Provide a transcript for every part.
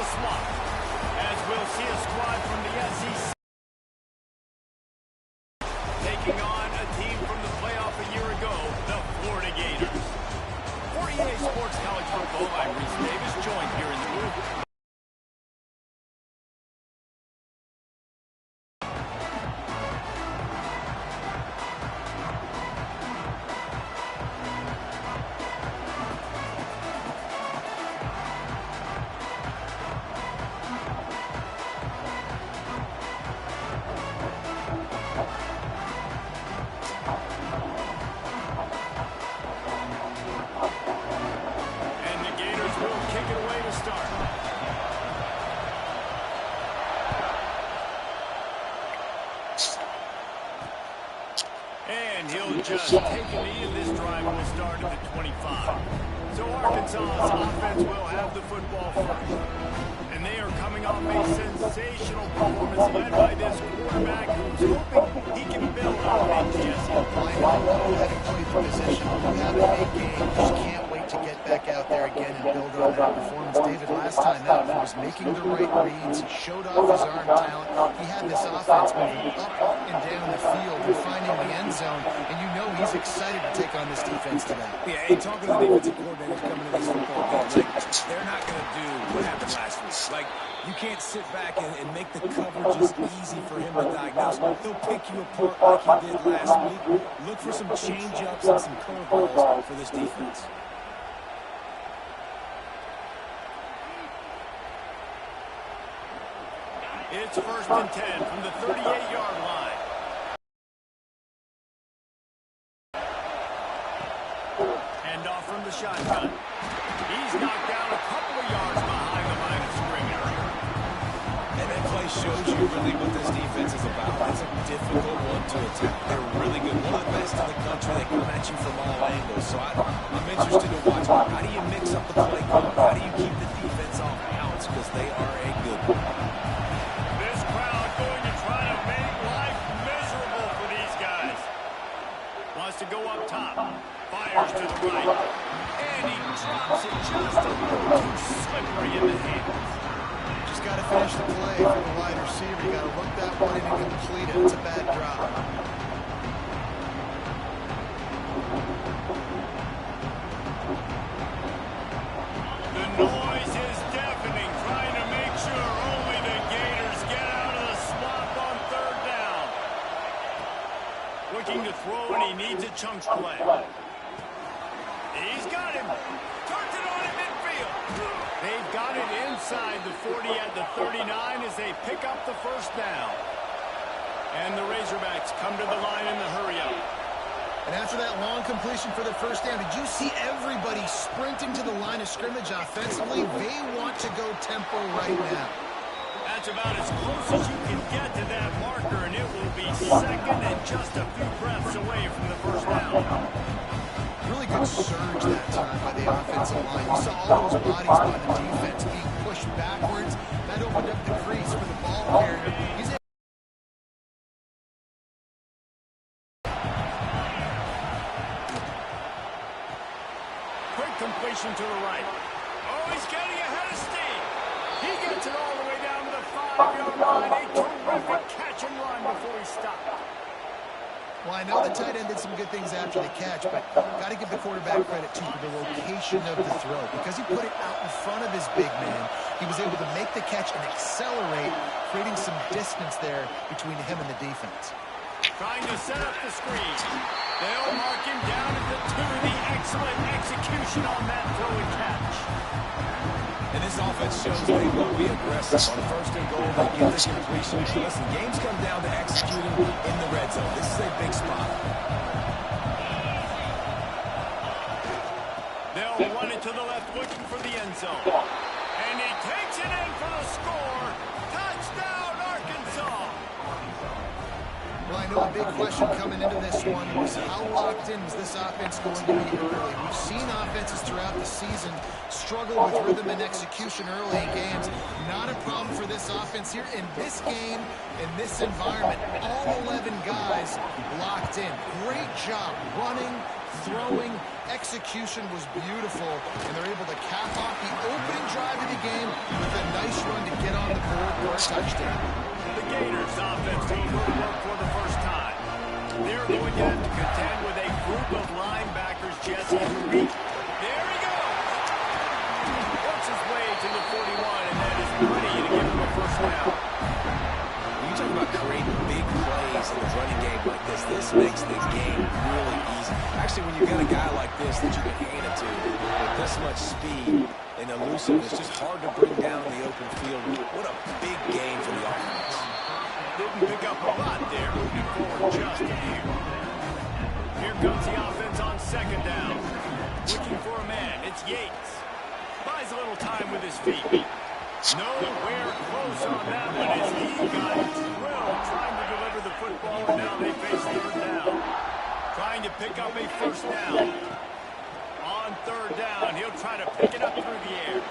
swap, as we'll see a squad from the SEC taking on a team from the playoff a year ago, the Florida Gators. For EA Sports College Football, I'm Reese Davis, joined here in the booth. And he'll just take a knee, and this drive will start at the 25. So Arkansas's offense will have the football first. And they are coming off a sensational performance led by this quarterback who's hoping he can build on it, Jesse. I know, having played the position, when you have a big game, you just can't wait to get back out there again and build on that performance. David, last time out, he was making the right reads. He showed off his arm talent. He had this offense moving up and down the field and finding the end zone, and you know he's excited to take on this defense today. Yeah, hey, talking to the defensive coordinators coming to this football game, like, they're not going to do what happened last week. Like, you can't sit back and make the coverages easy for him to diagnose. He'll pick you apart like he did last week. Look for some change-ups and some curveballs for this defense. It's 1st and 10 from the 38-yard line. Hand off from the shotgun. He's knocked down a couple of yards behind the line of scrimmage. And that play shows you really what this defense is about. It's a difficult one to attack. They're really good. One of the best in the country. They come at you from all angles. So I'm interested to watch. How do you mix up the play call? How do you keep the defense off balance? Because they are a good one. This crowd going to try to make life miserable for these guys. Wants to go up top. Fires to the right. And he drops it just a little too slippery in the hands. Just got to finish the play for the wide receiver. You got to look that one in and complete it. It's a bad drop. The noise is deafening, trying to make sure only the Gators get out of the swamp on 3rd down. Looking to throw, and he needs a chunk play. He's got him. Turns it on in midfield. They've got it inside the 40 at the 39 as they pick up the 1st down. And the Razorbacks come to the line in the hurry-up. And after that long completion for the 1st down, did you see everybody sprinting to the line of scrimmage offensively? They want to go tempo right now. That's about as close as you can get to that marker, and it will be 2nd and just a few breaths away from the 1st down. Really good surge that time by the offensive line. You saw all those bodies by the defense being pushed backwards. That opened up the crease for the ball carrier. He's quick completion to the right. Oh, he's getting ahead of steam. He gets it all the way down to the 5-yard line. A terrific catch and run before he stopped. Well, I know the tight end did some good things after the catch, but got to give the quarterback credit, too, for the location of the throw. Because he put it out in front of his big man, he was able to make the catch and accelerate, creating some distance there between him and the defense. Trying to set up the screen. They'll mark him down at the 2. The excellent execution on that throw and catch. And this offense shows they will be aggressive. On 1st and goal, they get the completion. Listen, games come down to executing in the red zone. This is a big spot. They'll run it to the left, looking for the end zone. And he takes it in for the score. Touchdown, Arkansas. Well, I know a big question coming into this one was how locked in was this offense going to be early? We've seen offenses throughout the season struggle with rhythm and execution early in games. Not a problem for this offense here in this game, in this environment. All 11 guys locked in. Great job running, throwing, execution was beautiful, and they're able to cap off the opening drive of the game with a nice run to get on the board for a touchdown. The Gators offense will go to work for the first time. They're going to have to contend with a group of linebackers, Jesse. There he goes! Works his way to the 41, and that is plenty to give him a first down. When you talk about creating big plays in the running game like this makes the game really easy. Actually, when you got a guy like this that you can hand it to with this much speed and elusiveness, it's just hard to bring down in the open field. What a big game for the offense. Didn't pick up a lot there, moving forward just a few. Here comes the offense on second down. Looking for a man. It's Yates. Buys a little time with his feet. Nowhere close on that one as he got drilled trying to deliver the football, and now they face third down. Trying to pick up a first down. On third down, he'll try to pick it up through the air.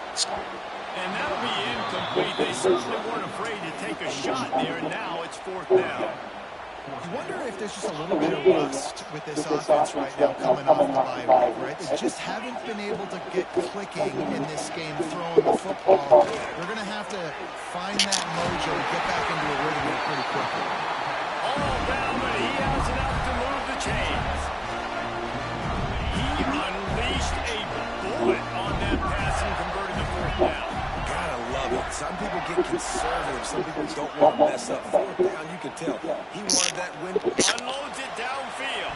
And that'll be incomplete. They certainly weren't afraid to take a shot there, and now it's fourth down. I wonder if there's just a little bit of rust with this offense right now coming off the bye week, right? They just haven't been able to get clicking in this game throwing the football. They're going to have to find that mojo and get back into a rhythm here pretty quickly. All down, but he has enough to move the chains. He unleashed a bullet on that pass and converted the fourth down. Gotta love it. Some people get conservative. Some people don't want to mess up. Fourth down, you can tell. He wanted that win. Unloads it downfield.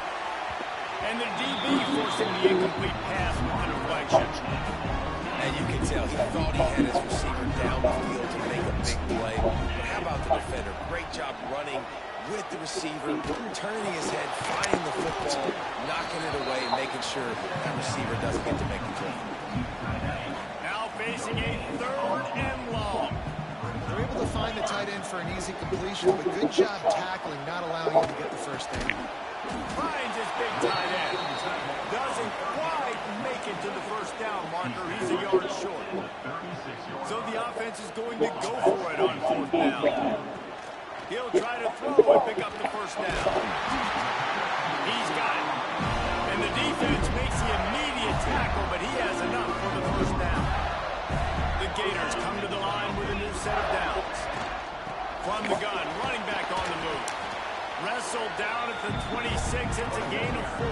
And the DB forcing the incomplete pass with the deflection. And you can tell he thought he had his receiver down the field to make a big play. But how about the defender? Great job running with the receiver, turning his head, finding the football, knocking it away, making sure that receiver doesn't get to make the play. Now facing a third and long. They're able to find the tight end for an easy completion, but good job tackling, not allowing him to get the first down. Finds his big tight end. Doesn't quite make it to the first down marker. He's a yard short. So the offense is going to go for it on fourth down. He'll try to throw and pick up the first down. He's got it. And the defense makes the immediate tackle, but he has enough for the first down. The Gators come to the line with a new set of downs. From the gun, running back on the move. Wrestled down at the 26. It's a gain of 4.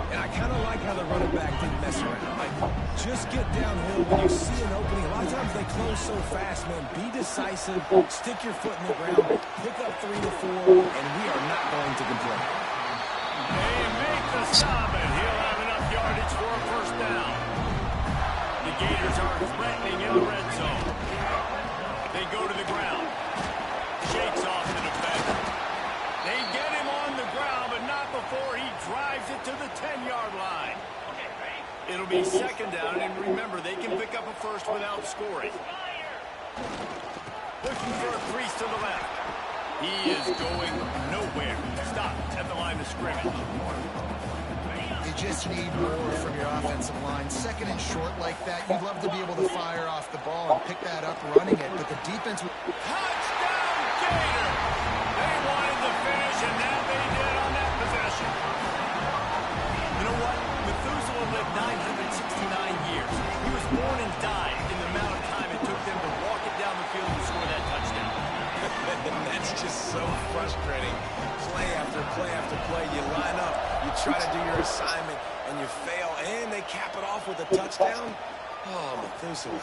And I kind of like how the running back didn't mess around. Like, just get downhill when you see an opening. A lot of times they close so fast, man. Be decisive, stick your foot in the ground, pick up 3 to 4, and we are not going to complain. They make the stop, and he'll have enough yardage for a first down. The Gators are threatening in the red zone. They go to the ground. Shakes off the defender. They get him on the ground, but not before he drives it to the 10-yard line. It'll be second down, and remember, they can pick up a first without scoring. Pushing for a crease to the left. He is going nowhere. Stop at the line of scrimmage. You just need more from your offensive line. Second and short like that, you'd love to be able to fire off the ball and pick that up running it, but the defense... Touchdown, Gator! They wanted the finish, and now they did on that possession. You know what? Methuselah lived 969 years. He was born and died in the amount of time it took them to walk it down the field and score that touchdown. That's just so frustrating. Play after play after play. You line up, you try to do your assignment, and you fail, and they cap it off with a touchdown. Oh, Methuselah.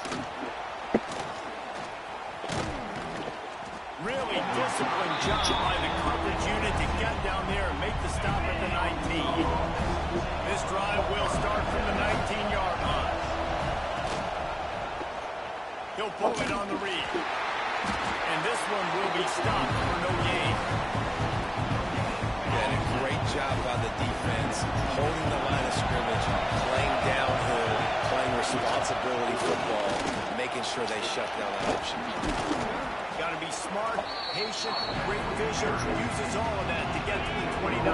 Really disciplined job by the coverage unit to get down there and make the stop at the 19. This drive will start from the 19-yard line. He'll pull it on the read. And this one will be stopped for no gain. And a great job by the defense, holding the line of scrimmage, playing downhill, playing responsibility football, making sure they shut down that option. Got to be smart, patient, great vision, uses all of that to get to the 29.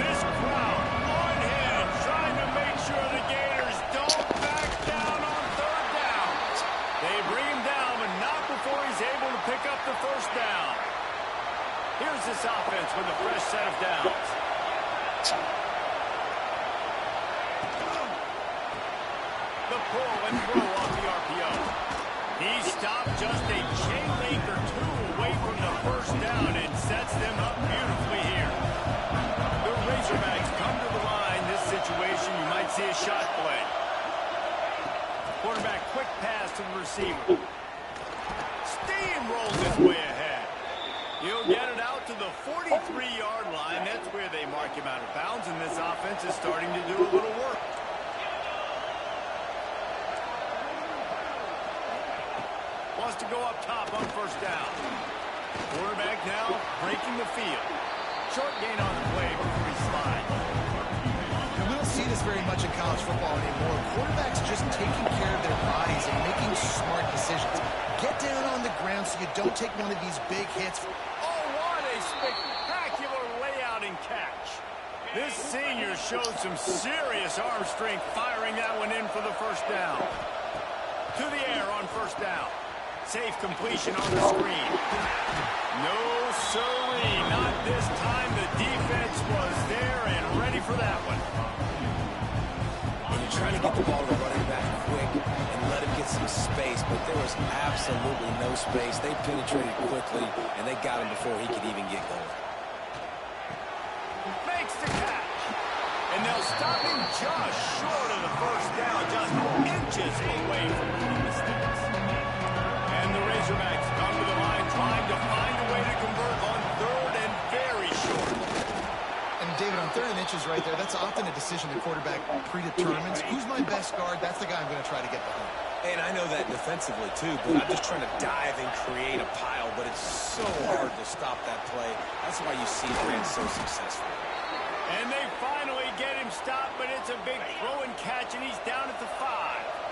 This crowd on him, trying to make sure the Gators don't back down on third down. They bring him down, but not before he's able to pick up the first down. Here's this offense with a fresh set of downs. pull and throw off the RPO. He stopped just a chain link or two away from the first down and sets them up beautifully here. The Razorbacks come to the line. This situation, you might see a shot play. Quarterback quick pass to the receiver. Steamrolls his way ahead. He'll get it out to the 43-yard line. That's where they mark him out of bounds, and this offense is starting to do a little work. Wants to go up top on first down. Quarterback now breaking the field. Short gain on the play before he slides. And we don't see this very much in college football anymore. Quarterbacks just taking care of their bodies and making smart decisions. Get down on the ground so you don't take one of these big hits. Oh, what a spectacular layout and catch. This senior showed some serious arm strength firing that one in for the first down. To the air on first down. Safe completion on the screen. No, sirree, not this time. The defense was there and ready for that one. And you're trying to get the ball to the running back quick and let him get some space, but there was absolutely no space. They penetrated quickly, and they got him before he could even get going. Makes the catch. And they'll stop him just short of the first down, just inches away from making mistakes. And the Razorbacks come to the line trying to find a way to convert on third and very short. And David, on third and inches right there, that's often a decision the quarterback predetermines. Who's my best guard? That's the guy I'm going to try to get behind. And I know that defensively, too, but I'm just trying to dive and create a pile, but it's so hard to stop that play. That's why you see Grant so successful. And they finally get him stopped, but it's a big throw and catch, and he's down at the 5.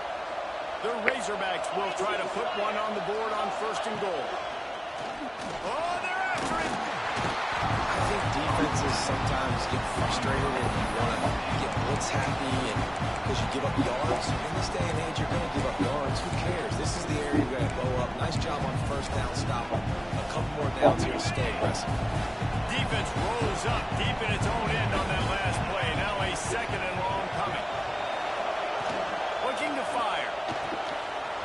The Razorbacks will try to put one on the board on first and goal. Oh, they're after him. I think defenses sometimes get frustrated and you want to get blitz happy and because you give up yards. In this day and age, you're going to give up yards. Who cares? This is the area you're going to blow up. Nice job on first down, stop them. A couple more downs here and stay aggressive. Defense rolls up deep in its own end on that last play. Now a second and long coming. Looking to fire.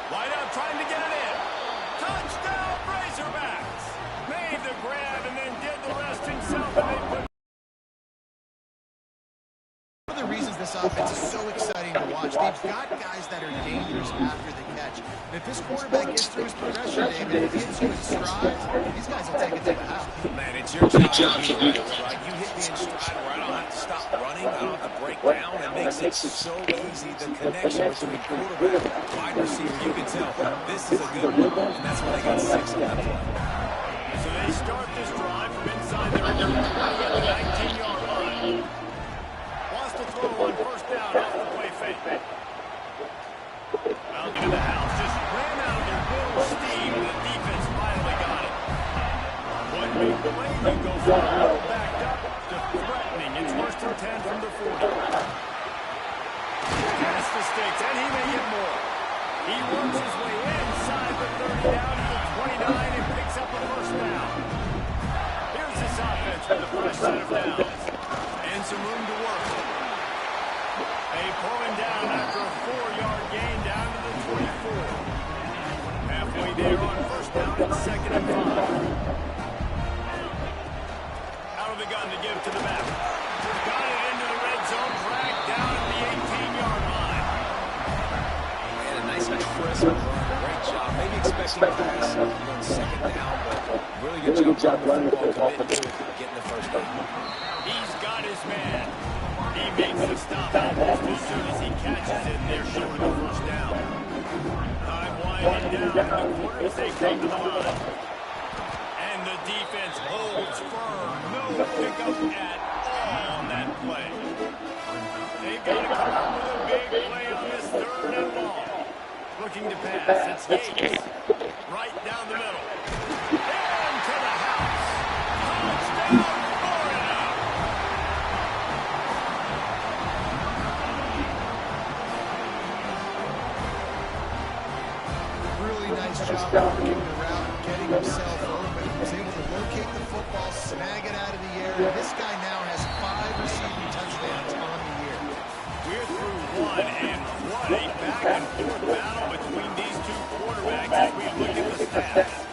Wide out, trying to get it in. Touchdown, Razorbacks! Made the grab and then did the rest himself, and they put... One of the reasons this offense is so exciting to watch, they've got guys that are dangerous after the catch. And if this quarterback gets through his progression, David, if he hits you in stride, these guys will take it to the house. Man, it's your job to be right. You hit me in stride where I don't have to stop running. I don't have to break down. It makes it so easy. The connection between quarterback and wide receiver, you can tell this is a good one, and that's why they got 6 on that play. So they start this drive from inside their own 20 at the 19-yard line. Wants to throw on first down off the play fake. Out into the house, just ran out of their little steam. The defense finally got it. One big play, you go for a little backed up to threatening. It's first and 10 from the 40. Pass the sticks, and he may get more. He works his way inside the 30 down to the 29 and picks up a first down. Here's this offense with a fresh set of downs and some room to work. They pull him down after a 4-yard gain down to the 24. Halfway there on first down and second and 5. Out of the gun to give to the back. Got it into the red zone, dragged down at the 18-yard line. And a nice crisp run. Great job. Maybe expecting a pass on second down, but really good job on the football, committing to it, getting the first down. He's got his man. He makes the stop almost as soon as he catches it, and they're short of the first down. Time winding down in the quarter as they come to the line. And the defense holds firm. No pickup at all on that play. They've got to come up with a big play on this third and long. Looking to pass. It's Yates. Right down the middle. And to the house. Touchdown, Florida! Really nice job working the route, getting himself open. He was able to locate the football, snag it out of the air. And this guy now has 5 receiving touchdowns on the year. We're through 1, and what a back-and-forth battle between these two quarterbacks as we look at the stats.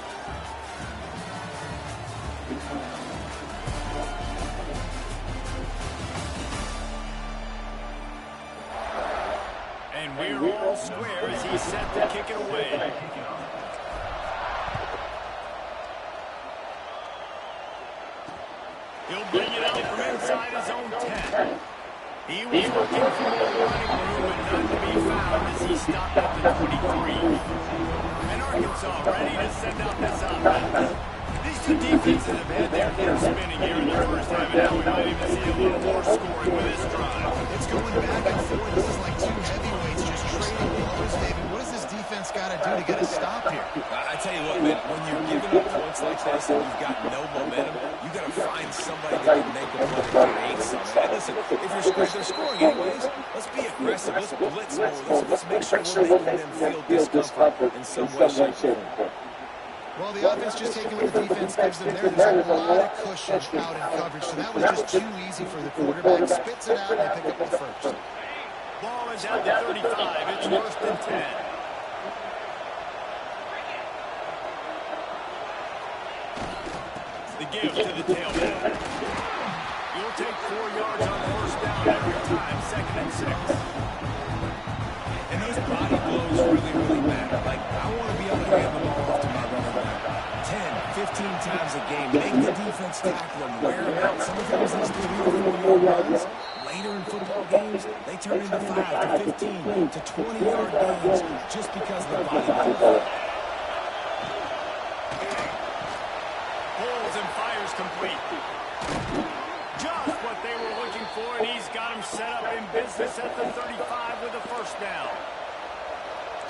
And we're all square as he's set to kick it away. He'll bring it up from inside his own 10. He was looking for more running room and none to be found as he stopped at the 23. And Arkansas ready to send out this offense. These two defenses have had their gears spinning here in the first half, and now we might even see a little more scoring with this drive. It's going back and forth. This is like two heavyweights just trading blows, David. What does this defense got to do to get a stop here? I tell you what, man, when you're giving up points like this and you've got no momentum, you got to find somebody that can make a play to create something. And listen, if they're scoring anyways, let's be aggressive. Let's blitz more. Let's make sure we're making them feel discomfort in some way, shape, or form. Well, the offense just taking what the defense gives them there. There's a lot of cushion out in coverage, so that was just too easy for the quarterback. Spits it out, and they pick up the first. Ball is at the 35. It's first and 10. The give to the tailback. You'll take 4 yards on first down every time, second and 6. And those body blows really matter. Like, I want to be able to hand the ball off to my running back 10, 15 times a game. Make the defense tackle them, wear them out. Sometimes these 3 or 4 yard runs, later in football games, they turn into 5 to 15 to 20-yard gains just because of the body blow. Holds and fires complete. Just what they were looking for, and he's got him set up in business at the 35 with a first down.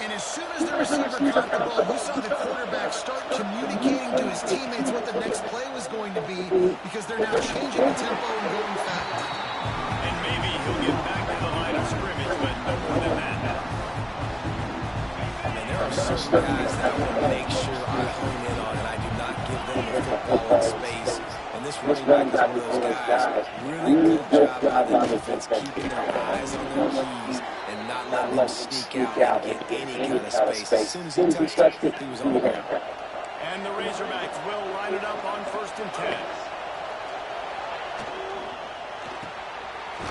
And as soon as the receiver caught the ball, you saw the quarterback start communicating to his teammates what the next play was going to be because they're now changing the tempo and going fast. And maybe he'll get back to the line of scrimmage, but no more than that. I mean, there are certain guys that I want to make sure I hone in on, and I do not give them the football in space. And this running back is one of those guys. Really good job by the defense keeping their eyes on their keys and not letting them sneak out and get any kind of space. As soon as he touched it, he was on the ground. And the Razorbacks will line it up on first and 10.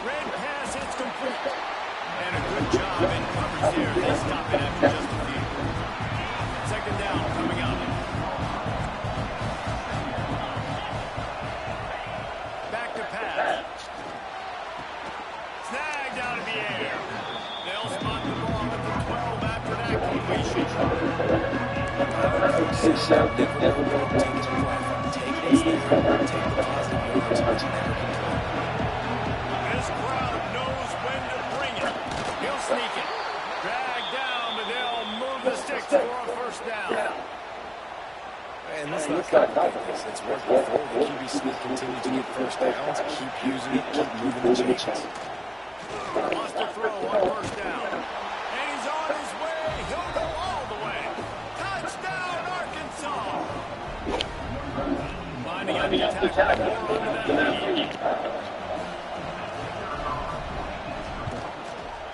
Red pass, it's complete. And a good job in coverage there. They stop it after just a few. Second down coming up. Back to pass. Snagged out of the air. They'll spot the ball at the 12 after that completion. This crowd knows when to bring it. He'll sneak it. Drag down, but they'll move the sticks for a first down. And let's not complicate this. It's worked before. The QB sneak continues to get first downs. Keep using it. Keep moving the chains. Wants to throw on first down. And he's on his way. He'll go all the way. Touchdown, Arkansas. Finding on the attack. More onto that lead.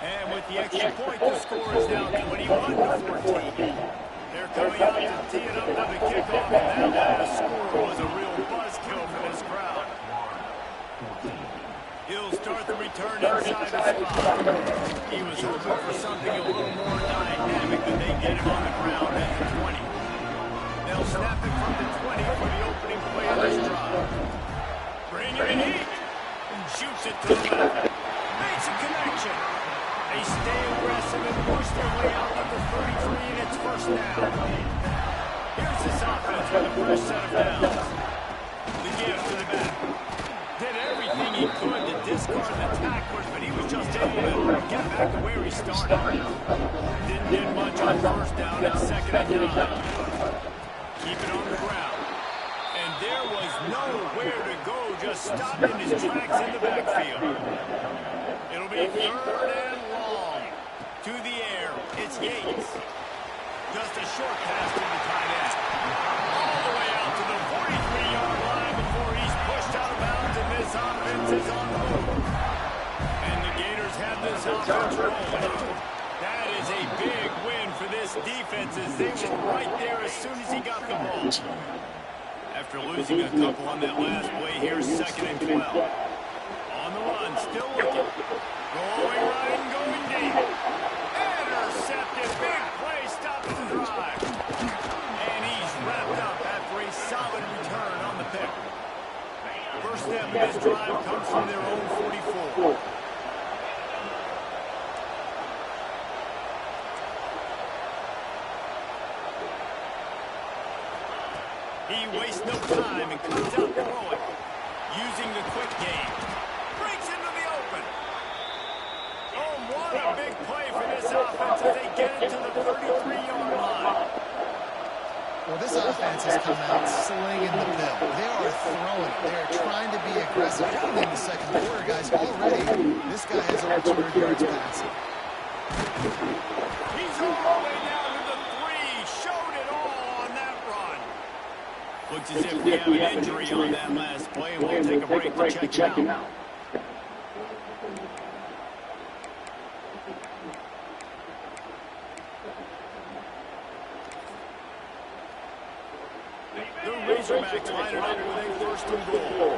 And with the extra point, the score is now 21-14. They're coming out to tee it up for the kickoff, and that last score was a real buzzkill for this crowd. He'll start the return inside the spot. He was hoping for something a little more dynamic, but they get him on the ground at the 20. They'll snap it from the 20 for the opening play of this drive. Bring him in heat, and shoots it to the left. Makes a connection. They stay aggressive and push their way out of the 33, and it's first down. Here's this offense with a fresh set of downs. The give to the back. Did everything he could to discard the tacklers, but he was just able to get back to where he started. Didn't get much on first down at second and 9. Keep it on the ground. And there was nowhere to go, just stopped in his tracks in the backfield. It'll be third and long. To the air, it's Yates. Just a short pass to the tight end. All the way out to the 43-yard line before he's pushed out of bounds, and this offense is on the move. And the Gators have this offense rolling. That is a big win for this defense as they were right there as soon as he got the ball. After losing a couple on that last play, here's 2nd and 12. On the run, still looking. Going right and going deep. Intercepted. Big play, stopping the drive. And he's wrapped up after a solid return on the pick. First step of this drive comes from their own 44. He wastes no time and comes out throwing. Using the quick game. Breaks into the open. Oh, what a big play for this offense as they get it to the 33-yard line. Well, this offense has come out slinging the bill. They are throwing. They are trying to be aggressive. Even in the second quarter, guys, already this guy has over 200 yards passing. He's all the way down to the 3. Showed it all on that run. Looks as if we have an injury on that last play. We'll take a break to check him out. The Razorbacks line it up with a 1st and goal.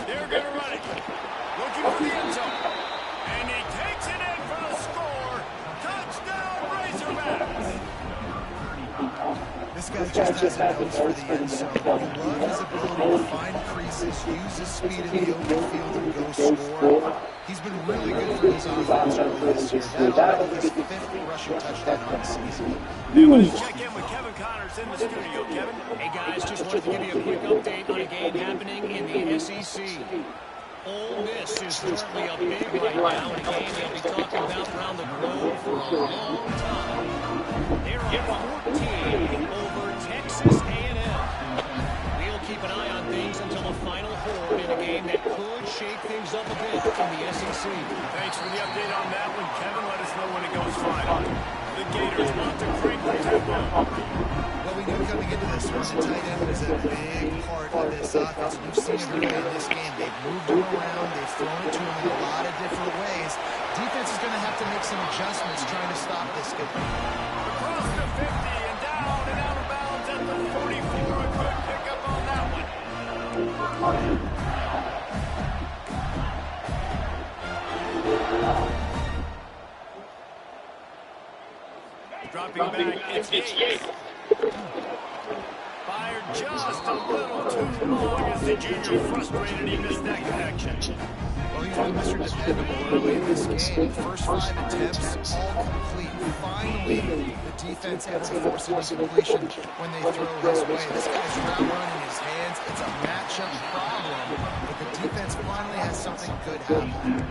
They're going to run it. Looking for the end zone. And he takes it in for the score. Touchdown, Razorbacks. This guy just has a nose for the end zone. You love his ability to find creases, use his speed in the open field, and go score. He's been really good for his offense early this year. That already his 5th rushing touchdown on the season. Then we'll check in with Kevin Connors in the studio. Kevin? Hey guys, just wanted to give you a quick update on a game happening in the SEC. Ole Miss is currently up big right now in a game they'll be talking about around the globe for a long time. They're up 14 over Texas A&M. We'll keep an eye on things until the final horn in a game that could shake things up a bit in the SEC. Thanks for the update on that one, Kevin. Let us know when it goes final. The Gators want to crank the tempo. Well, we knew coming into this one, the tight end was a big part of this offense. We've seen it early in this game. They've moved him around. They've thrown it to him in a lot of different ways. Defense is going to have to make some adjustments trying to stop this guy. Across the 50 and down and out of bounds at the 44. A good pickup on that one. Dropping back, it's Yates. Fired just a little too long as the junior frustrated. He missed that connection. Well, he's been Mr. Dependable early in this game. First 5 attempts, all complete. Finally, the defense able to force an incompletion when they throw his way. This guy's route running his hands. It's a matchup problem, but the defense finally has something good happen.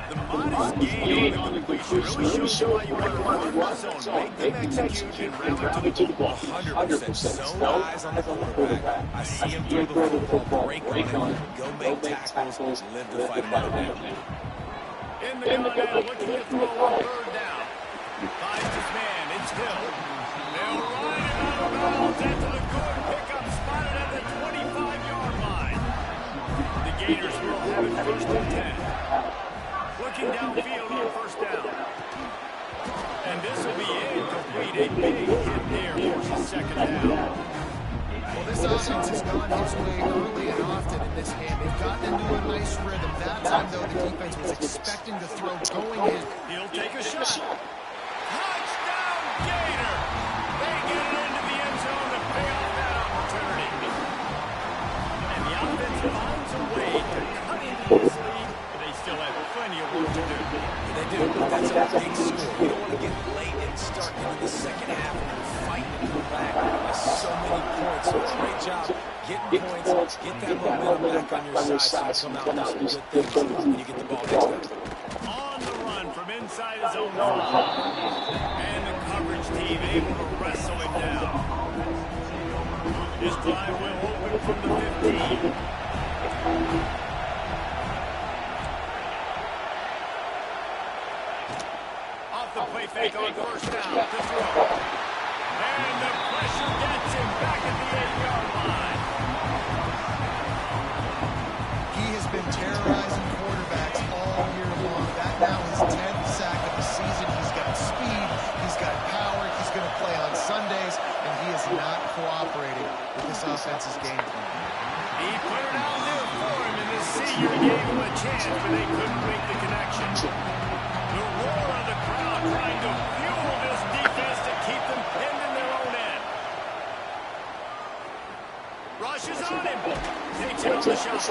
The modest gain on the completion really shows why you want to run the zone. Make them execute and rally to the ball. 100%. So eyes on the quarterback. I see him throw the football, break on him, go make tackles, live to fight another down. In the gun now, looking to throw on 3rd down. Finds his man, it's Hill. They'll ride him out of bounds after the good pickup spotted at the 25-yard line. The Gators will have it 1st and 10. Looking downfield on 1st down. And this will be incomplete. A big hit there forces 2nd down. Well, this offense has gone his way early and often in this game. They've gotten into a nice rhythm. That time, though, the defense was expecting to throw going in. He'll take a shot. Touchdown, Gator! They get it into the end zone to pay off that opportunity. And the offense finds a way to cut into this lead, but they still have plenty of work to do. They do, but that's a big score. You don't want to get late and start into the second half and you're fighting to come back. That's so many points. So great job getting points, get that momentum back on your side so you come out with some good things when you get the ball next time. On the run from inside his own 5. And the coverage team able to wrestle him down. This drive will open from the 15. Off the play fake on 1st down to throw. And the pressure gets him back at the 8-yard line. frustrating with this offense's game plan. He put it out there for him, and the senior gave him a chance, but they couldn't make the connection. The roar of the crowd trying to fuel this defense to keep them pinned in their own end. Rushes on him. Takes it on the shot.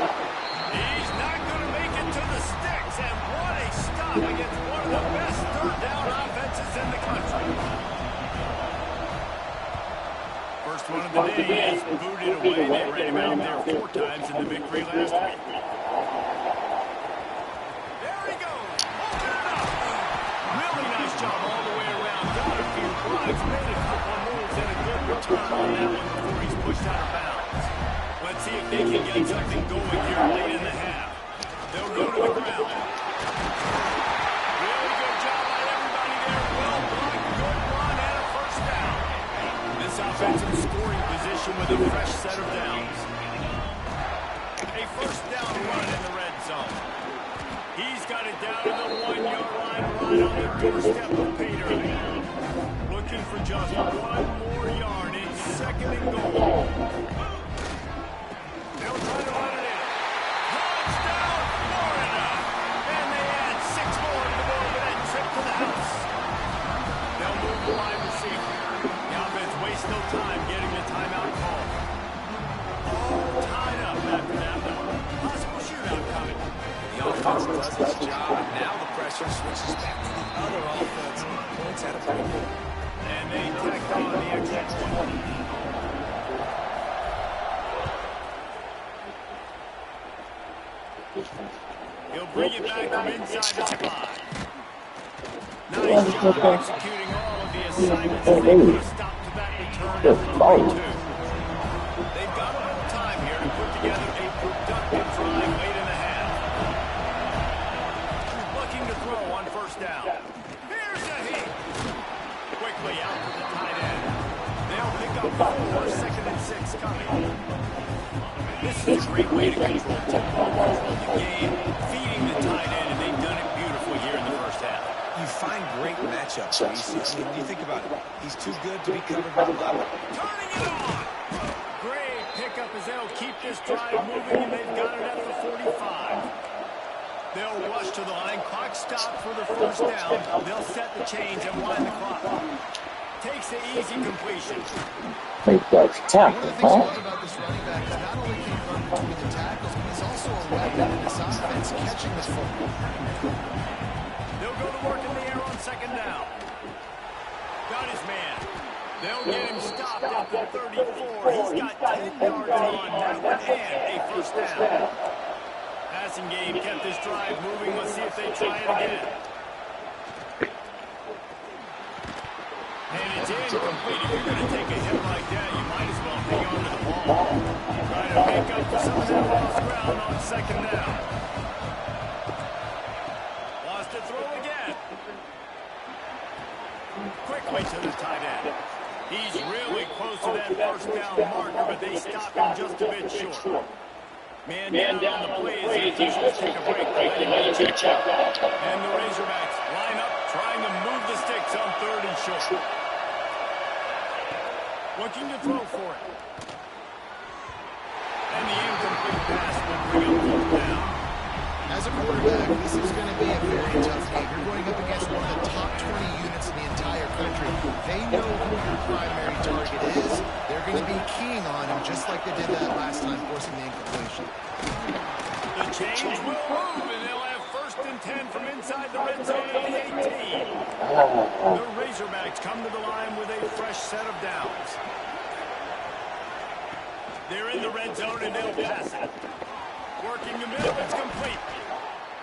He's not going to make it to the sticks, and what a stop against one of the best third down offenses in the country. First one of the day is booted away. They ran him out there 4 times in the victory last week. There he goes. Open it up. Really nice job all the way around. Got a few blocks, made a couple of moves, and a good return on that one before he's pushed out of bounds. Let's see if they can get something going here late in the half. They'll go to the ground. Really good job by everybody there. Well blocked, good run, and a first down. This offensive scoring position with a fresh set of downs. A first down run in the red zone. He's got it down to the 1-yard line, right on the doorstep of Pater. Looking for just 1 more yard. It's 2nd and goal. They'll try to run it in. Touchdown, Florida! And they add 6 more to the board with that trip to the house. They'll move the wide receiver. The offense wastes no time getting the timeout call. All tied up after that one. Possible shootout coming. The offense does its job, and now the pressure switches back to the other offense. Points at a break. And they tacked on the extra point. He'll bring it back from inside the spot. Nice job executing all of the assignments as they put a stop to that return at the 32. They've got a little time here to put together a productive drive late in the half. Looking to throw on first down. Here's a hit. Quickly out to the tight end. They'll pick up 4, 2nd and 6 coming. This is a great way to control tempo, control the game, feeding the tight end, and they've done it beautifully here in the first half. You find great matchups. You think about it. He's too good to be covered by the level. Turning it on! Great pickup as they'll keep this drive moving, and they've got it at the 45. They'll rush to the line. Clock stopped for the first down. They'll set the chains and wind the clock. Takes the easy completion. One of the things I love about this running back is not only can he run between the tackles, but he's also a weapon in this offense catching the football. They'll go to work in the air on 2nd down. Got his man. They'll get him stopped at the 34. He's got 10 yards on that one and a first down. Passing game kept this drive moving. Let's see if they try it again. And it's incomplete. If you're going to take a hit like that, you might as well hang on to the ball. Try to make up for some of that lost ground on 2nd down. Wants to throw again. Quickly to the tight end. He's really close to that first down marker, but they stop him just a bit short. Man down on the play as the officials take a break. And the Razorbacks line up, trying to move the sticks on 3rd and short. Looking to throw for it. And the incomplete pass will bring up 4th down. As a quarterback, this is going to be a very tough game. You're going up against one of the top 20 units in the entire country. They know who your primary target is. They're going to be keying on him just like they did that last time, forcing the incompletion. The change will move, and they'll have 1st and 10 from inside the red zone at the 18. The Razorbacks come to the line with a fresh set of downs. They're in the red zone, and they'll pass it. Working the middle, it's complete.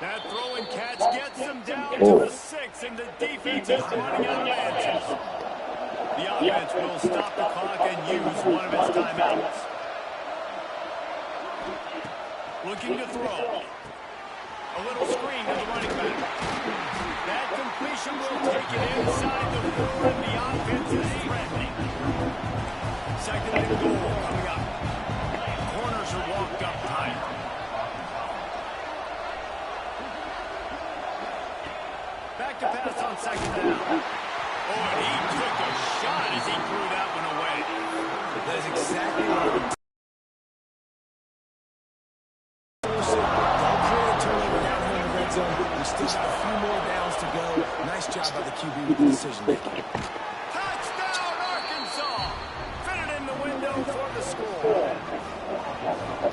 That throw and catch gets them down to the 6, and the defense is running out of answers. The offense will stop the clock and use one of its timeouts. Looking to throw. A little screen to the running back. That completion will take it inside the 4, and the offense is threatening. 2nd and goal coming up. Corners are walked up tight. Back to pass on 2nd down. Oh, and he took a shot as he threw that one away. That is exactly Don't create a turnover down here in the red zone. We still got a few more downs to go. Nice job by the QB with the decision making. Touchdown, Arkansas! Fit it in the window for the score.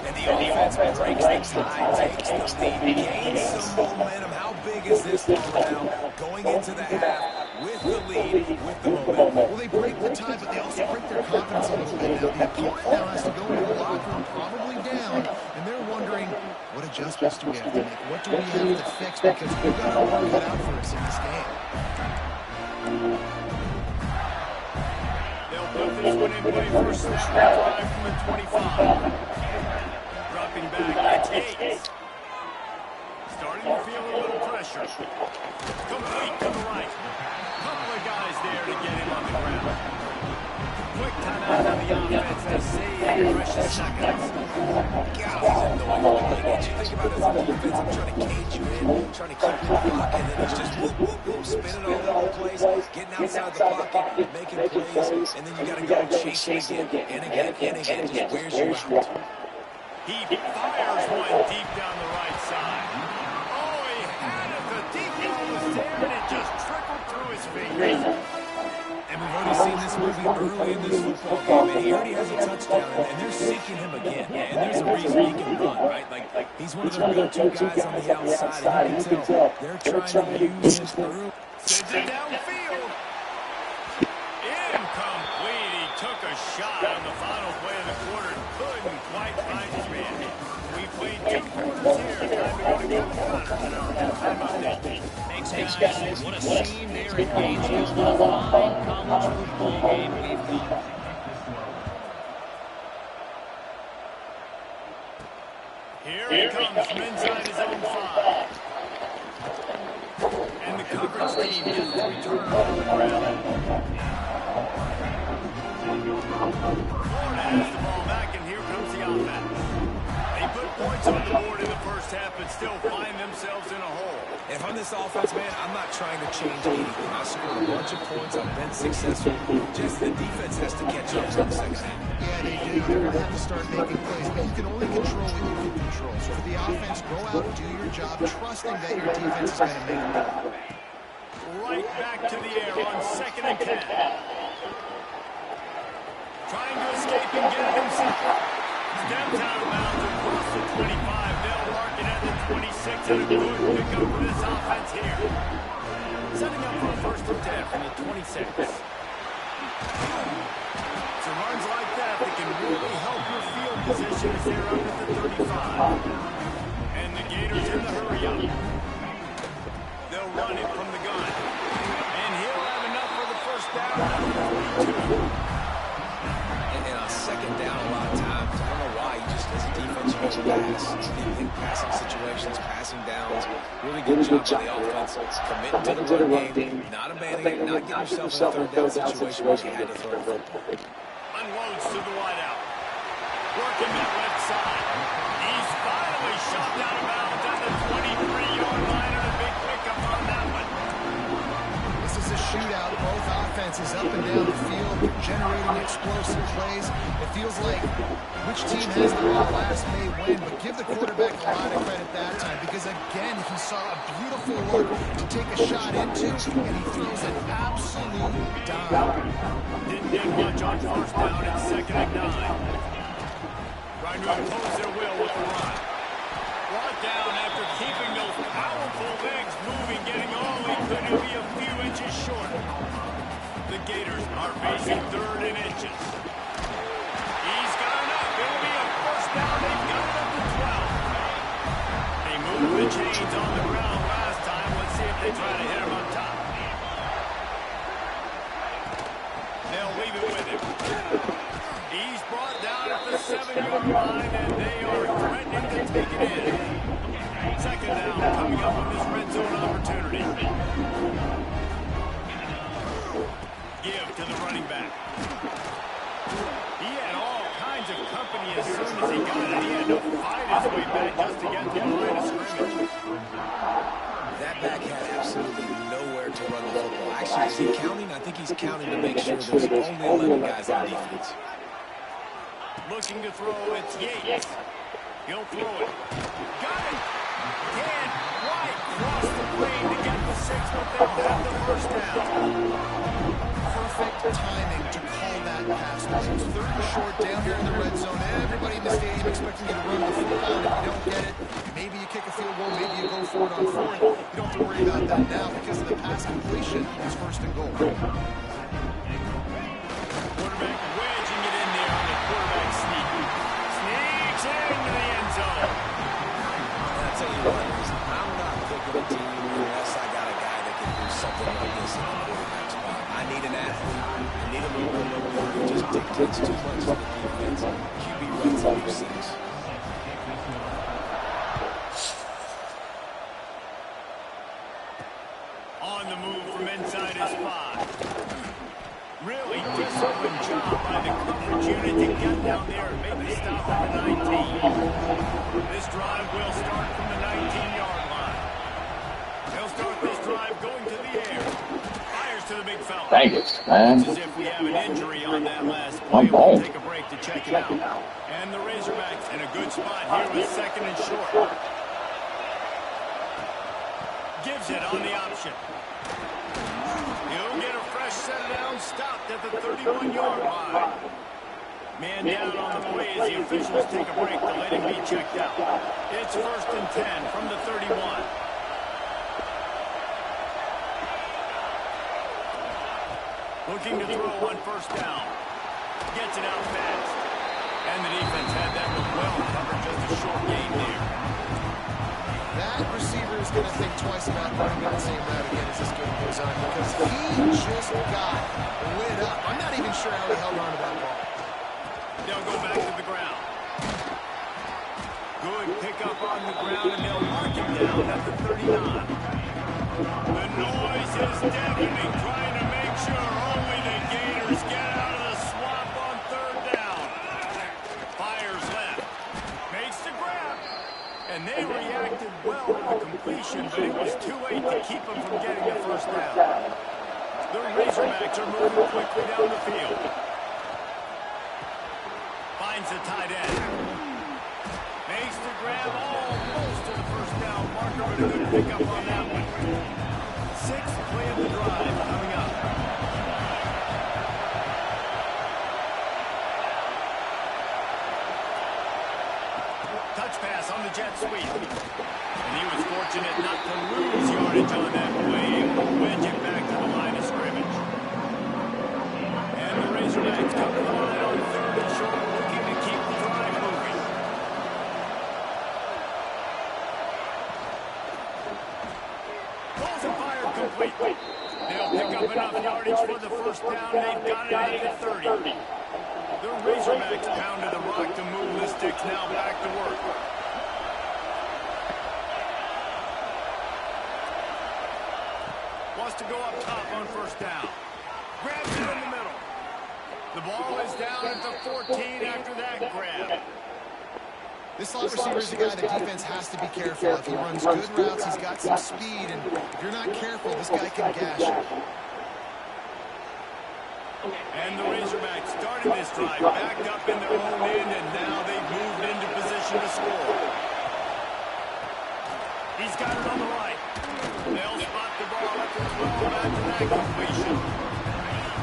And the offense breaks the tie, takes the lead, gains some momentum. How big is this number now? Going into the half with the lead, with the momentum. Well, they break the tie, but they also break their confidence a little bit. Now, the opponent now has to go into the locker room, probably down, and they're wondering, what adjustments do we have to make? What do we have to fix? Because we've got our work cut out for us in this game. They'll put this one in play first snap drive from the 25. Dropping back, it's Yates. Starting to feel a little pressure. Complete to the right. Couple of guys there to get him on the ground. Quick timeout on the offense to save precious seconds. God, he's annoying. Like, you think about it as a defense, I'm trying to cage you in, trying to keep you blocking, and it's just whoop, whoop, whoop, spinning all over the place, getting outside the pocket, making plays, and then you got to go chase it again, and again, and again. Just wears you out. He fires one deep down the right side. Oh, he had it. The deep ball was there, and it just trickled through his fingers. And we've already seen this movie early in this football game, and he already has a touchdown, and they're seeking him again. And there's a reason he can run, right? Like he's one of their go-to guys on the outside, and you can tell they're trying to use him early. Sends it downfield. Incomplete. He took a shot on the final play of the quarter and couldn't quite find his man. We played 2 quarters here. Time to go to Kevin Connors in our halftime update. Thanks, guys. What a scene there in Gainesville. What a fine college football game we've got. Here he comes from inside his own 5. And the coverage team gets the return on the ground. Florida has the ball back, and here comes the offense. They put points on the board in the first half, but still find themselves in a hole. If I'm this offense, man, I'm not trying to change anything. I scored a bunch of points. I've been successful. Just the defense has to catch up in the second half. Yeah, they do. They're going to have to start making plays, but you can only control what you can control. So for the offense, go out and do your job, trusting that your defense is going to make it. Right back to the air on 2nd and 10. Trying to escape and get it himself. Steps out of bounds across the 25. They'll mark it at the 26, and a good pickup for this offense here. Setting up for a 1st and 10 from the 26. So runs like that can really help your field position as they're up at the 35. And the Gators in the hurry up. They'll run it from the gun. And he'll have enough for the 1st down at the 42. And on 2nd down, a lot of times, I don't know why, you just, as a defense, you just pass. In passing situations, passing downs, really good job by the offense. Committing to the run game, not abandoning it, not getting yourself in a 3rd down situation where you had to throw the football. Unloads to the wideout. Working that left side. He's finally shot down of bounds at the 23-yard line, and a big pickup on that one. This is a shootout. Both offenses up and down the field, generating explosive plays. It feels like which team has the ball last may win, but give the quarterback a lot of credit that time, because again, he saw a beautiful look to take a shot into, and he throws an absolute dime. Didn't get much on 1st down and 2nd and 9. Trying to impose their will with the run. Brought down after keeping those powerful legs moving, getting all he could to be a few inches short. The Gators are facing 3rd and inches. He's got enough. It'll be a 1st down. They've got it up to 12. They moved the chains on the ground last time. Let's see if they try to hit him on top. They'll leave it with him. He's brought down at the 7-yard line, and they are threatening to take it in. 2nd down coming up on this red zone opportunity. Give to the running back. He had all kinds of company as soon as he got it. He had to fight his way back just to get to the line of scrimmage. That back had absolutely nowhere to run the football. Actually, is he counting? I think he's counting to make sure there's only 11 guys on defense. Looking to throw, it's Yates. He'll throw it. Got it. Can't quite cross the plane to get the 6, but they'll have the first down. Perfect timing to call that pass. It's 3rd and short down here in the red zone. Everybody in the stadium expecting you to run the football, and if you don't get it, maybe you kick a field goal, maybe you go for it on 4th. You don't have to worry about that now because of the pass completion. It's 1st and goal. Quarterback wedging it in there on the quarterback sneak. Sneaks into the end zone. I'll tell you what, I'm not picking a team unless I got a guy that can do something like this in the quarterback spot. I need an athlete. I need a little bit of work. It just dictates too much to the defense. QB runs over 6. On the move from inside his 5. Really disciplined job by the coverage unit to get down there and make the stop at the 19. This drive will start from the 19-yard line. They'll start this drive going to the air. Fires to the big fella. Dang it, man. It's as if we have an injury on that last play. We'll take a break to check it out. And the Razorbacks in a good spot here with 2nd and short. Gives it on the option. He'll get a fresh set down, stopped at the 31-yard line. Man down on the play as the officials take a break to let him be checked out. It's 1st and 10 from the 31. Looking to throw on 1st down. Gets it out fast. And the defense had that one well covered, just a short gain there. That receiver is going to think twice about running that same route again as this game goes on because he just got lit up. I'm not even sure how he held on to that ball. They'll go back to the ground. Good pickup on the ground, and they'll mark him down at the 39. The noise is deafening, trying to make sure only the Gators get out of the swamp on 3rd down. Fires left. Makes the grab. And they reacted well to the completion, but it was too late to keep them from getting the 1st down. The Razorbacks are moving quickly down the field. Finds the tight end. Makes the grab almost to the 1st down marker, but a good pickup on that one. 6th play of the drive coming up. Touch pass on the jet sweep. And he was fortunate not to lose yardage on that play. Able to wedge it back to the line of scrimmage. And the Razorbacks come to the line on 3rd and short, looking to keep the drive moving. Balls are fired complete. They'll pick up enough yardage for the 1st down. They've got it at the 30. The Razorbacks pounded the rock to move the sticks, now back to work. Wants to go up top on 1st down. Grabs it in the middle. The ball is down at the 14 after that grab. This slot receiver is a guy the defense has to be careful of. He runs good routes, he's got some speed, and if you're not careful, this guy can gash you. And the Razorbacks started this drive back up in their own end, and now they've moved into position to score. He's got it on the right. They'll spot the ball at the 12 after that completion.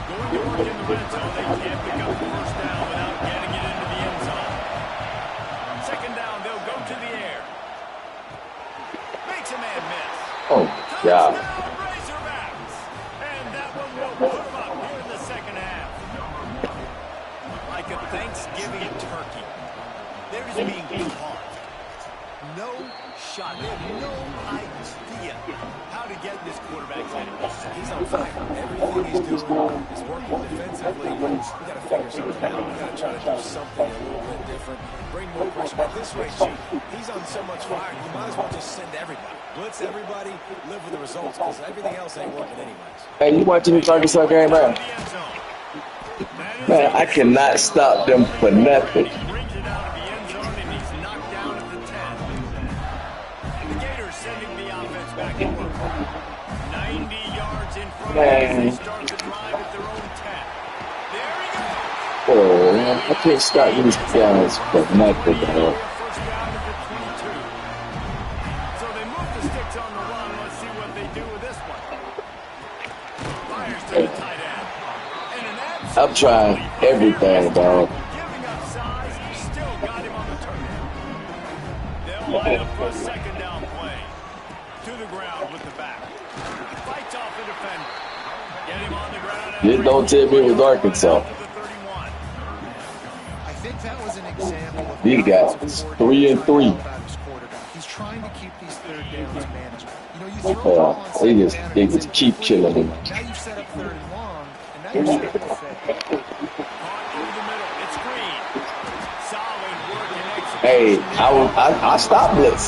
Going to work in the red zone. They can't pick up the 1st down without getting it into the end zone. 2nd down, they'll go to the air. Makes a man miss. Oh, yeah. Touchdown, Razorbacks! And that one will put them up here in the 2nd half. Like a Thanksgiving turkey. They're just being caught. No shot. They have no idea how to get in this quarterback's head. He's on fire. Everything he's doing is working defensively. We got to figure something out. We got to try to do something a little bit different. Bring more pressure. At this rate, he's on so much fire. You might as well just send everybody. Blitz everybody. Live with the results because everything else ain't working anyways. Hey, you watching this Arkansas game, bro? Man, I cannot stop them for nothing. Back to work. 90 yards in front of them as they start the drive at their own 10. There he goes. Oh, man, I can't start these guys for nothing, bro. First down at the 22. So they move the sticks on the run. Let's see what they do with this one. Fires to the tight end. And an I'm trying everything, dog. giving up size, still got him on the turn. They'll line up for a second down play. To the ground with the back. Fights off the defender. Get him on the ground. Just don't tell me it was Arkansas. I think that was an example of These guys, 3 and 3. He's trying to keep these third downs manageable. You know, you throw the ball on They just keep killing him. now you've set up third and long, and now you're set up to fake. Caught over the middle. It's Green. Solid work and Hey, execution. I stopped blitz,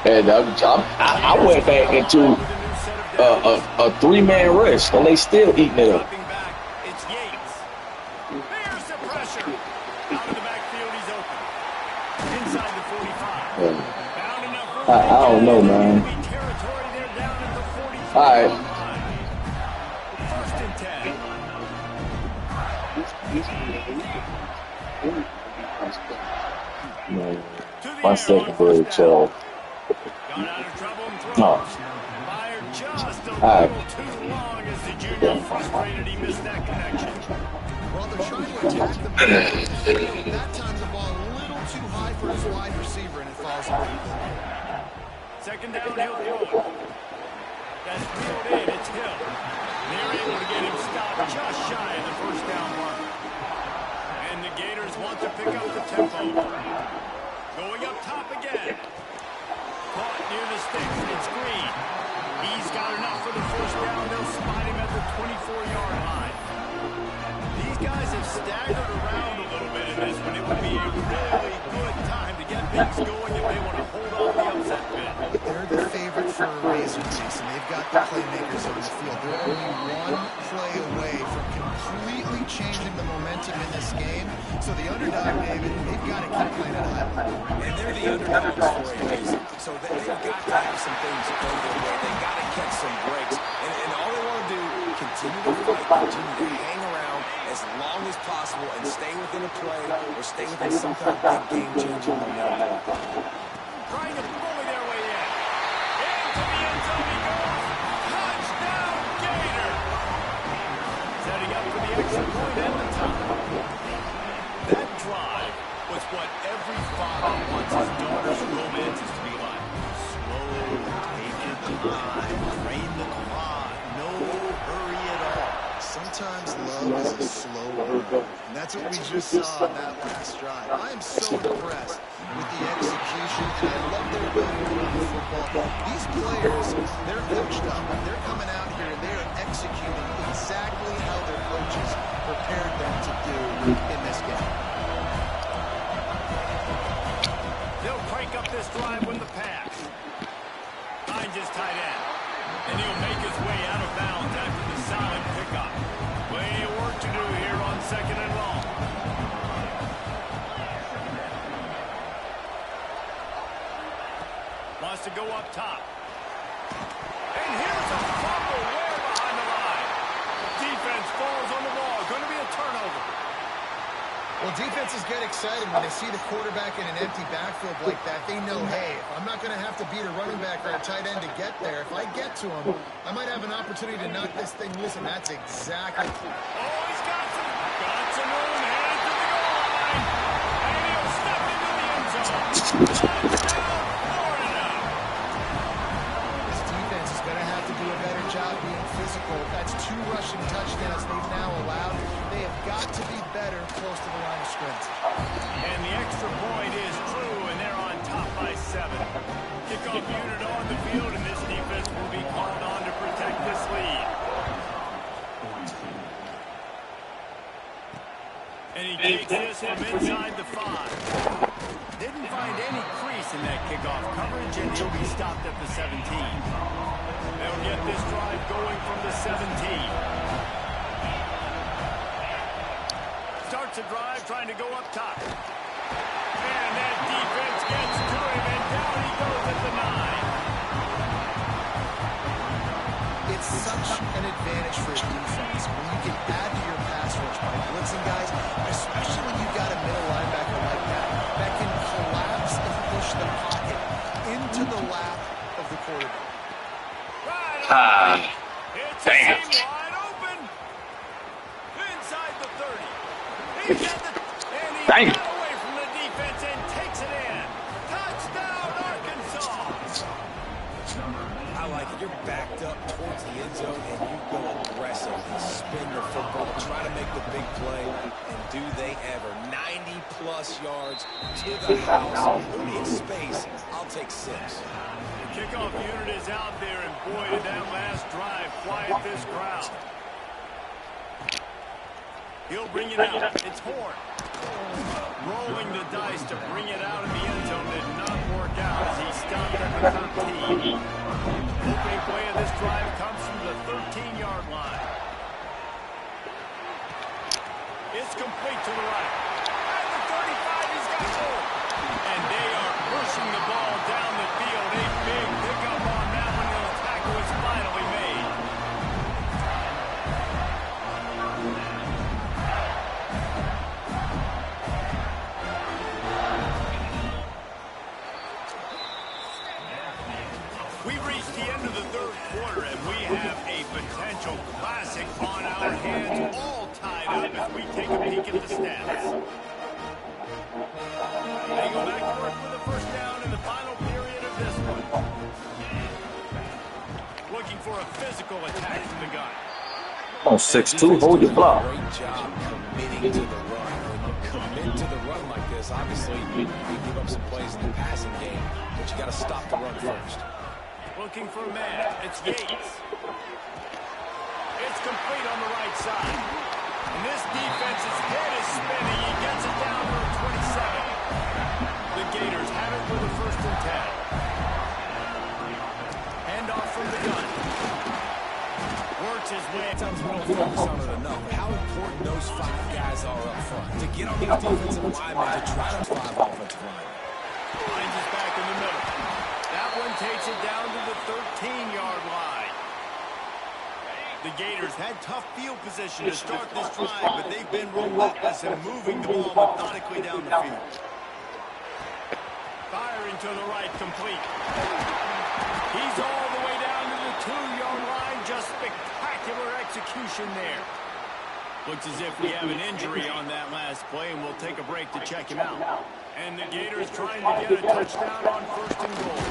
and I went back into a 3-man rush, and they still eating it up. Dropping back. It's Yates. There's the pressure. Out of the backfield, he's open. Inside the 45. Found enough room. I don't know, man. Territory there down at the 45. All right. First and 10. My secondary child. Got out of trouble and throws. No. Fired just a right. little too long as the junior frustrated. He missed that connection. Well, they're trying to attack the ball. That time the ball a little too high for his wide receiver, and it falls incomplete. Second down, he'll throw it. That's reeled in. It's Hill. They're able to get him stopped just shy of the first down mark. And the Gators want to pick up the tempo. Going up top again. Caught near the sticks. It's Green. He's got enough for the first down. They'll spot him at the 24-yard line. These guys have staggered around a little bit in this one. It would be a really good time to get things going if they want to hold off the upset bid. They're the favorite for a reason, Jason. They've got the playmakers on the field. They're only one play away from completely changing the momentum in this game. So the underdog, David, they've got to keep playing at a high level. And they're the underdogs for a reason. So they've got to have some things go their way. They've got to catch some breaks. And all they want to do, continue to fight, continue to hang around as long as possible and stay within a play or stay within some kind of big game-changing momentum. Trying to bully their way in. Into the end zone he goes. Touchdown, Gator. Setting up for the extra point at the top. That drive was what every father wants his daughter's romances to be like. Slow, take your time, train the clock, no hurry at all. Sometimes love is a slow burn, and that's what we just saw on that last drive. I am so impressed with the execution, and I love their ability to run the football. These players, they're coached up. They're coming out here, and they're executing exactly how their coaches prepared them to do in this game. They'll crank up this drive with the pass. Finds his tight end. And he'll make his way out of bounds after the solid pickup. Plenty of work to do here on second and long. Wants to go up top. And here's a fumble way behind the line. Defense falls on the ball. Going to be a turnover. Well, defenses get excited when they see the quarterback in an empty backfield like that. They know, hey, I'm not going to have to beat a running back or a tight end to get there. If I get to him, I might have an opportunity to knock this thing loose, and that's exactly. Oh, he's got some room headed to the goal line. And he'll step into the end zone. Touchdown, Florida. This defense is going to have to do a better job being physical. That's 2 rushing touchdowns they've now allowed. They have got to be better close to the line of scrimmage. And the extra point is true, and they're on top by 7. Kickoff unit on the field, and this defense will be called on to protect this lead. And he takes this from inside the 5. Didn't find any crease in that kickoff coverage, and he'll be stopped at the 17. They'll get this drive going from the 17. Starts a drive trying to go up top. And that defense gets to him, and down he goes at the 9. It's such an advantage for a defense when you can add to your pass rush by blitzing season, guys, especially when you've got a middle linebacker like that can collapse and push the pocket into the lap of the quarterback. Dang it. Wide open. Inside the 30. He's at the, and he Dang it. got away from the defense and takes it in. Touchdown, Arkansas. I like it. You're backed up towards the end zone, and you go aggressive and spin the football, try to make the big play, and do they ever. 90-plus yards to the house. Who needs space? I'll take 6. The kickoff unit is out there, and boy, did that last drive quiet this crowd. He'll bring it out. It's Horn. Rolling the dice to bring it out in the end zone did not work out as he stopped at the 13. Opening play of this drive comes from the 13-yard line. It's complete to the right. At the 35, he's got more. And they are pushing the ball down the field. A big pickup on that one, and the tackle is finally made. We've reached the end of the third quarter, and we have a potential classic on our hands, all tied up as we take a peek at the stats. They go back to work with a first down in the final period of this one. Looking for a physical attack from the gun. On 6'2", hold your block. Great job committing to the run. When you commit to the run like this, obviously you give up some plays in the passing game, but you got to stop the run first. Looking for a man. It's Yates. It's complete on the right side. And this defense's head is spinning. He gets it down to the 27. The Gators have it for the 1st and 10. Hand off from the gun. Works his way. Sometimes we don't focus on it enough. How important those 5 guys are up front. To get on these defensive linemen, to try to 5 offensive linemen. Finds us back in the middle. That one takes it down to the 13-yard line. The Gators had tough field position to start this drive, but they've been relentless in moving the ball methodically down the field. Firing to the right, complete. He's all the way down to the 2-yard line. Just spectacular execution there. Looks as if we have an injury on that last play, and we'll take a break to check him out. And the Gators trying to get a touchdown on 1st and goal.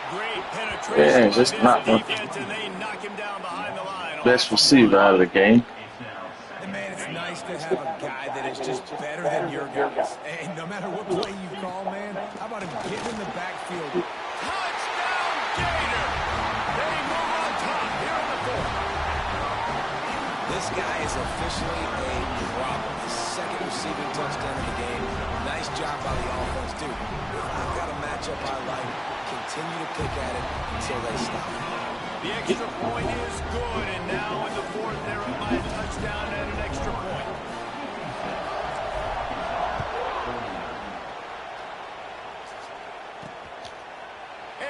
Great penetration by this defense, and they knock him down behind the line. Best receiver out of the game. And man, it's nice to have a guy that is just better than your guys. And no matter what play you call, man, how about him get in the backfield? Touchdown, Gator! They move on top here in the 4th. This guy is officially a problem. His 2nd receiving touchdown of the game. Nice job by the offense, too. If I've got a matchup I like, continue to pick at it until they stop. The extra point is good, and now in the 4th, they're up by a touchdown and an extra point.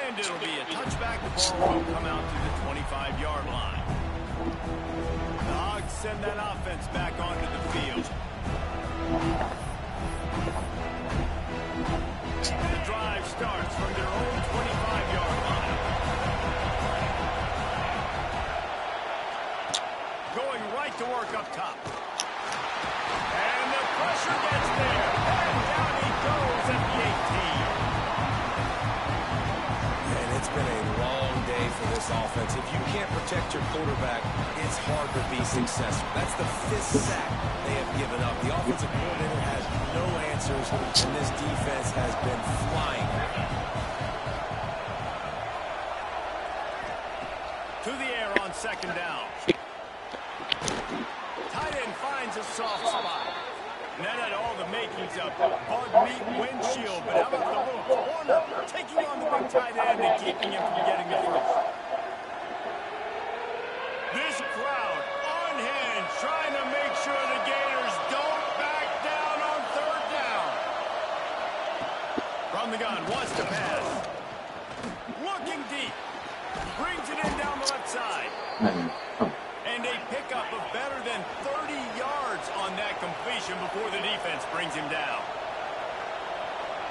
And it'll be a touchback. The ball will come out to the 25-yard line. The Hogs send that offense back onto the field. The drive starts from their own 25-yard line. Going right to work up top. And the pressure gets there. And down he goes at the 18. And it's been a long day for this offense. If you can't protect your quarterback, it's hard to be successful. That's the 5th sack they have given up. The offensive coordinator has no answers, and this defense has been flying. To the air on 2nd down. Tight end finds a soft spot. And that had all the makings of bug meat windshield, but how about the little corner taking on the big tight end and keeping him from getting the first? This crowd unhinged, trying to make sure the Gators don't back down on 3rd down. From the gun, wants to pass. Looking deep. Brings it in down the left side. And And a pickup of better than 30 yards on that completion before the defense brings him down.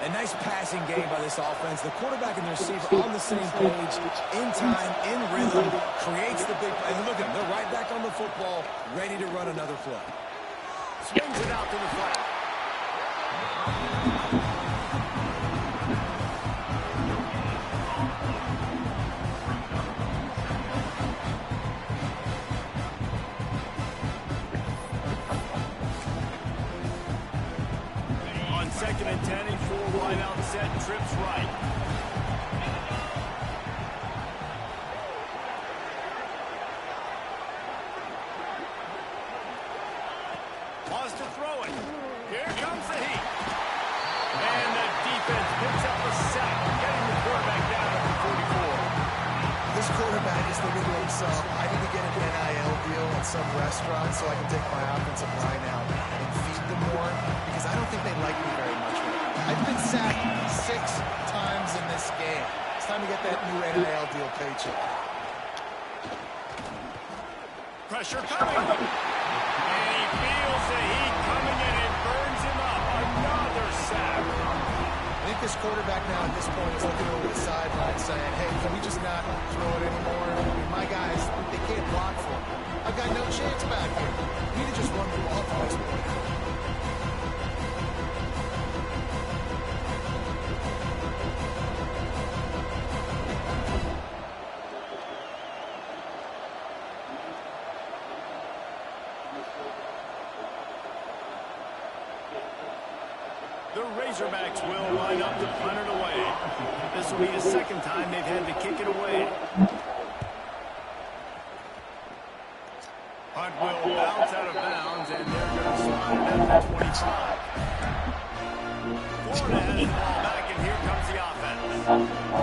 A nice passing game by this offense. The quarterback and the receiver on the same page, in time, in rhythm, creates the big play. And look at them. They're right back on the football, ready to run another play. Swings it out to the flat. On 2nd and 10, a 4-wide out set, trips right. Pause to throw it. Here comes the heat. And the defense picks up a sack, getting the quarterback down at the 44. This quarterback is thinking to himself, I need to get an NIL deal at some restaurant so I can take my offensive line out and feed them more, because I don't think they like me very much. I've been sacked 6 times in this game. It's time to get that new NIL deal paycheck. Pressure coming. And he feels the heat coming in and burns him up. Another sack. I think this quarterback now at this point is looking over the sideline saying, hey, can we just not throw it anymore? I mean, my guys, they can't block for me. I've got no chance back here. We need to just run the ball from this point. The Razorbacks will line up to punt it away. This will be the second time they've had to kick it away. Punt will bounce out of bounds, and they're going to slide it at the 25. Florida has the ball back, and here comes the offense.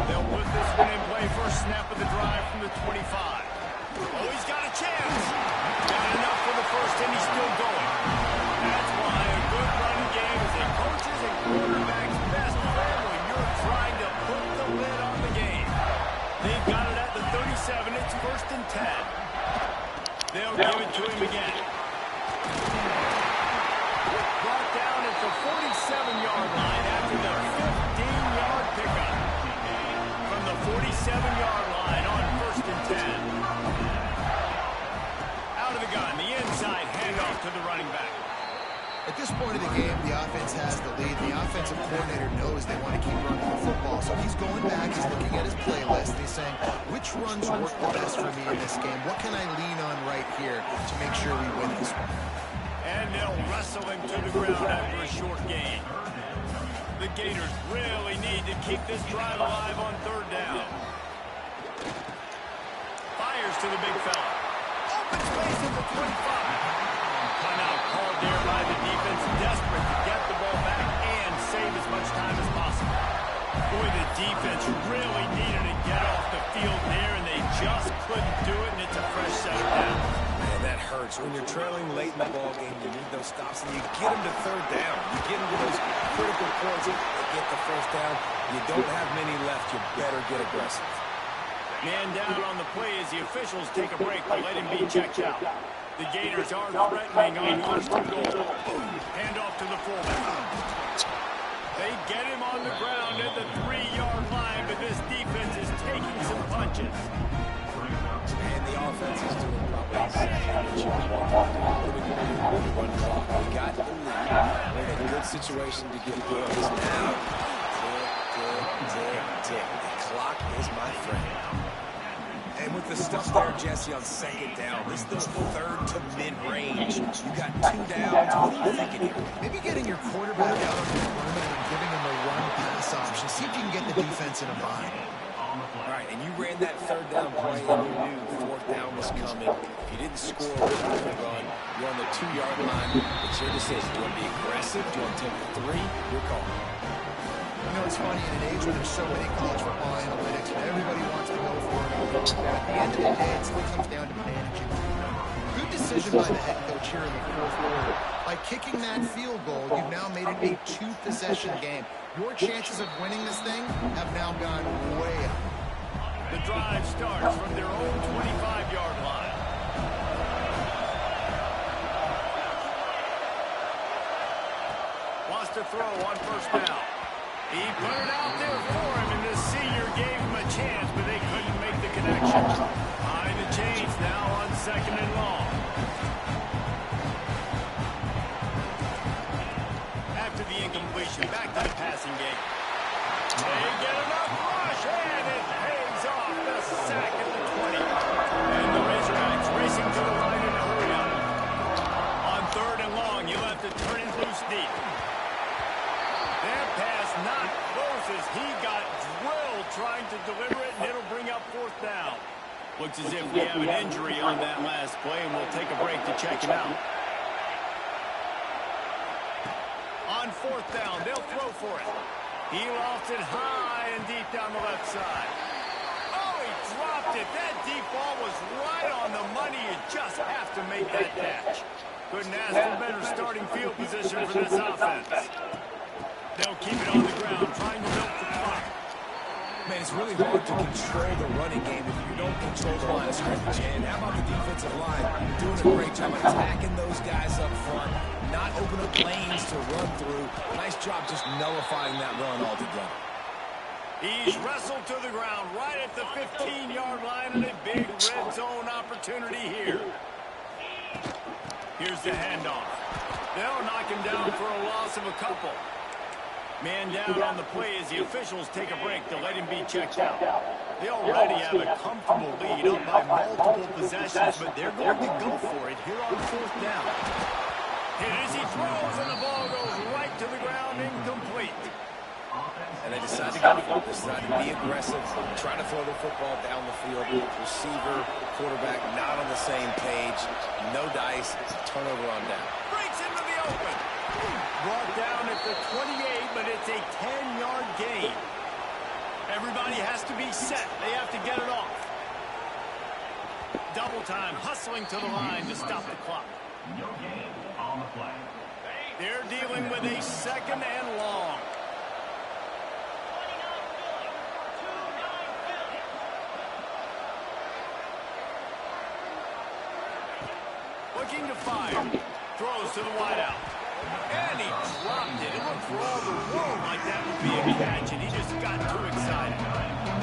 They'll put this one in play first snap of the drive from the 25. Oh, he's got a chance. Got enough for the first, and he's still going. That's why a good running game is a coach's and quarterback's best friend when you're trying to put the lid on the game. They've got it at the 37. It's 1st and 10. They'll give it to him again. Brought down at the 47-yard line after the 15-yard pickup. From the 47-yard line on 1st and 10. Out of the gun, the inside handoff to the running back. At this point of the game, the offense has the lead. The offensive coordinator knows they want to keep running the football. So he's going back, he's looking at his playlist, and he's saying, which runs work the best for me in this game? What can I lean on right here to make sure we win this one? And they'll wrestle him to the ground after a short gain. The Gators really need to keep this drive alive on 3rd down. Fires to the big fella. Open space at the 25. Timeout called there by the defense, desperate to get the ball back and save as much time as possible. Boy, the defense really needed to get off the field there, and they just couldn't do it, and it's a fresh set of downs. Man, that hurts. When you're trailing late in the ball game, you need those stops, and you get them to 3rd down. You get them to those critical points to get the 1st down. You don't have many left. You better get aggressive. Man down on the play as the officials take a break to let him be checked out. The Gators are threatening on 1st and goal. Hand off to the fullback. They get him on the ground at the 3-yard line, but this defense is taking some punches. And the offense is doing probably exactly what you want to do. Run clock. We got the lead. We're in a good situation to get goals now. Tick. The clock is my friend. And with the stuff there, Jesse, on 2nd down, this is the 3rd to mid-range. You got 2 downs. What are you thinking here? Maybe getting your quarterback out on the perimeter and giving him a run-pass option. See if you can get the defense in a bind. All right, and you ran that 3rd down play, and you knew 4th down was coming. If you didn't score with the run, you're on the 2-yard line. It's your decision. Do you want to be aggressive? Do you want to take the 3? Your call. You know, it's funny, in an age where there's so many college football analytics, and everybody wants to go for it, at the end of the day, it still comes down to managing. Good decision by the head coach here in the 4th quarter. By kicking that field goal, you've now made it a 2-possession game. Your chances of winning this thing have now gone way up. The drive starts from their own 25-yard line. to throw on first down. He put it out there for him, and the senior gave him a chance, but they couldn't make the connection. Behind the chains now on 2nd and long. After the incompletion, back to the passing game. They get enough rush, and it pays off the sack at the 20. And the Razorbacks racing to the line in a hurry up. On 3rd and long, you'll have to turn it loose deep. That pass not close as he got drilled trying to deliver it, and it'll bring up 4th down. Looks as if we have an injury on that last play, and we'll take a break to check him out. On 4th down, they'll throw for it. He lost it high and deep down the left side. Oh, he dropped it. That deep ball was right on the money. You just have to make that catch. Couldn't ask for better starting field position for this offense. They'll keep it on the ground, trying to milk the clock. Man, it's really hard to control the running game if you don't control the line of scrimmage. And how about the defensive line doing a great job attacking those guys up front, not open up lanes to run through. Nice job just nullifying that run altogether. He's wrestled to the ground right at the 15-yard line, and a big red zone opportunity here. Here's the handoff. They'll knock him down for a loss of a couple. Man down on the play as the officials take a break to let him be checked out. They already have a comfortable lead up by multiple possessions, but they're going to go for it here on 4th down. Hit as he throws, and the ball goes right to the ground, incomplete. And they decide to go for it. They decide to be aggressive, try to throw the football down the field. Receiver, quarterback not on the same page. No dice. Turnover on down. Breaks into the open. Brought down at the 28, but it's a 10-yard gain. Everybody has to be set. They have to get it off. Double time, hustling to the line to stop the clock. No gain on the play. They're dealing with a 2nd and long. Looking to fire. Throws to the wideout. And he dropped it. It looked for all the world like that would be a catch, and he just got too excited.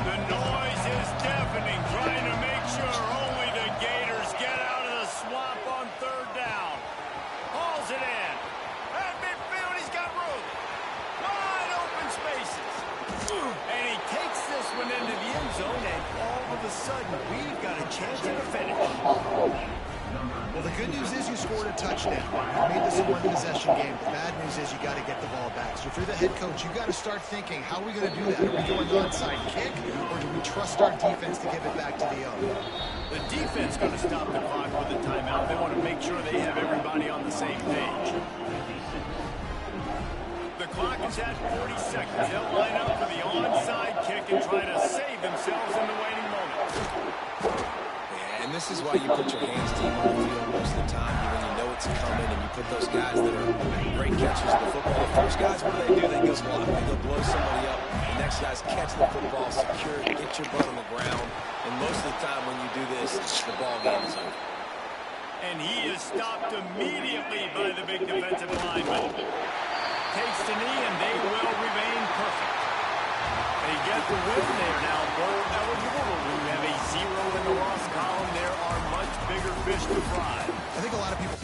The noise is deafening, trying to make sure only the Gators get out of the swamp on 3rd down. Hauls it in. At midfield, he's got room. Wide open spaces. And he takes this one into the end zone, and all of a sudden, we've got a chance at a finish. Well, the good news is you scored a touchdown. You made this a one-possession game. The bad news is you got to get the ball back. So if you're the head coach, you got to start thinking, how are we going to do that? Are we going onside kick, or do we trust our defense to give it back to the owner? The defense going to stop the clock with a timeout. They want to make sure they have everybody on the same page. The clock is at 40 seconds. They'll line up for the onside kick and try to save themselves in the waiting moment. And this is why you put your hands deep on the field most of the time when you know it's coming, and you put those guys that are great catchers of the football. The first guys, what do? They go block. They go blow somebody up. The next guys catch the football, secure it, get your butt on the ground. And most of the time when you do this, the ball game is over. And he is stopped immediately by the big defensive lineman. Takes the knee, and they will remain perfect. They get the win. They are now bowl eligible. We have a 0 in the loss column. There are much bigger fish to fry. I think a lot of people...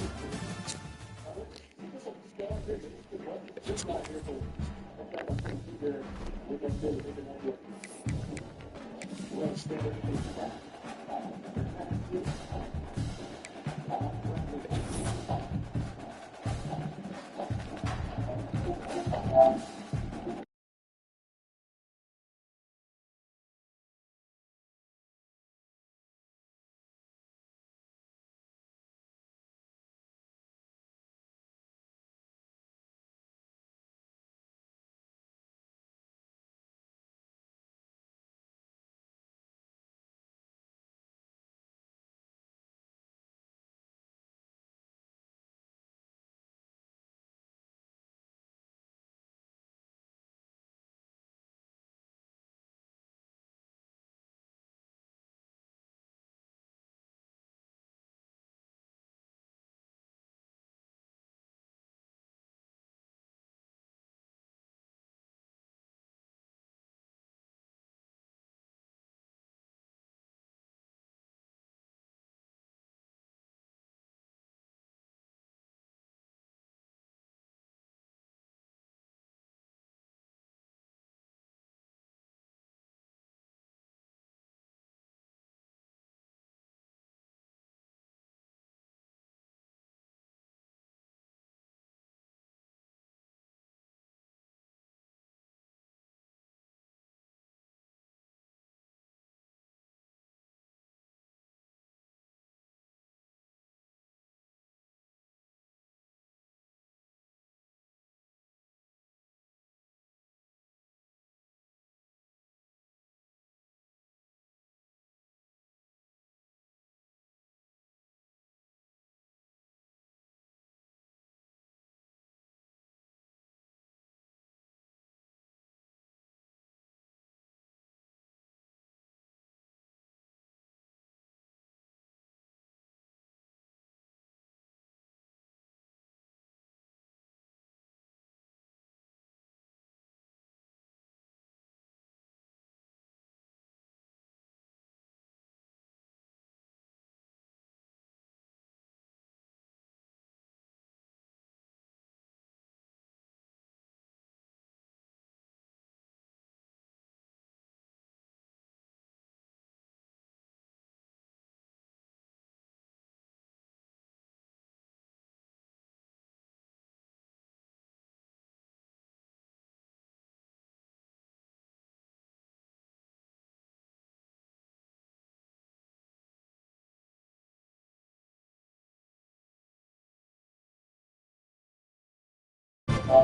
Big-time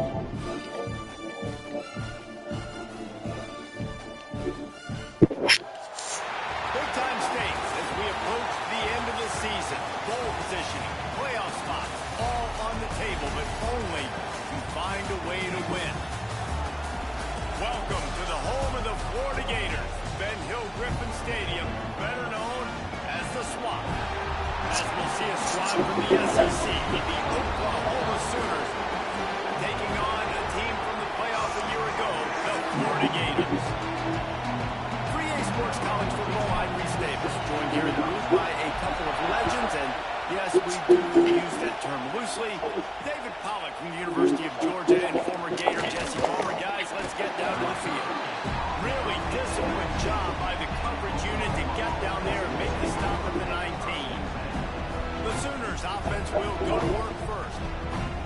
stakes as we approach the end of the season. Bowl positioning, playoff spots, all on the table, but only to find a way to win. Welcome to the home of the Florida Gators, Ben Hill Griffin Stadium, better known as the Swamp. As we'll see a squad from the SEC, the Oklahoma Sooners, taking on a team from the playoffs a year ago, the Florida Gators. Sports College Football, I'm Reese Davis, joined here in the booth by a couple of legends, and yes, we do use that term loosely. David Pollack from the University of Georgia and former Gator Jesse Palmer. Guys, let's get down to the field. Really disciplined job by the coverage unit to get down there and make the stop at the 19. The Sooners offense will go to work first.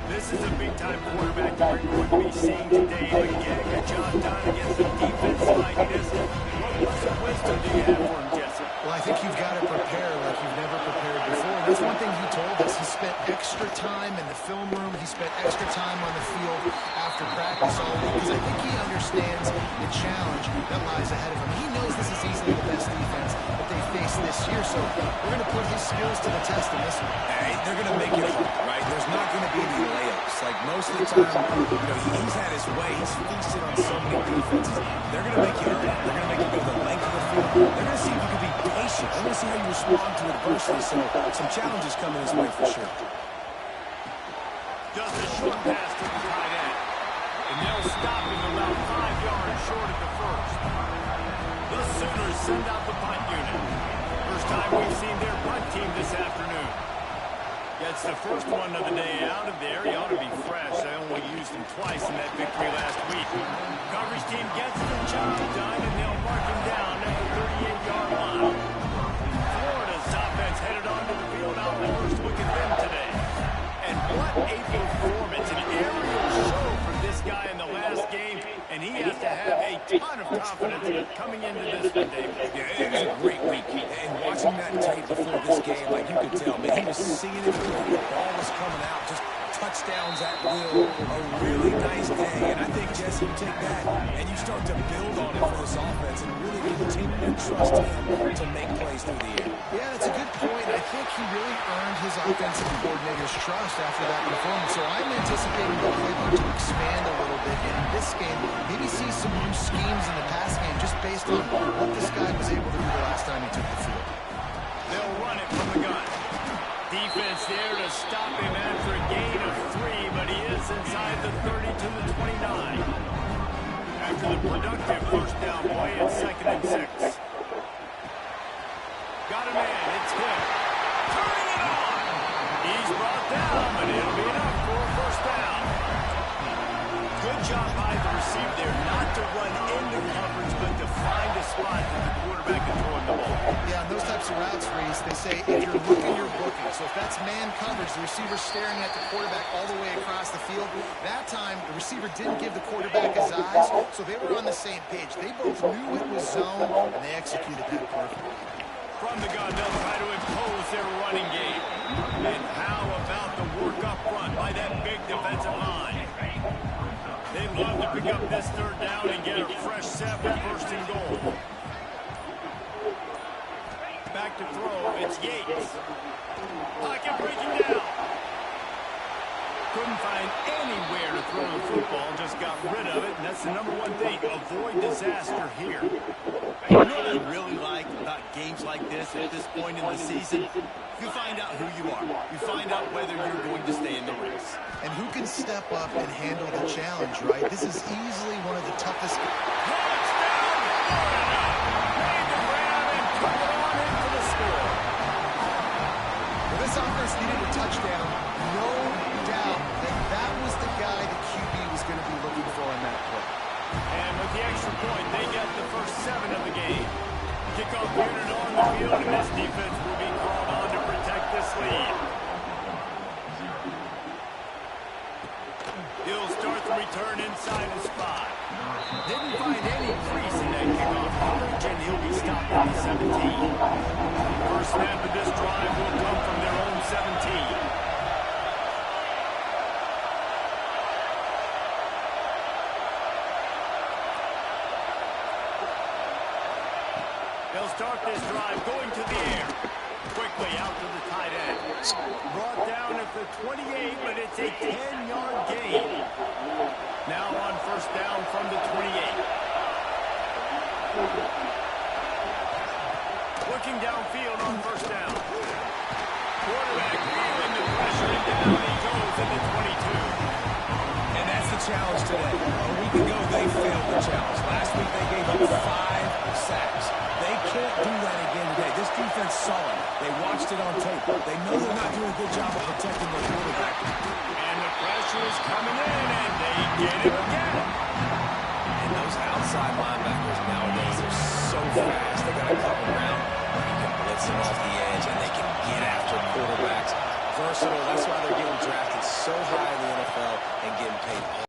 This is a big-time quarterback that we're going to be seeing today, but getting a job done against a defense like this. What wisdom do you have for him, Jesse? Well, I think you've got to prepare like you've never prepared before. That's one thing he told us. He spent extra time in the film room. He spent extra time on the field after practice all week because I think he understands the challenge that lies ahead of him. He knows this is easily the best defense that they face this year, so we're going to put his skills to the test in this one. Hey, they're going to make it hard, right? There's not going to be any layups. Like most of the time, he's had his way. He's feasted on so many defenses. They're going to make you earn it. They're going to make you go the length of the field. They're going to see if you can be patient. They're going to see how you respond to adversity. So some challenges coming his way for sure. Just a short pass to the tight end. And they'll stop him about 5 yards short of the first. The Sooners send out the punt unit. First time we've seen their punt team this afternoon. Gets the first one of the day out of there. He ought to be fresh. They only used him twice in that victory last week. Coverage team gets the job done, and they'll mark him down at the 38-yard line. Florida's offense headed onto the field. Now first look at them today. And what a performance, an aerial show from this guy in the last game, and he has to have a ton of confidence coming into this one, David. Yeah, it was a great week. And watching that tape before this game, like you could tell, man, he was seeing it through. The ball was coming out, just touchdowns at will. A really nice day. And I think, Jesse, you take that and you start to build on it for this offense and really continue to trust him to make plays through the air. Yeah, that's a good point. I think he really earned his offensive coordinator's trust after that performance. So I'm anticipating the playbook to expand a little bit in this game. Maybe see some new schemes in the pass game just based on what this guy was able to do the last time he took the field. They'll run it from the gun. Defense there to stop him after a gain of 3, but he is inside the 30 to the 29. After the productive first down play, it's 2nd and 6. Got a man, it's him. Turning it on. He's brought down, but it'll be enough for a first down. Good job by the receiver there, not to run into coverage, but to find a spot that the quarterback can throw in the ball. Yeah, on those types of routes, Reese, they say if you're looking, you're booking. So if that's man coverage, the receiver's staring at the quarterback all the way across the field. That time, the receiver didn't give the quarterback his eyes, so they were on the same page. They both knew it was zone, and they executed that perfectly. From the gun, they'll try to impose their running game. And how about the work up front by that big defensive line? They'd love to pick up this third down and get a fresh set for 1st and goal. Back to throw, it's Yates. Pocket breaking down. Couldn't find anywhere to throw the football, just got rid of it, and that's the #1 thing, avoid disaster here. You know what I really like about games like this at this point in the season? You find out who you are. You find out whether you're going to stay in the race. And who can step up and handle the challenge, right? This is easily one of the toughest. Touchdown, Florida! Made the grab and put it on in for the score. Well, this offense needed a touchdown. No doubt that that was the guy the QB was going to be looking for on that play. And with the extra point, they get the first 7 of the game. Kickoff unit on the field, and this defense will be called on to protect this lead. He'll start the return inside the spot. Didn't find any crease in that kickoff coverage, and he'll be stopped at the 17. First snap of this drive will come from their own 17. They'll start this drive going to the air. Quickly out to the tight end. Brought down at the 28, but it's a 10-yard gain. Now on first down from the 28. Looking downfield on first down. Quarterback feeling the pressure, and down he goes at the 22. And that's the challenge today. A week ago, they failed the challenge. Last week, they gave up 5 sacks. They can't do that again today. This defense saw it. They watched it on tape. They know they're not doing a good job of protecting their quarterback. And the pressure is coming in, and they get it again. And those outside linebackers nowadays are so fast. They got to cover ground. You can blitz them off the edge, and they can get after quarterbacks. Versatile. That's why they're getting drafted so high in the NFL and getting paid all.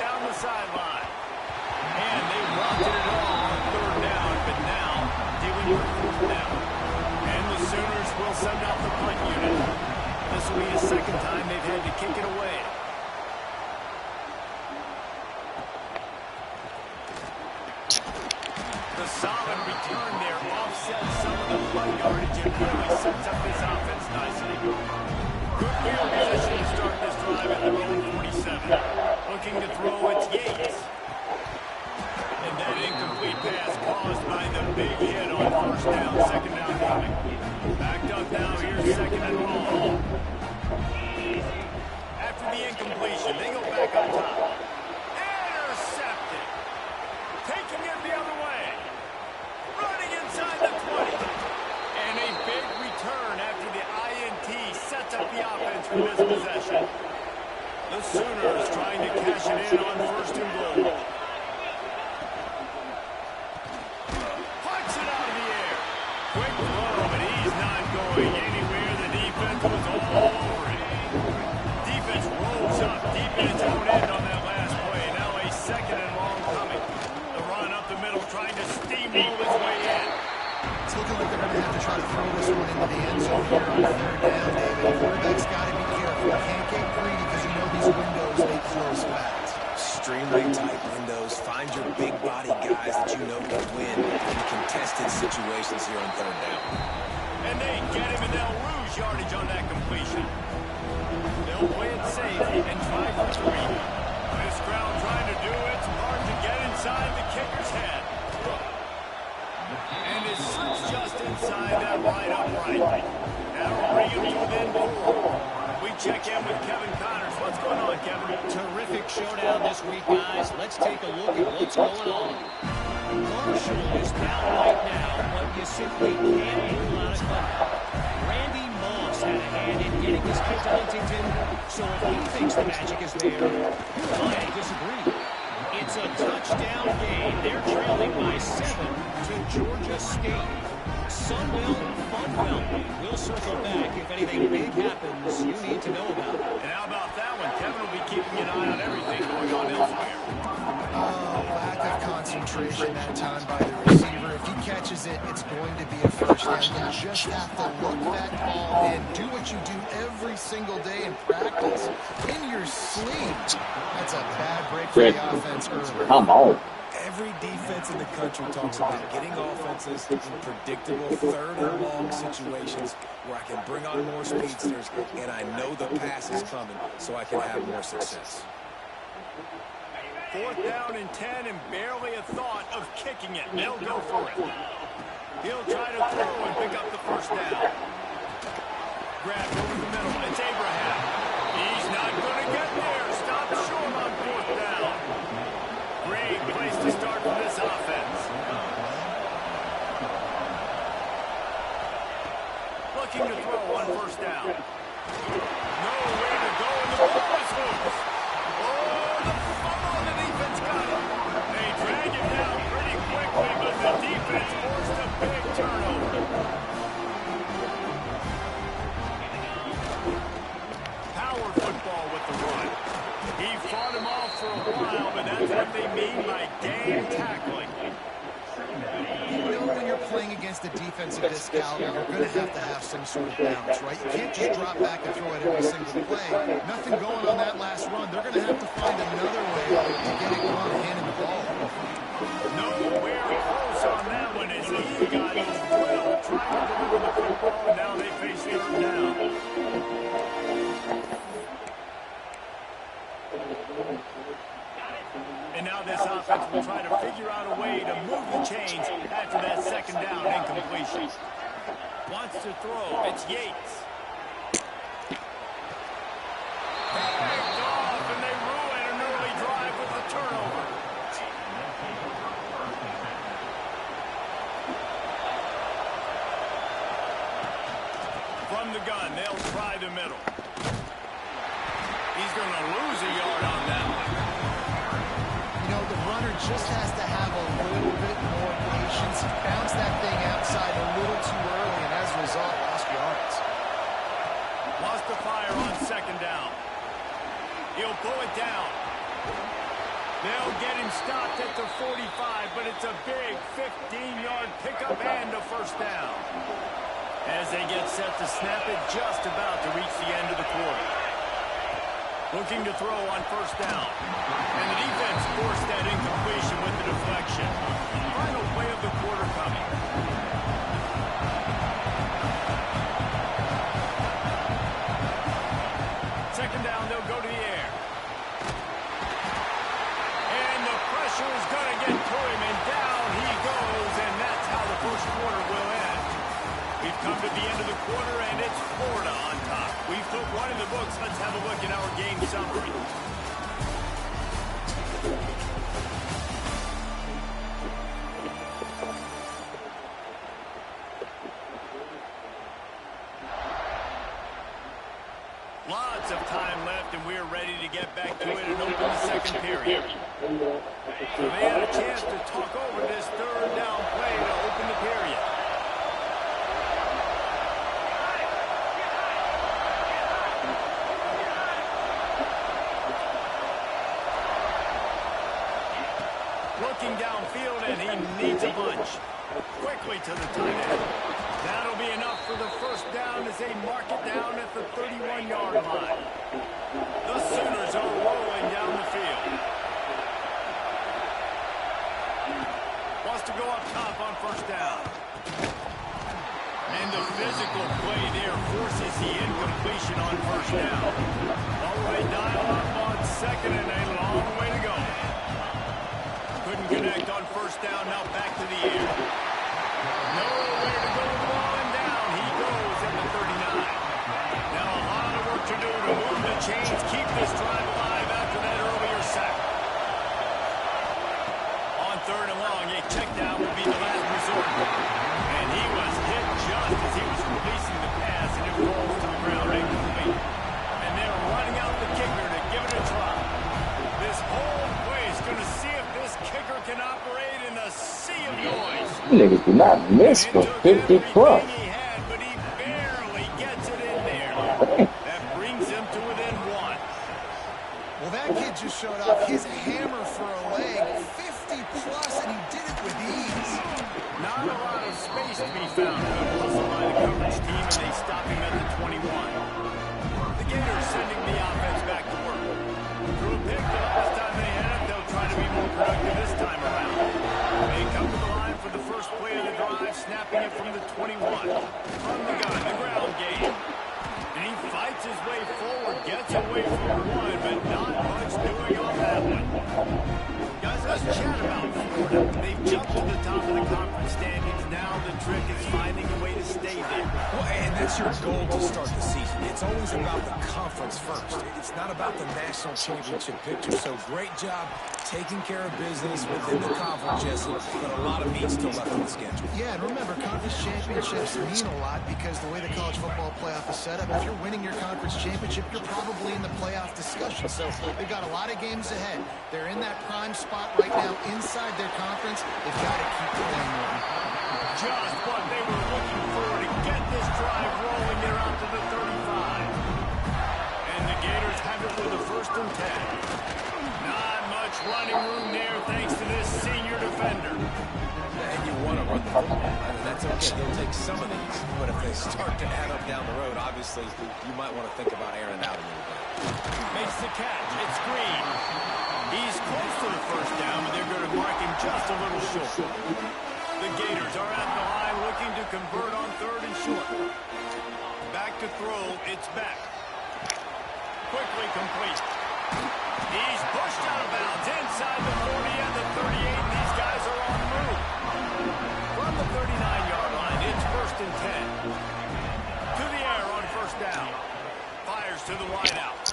Down the sideline. And they wanted it all on third down, but now dealing with fourth down. And the Sooners will send out the punt unit. This will be the second time they've had to kick it away. The solid return there offsets some of the punt yardage and really sets up this offense nicely. Good field position to start this drive at their own 47. Looking to throw, it's Yates. And that incomplete pass caused by the big hit on first down, second down coming. Backed up now, here's second and long. After the incompletion, they go back up top. Intercepted. Taking it the other way. Running inside the 20. And a big return after the INT sets up the offense for this possession. The Sooners trying to cash it in on first and goal. Punts it out of the air. Quick throw, but he's not going anywhere. The defense was all over it. Defense rolls up deep in its own end on that last play. Now a second and long coming. The run up the middle trying to steamroll his way in. It's looking like they're going to have to try to throw this one into the end zone here on third down, David. Quarterback's got to be careful. You can't get greedy because you know these windows, they close fast. Extremely tight windows. Find your big body guys that you know can win in contested situations here on third down. And they get him, and they'll lose yardage on that completion. They'll play it safe and try for 3. This crowd trying to do its part to get inside the kicker's head. And it sits just inside that right upright. That'll bring him to within 4. We check in with Kevin Connors. What's going on, Kevin? Terrific showdown this week, guys. Let's take a look at what's going on. Marshall is down right now, but you simply can't rule out a comeback. Randy Moss had a hand in getting this kid to Huntington, so if he thinks the magic is there, you and I disagree. It's a touchdown game. They're trailing by 7 to Georgia State. Sunbelt, Funbelt. We'll circle back if anything big happens you need to know about. And how about that one? Kevin will be keeping an eye on everything going on elsewhere. Lack of concentration that time by the receiver. If he catches it, it's going to be a first down. You just have to look that ball in. Do what you do every single day in practice. In your sleep. That's a bad break for the offense early. Come on. Every defense in the country talks about getting offenses in predictable third and long situations where I can bring on more speedsters and I know the pass is coming so I can have more success. 4th down and 10 and barely a thought of kicking it. They'll go for it. He'll try to throw and pick up the first down. Grabbed over the middle. It's Abraham. He's not going to get there. Stop short on 4th down. Great place to start for this offense. Looking to throw on first down. Nowhere to go, and the ball is loose. Oh, the fumble, the defense got it. They drag it down pretty quickly, but the defense forced a big turnover. Power football with the run. He fought him off for a while, but that's what they mean by game tackling. You know when you're playing against a defense of this caliber, you're going to have some sort of balance, right? You can't just drop back and throw it every single play. Nothing going on that last run. They're going to have to find another way to get it going, handing the ball. Nowhere He got his will trying to deliver the football, and now they face third down. And now this offense will try to figure out a way to move the chains after that second down incompletion. Wants to throw. It's Yates. Picked off, and they ruin an early drive with a turnover. From the gun, they'll try the middle. He's going to lose a yard on that one. You know, the runner just has to have a little bit more patience. He bounced that thing outside a little too early, and as a result, lost yards. Lost the fire on second down. He'll pull it down. They'll get him stopped at the 45, but it's a big 15-yard pickup and a first down. As they get set to snap it, just about to reach the end of the quarter. Looking to throw on first down. And the defense forced that incompletion with the deflection. Final play of the quarter coming. Second down, they'll go to the air. And the pressure is going to get to him, and down he goes, and that's how the first quarter will end. We've come to the end of the quarter, and it's Florida on top. We've put one in the books. Let's have a look at our game summary. Lots of time left, and we're ready to get back to it and open the second period. So they had a chance to talk over this third down play to open the period. Looking downfield, and he needs a bunch. Quickly to the tight end. That'll be enough for the first down as they mark it down at the 31-yard line. The Sooners are rolling down the field. Wants to go up top on first down. And the physical play there forces the incompletion on first down. All the way dial up on second, and a long way to go. Couldn't connect on first down, now back to the air. Nowhere to go with the ball, and down he goes at the 39. Now a lot of work to do to move the chains, keep this drive alive after that earlier sack. On third and long, a check down would be the last resort. And he was hit just as he was releasing the pass, and it rolls to the ground incomplete. And they're running out the kicker to give it a try. This whole play is going to see if this kicker can operate in a sea of noise. Niggas do not miss for 50 plus. He had, but he barely gets it in there. That brings him to within one. Well, that kid just showed off his hammer for a leg, 50 plus, and he did it with ease. Not a lot of space to be found. Good hustle by the coverage team, and they stop him at the 21. The Gators sending the offense back to work. Threw a pick the last time they had it. They'll try to be more productive this time around. They come to the line for the first play of the drive, snapping it from the 21. From the gun, the ground game. And he fights his way forward, gets away from one, but not much doing on that one. Guys, let's chat about Florida. They've jumped to the top of the conference standings. Now the trick is finding a way to stay there. Well, and that's your goal to start the season. It's always about the conference first. It's not about the national championship picture. So great job taking care of business within the conference, Jesse, but a lot of meat still left on the schedule. Yeah, and remember, conference championships mean a lot because the way the college football playoff is set up, if you're winning your conference championship, you're probably in the playoff discussion. So they've got a lot of games ahead. They're in that prime spot right now inside their conference. They've got to keep the thing moving. Just what they were looking for to get this drive rolling. They're out to the 35. And the Gators have it with a 1st and 10. Not much running room there thanks to this senior defender. And you want to run the football. I mean, that's okay. You'll take some of these. But if they start to add up down the road, obviously, you might want to think about airing it out a little bit. Makes the catch. It's Green. He's close to the first down, but they're going to mark him just a little short. The Gators are at the line looking to convert on 3rd and short. Back to throw. It's back. Quickly complete. He's pushed out of bounds inside the 40 and the 38. These guys are on the move. From the 39-yard line, it's 1st and 10. To the air on 1st down. Fires to the wideout.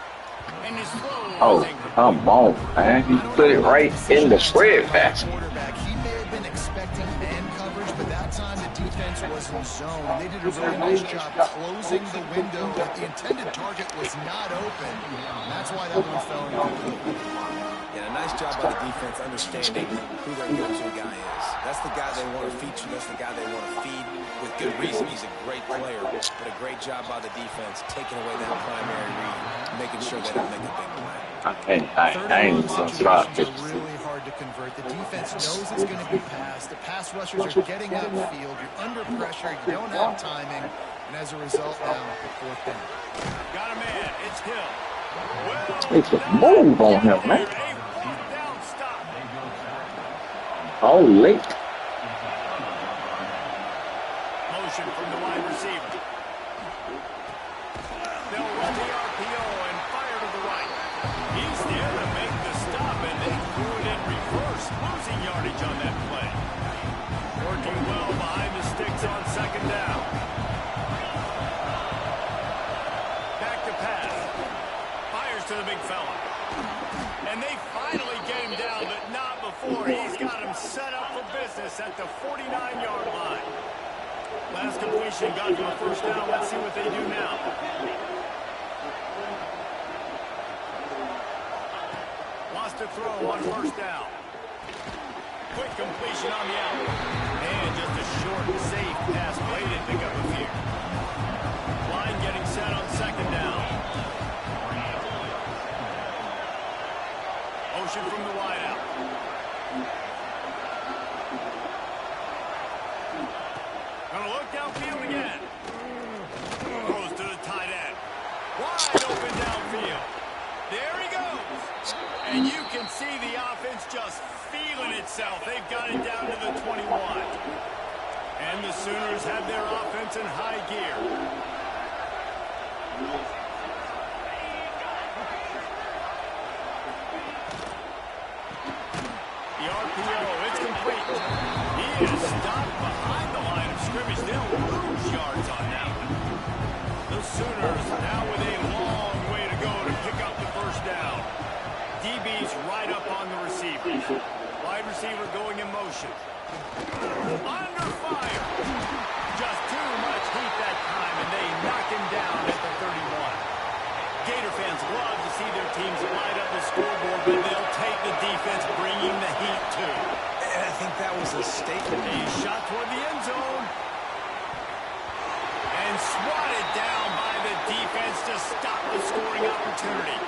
And his throw. Oh, come on, man. He put it right in the spread pass. He may have been expecting man coverage, but that time the defense was in zone. And they did a very nice job closing the window. But the intended target was not open. And that's why that one fell into the Yeah, a nice job by the defense understanding who their go-to guy is. That's the guy they want to feature. That's the guy they want to feed. With good reason, he's a great player. But a great job by the defense taking away that primary read, making sure they don't make a big play. I ain't gonna drop it. really hard to convert. The defense knows it's going to be passed. The pass rushers are getting upfield. You're under pressure. You don't have timing. And as a result, now, 4th down. Got a man. It's Hill. It's a move on him, man. Oh, late. Motion from the wide receiver. They'll run the RPO and fire to the right. He's there to make the stop, and they threw it in reverse, losing yardage on that play. Working well behind the sticks on 2nd down. Back to pass. Fires to the big fella. And they finally get him down, but not before. He's got him set up for business at the 49-yard line. Last completion got him a 1st down. Let's see what they do now. Lost a throw on 1st down. Quick completion on the out. And just a short, safe pass play. Didn't pick up a few. Line getting set on 2nd down. Motion from the wideout. Gonna look downfield again. Throws to the tight end. Wide open downfield. There he goes. And you can see the offense just feeling itself. They've got it down to the 21. And the Sooners have their offense in high gear. The RPO, it's complete. He is stopped behind the line of scrimmage. They'll lose yards on that one. The Sooners now with a long way to go to pick up the 1st down. DB's right up on the receivers. Wide receiver going in motion. Under fire. Just too much heat that time, and they knock him down at the 31. Gator fans love to see their teams light up the scoreboard, but they'll take the defense bringing the heat too. And I think that was a statement. He shot toward the end zone. And swatted down by the defense to stop the scoring opportunity.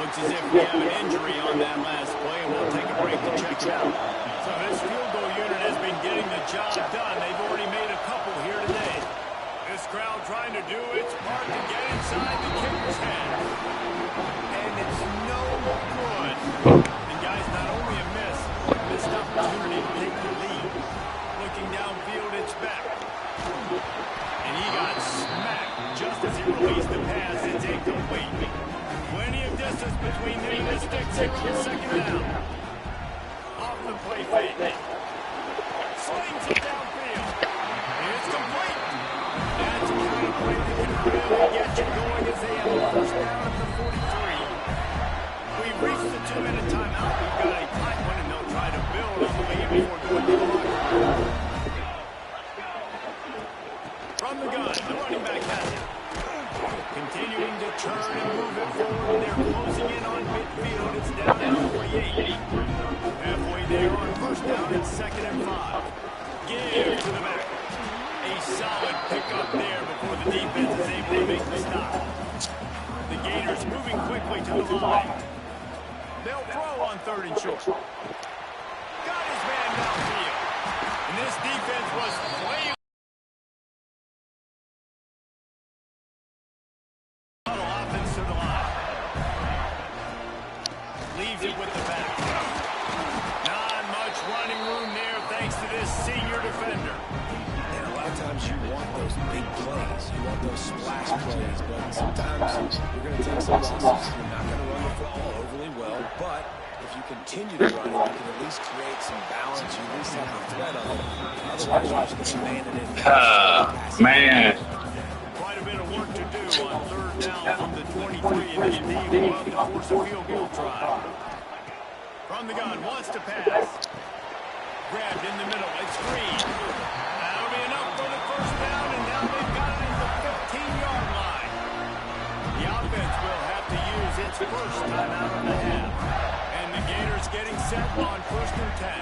Looks as if we have an injury on that last play, and we'll take a break to check it out. So this field goal unit has been getting the job done. They've already made a couple here today. This crowd trying to do its part to get inside the kicker's head. And it's no good. And guys, not only a miss, but a missed opportunity to take the lead. Looking downfield, it's back. And he got smacked just as he released the pass. It's incomplete. Plenty of distance between him and the sticks here on 2nd down. Off the play fake. Slings it downfield. It's complete. That's a kind of play that can really get you going as they have a 1st down at the 43. We've reached the 2-minute timeout. We've got a tight one, and they'll try to build on the lead before going to the locker room. From the gun, the running back has it. Continuing to turn and move it forward. They're closing in on midfield. It's down at 48. Halfway there on 1st down. It's 2nd and 5. Give to the back. A solid pickup there before the defense is able to make the stop. The Gators moving quickly to the line. They'll throw on 3rd and short. Got his man downfield. And this defense was flailing. Offense to the line. Leaves it with the back. Not much running room there thanks to this senior defender. And a lot of times you want those big plays. You want those splash plays. But sometimes you're going to take some losses. You're not going to run the football overly well. But if you continue to run it, you can at least create some balance. You at least have a threat on it. Otherwise, you're just going to be manning it. Man. Quite a bit of work to do on third down from the 23, and this team will love to force a field goal try. From the gun, wants to pass. Grabbed in the middle, it's Green. That'll be enough for the first down, and now they've got it at the 15-yard line. The offense will have to use its first timeout of the half. And the Gators getting set on 1st and 10.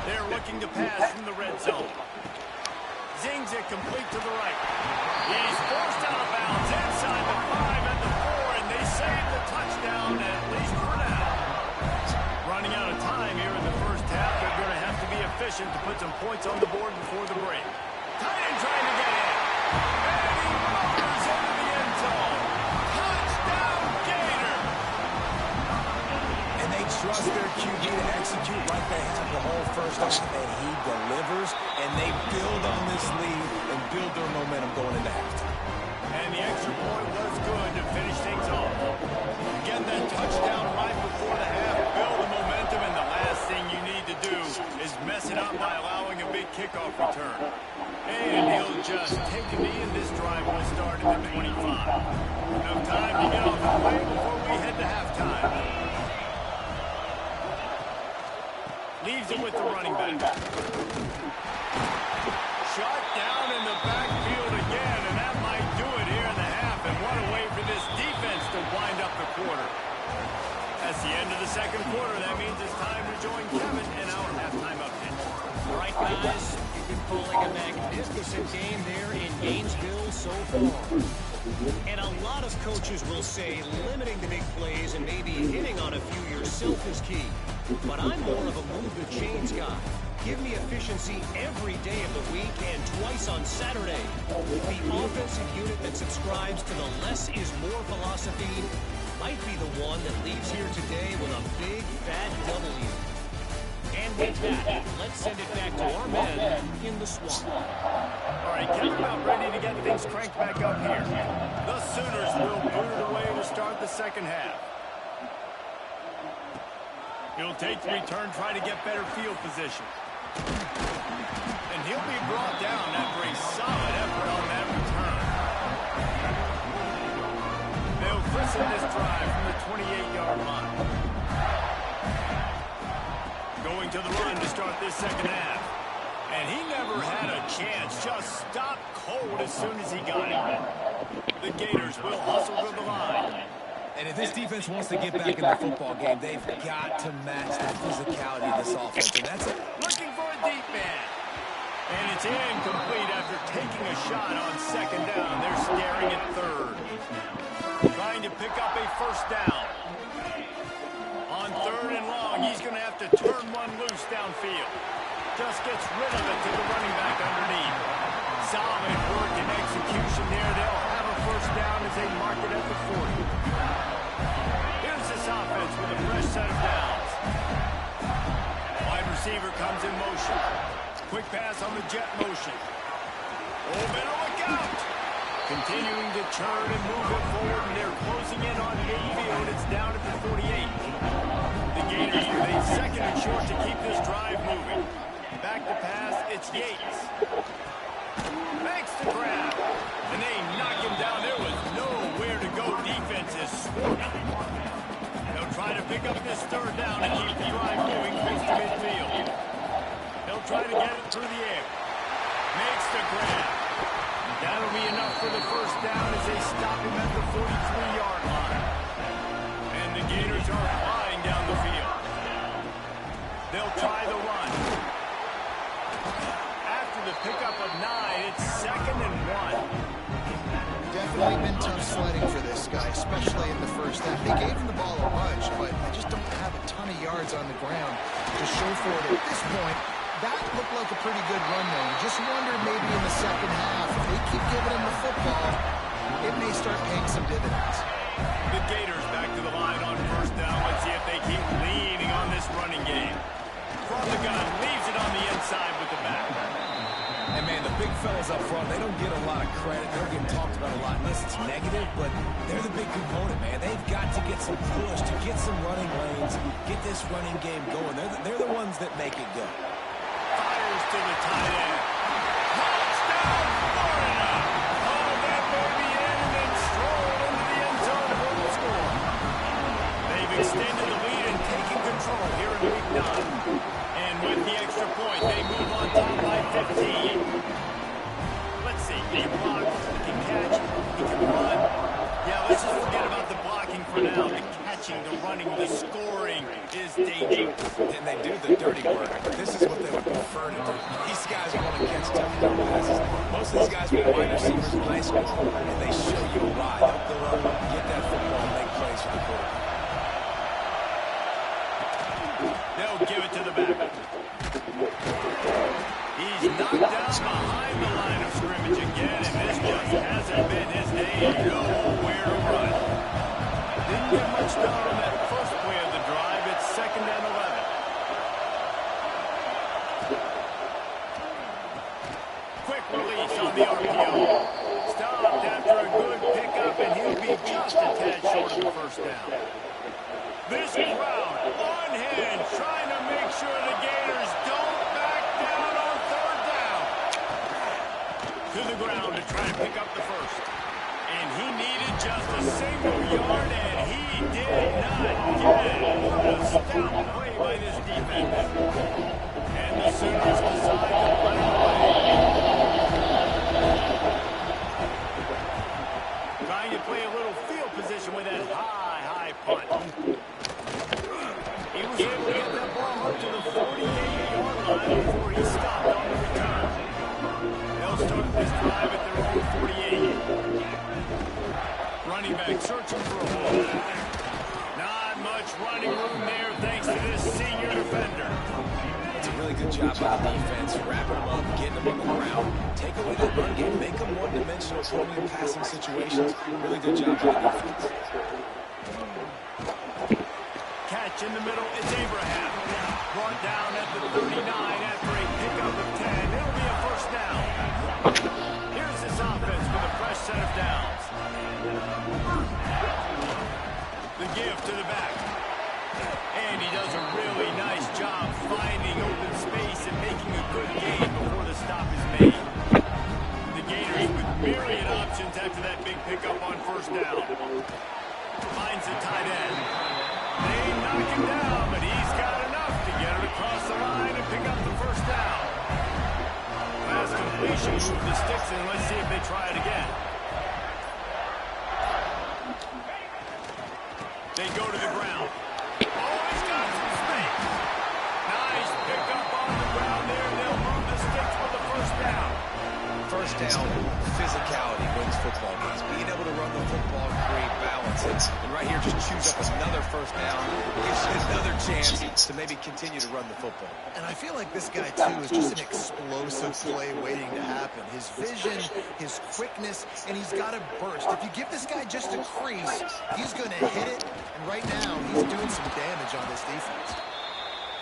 They're looking to pass from the red zone. Zings it complete to the right. He's forced out of bounds inside the 5 and the 4, and they save the touchdown, at least for now. Running out of time here in the first half. They're going to have to be efficient to put some points on the board before the break. Tight end trying to get in. And he rollers into the end zone. Touchdown, Gator! And they trust their QB to execute like they have the whole first half, and he delivers, and they build on this lead and build their momentum going into halftime. And the extra point was good to finish things off. Get that touchdown right before the half, build the momentum, and the last thing you need to do is mess it up by allowing a big kickoff return. And he'll just take a knee, and this drive will start at the 25. Enough time to get off the play before we head to halftime. Leaves it with the running back. Shot down in the backfield again, and that might do it here in the half. And what a way for this defense to wind up the quarter. That's the end of the second quarter. That means it's time to join Kevin in our halftime update. All right, guys, you've been calling a magnificent game there in Gainesville so far. And a lot of coaches will say limiting the big plays and maybe hitting on a few yourself is key. But I'm more of a move the chains guy. Give me efficiency every day of the week and twice on Saturday. The offensive unit that subscribes to the less is more philosophy might be the one that leaves here today with a big, fat W. And with that, let's send it back to our men in the swamp. All right, Kevin about ready to get things cranked back up here. The Sooners will boot it away to start the second half. He'll take the return, try to get better field position. And he'll be brought down after a solid effort on that return. They'll christen this drive from the 28-yard line. Going to the run to start this second half. And he never had a chance. Just stopped cold as soon as he got it. The Gators will hustle to the line. And if this defense wants to get back in the football game, they've got to match the physicality of this offense. And that's it. Looking for a deep man. And it's incomplete after taking a shot on second down. They're staring at third. Trying to pick up a first down. On third and long, he's going to have to turn one loose downfield. Just gets rid of it to the running back underneath. Solid work and execution there. They'll have a first down as they mark it at the 40. Here's this offense with a fresh set of downs. Wide receiver comes in motion. Quick pass on the jet motion. Oh, better look out. Continuing to churn and move it forward, and they're closing in on midfield. It's down at the 48. The Gators with a second and short to keep this drive moving. Back to pass, it's Yates. Makes the grab. And they knock him down. There was nowhere to go. Defense is swarming. They'll try to pick up this third down and keep the drive moving close to midfield. They'll try to get it through the air. Makes the grab. That'll be enough for the first down as they stop him at the 43-yard line. And the Gators are flying down the field. They'll try the run. After the pickup of 9, it's 2nd and 1. Definitely been tough sledding for this guy, especially in the first half. They gave him the ball a bunch, but they just don't have a ton of yards on the ground to show for it. At this point, that looked like a pretty good run there. You just wonder maybe in the second half, if they keep giving him the football, it may start paying some dividends. The Gators back to the line on first down. Let's see if they keep leaning on this running game. From fellas up front, they don't get a lot of credit. They don't get talked about a lot unless it's negative, but they're the big component, man. They've got to get some push, to get some running lanes, get this running game going. They're the ones that make it go. Fires to the tight end. Touchdown, Florida! Oh, that may be in and then strolled into the end zone for the score. They've extended the lead and taken control here in week 9. And with the extra point, they move on top by 15. Let's see. He blocks, he can catch, he can run. Yeah, let's just forget about the blocking for now. The catching, the running, the scoring is dangerous. And they do the dirty work. This is what they would prefer to do. These guys want to catch touchdown passes. Most of these guys were wide receivers in high school, and they show you why. They'll go up, get that football, and make plays for the quarterback. They'll give it to the back. He's knocked down behind the line of scrimmage again, and this just hasn't been his day. Nowhere to run. Didn't get much down on that first play of the drive. It's 2nd and 11. Quick release on the RPO. Stopped after a good pickup, and he'll be just a tad short of the first down. This crowd on hand trying to make sure the Gators don't back down on 3rd down. To the ground to try to pick up the first. And he needed just a single yard, and he did not get it. What a stout play by this defense. And the Sooners decide to run it away. Trying to play a little field position with that high punt. He was able to get that ball up to the 48-yard line before he stopped on the return. They'll start this drive at their own 48. Running back searching for a hole. Not much running room there thanks to this senior defender. It's a really good job by the defense, wrapping them up, getting them on the ground. Take away that run game, make them one-dimensional, throwing in passing situations. Really good job by the defense. Catch in the middle, it's Abraham. Brought down at the 39 after a pickup of 10. It'll be a first down. Here's this offense with a fresh set of downs. The give to the back. And he does a really nice job finding open space and making a good gain before the stop is made. The Gators with myriad options after that big pickup on first down. Finds the tight end. They knock him down, but he's got enough to get it across the line and pick up the first down. Last completion, move the sticks in. Let's see if they try it again. They go to the ground. Oh, he's got some space. Nice pickup on the ground there. They'll move the sticks for the first down. First down, physicality wins football games. Being able to run the football and create balance. And right here, just choose up another first down. Gives you another chance to maybe continue to run the football. And I feel like this guy, too, is just an explosive play waiting to happen. His vision, his quickness, and he's got a burst. If you give this guy just a crease, he's going to hit it. And right now, he's doing some damage on this defense.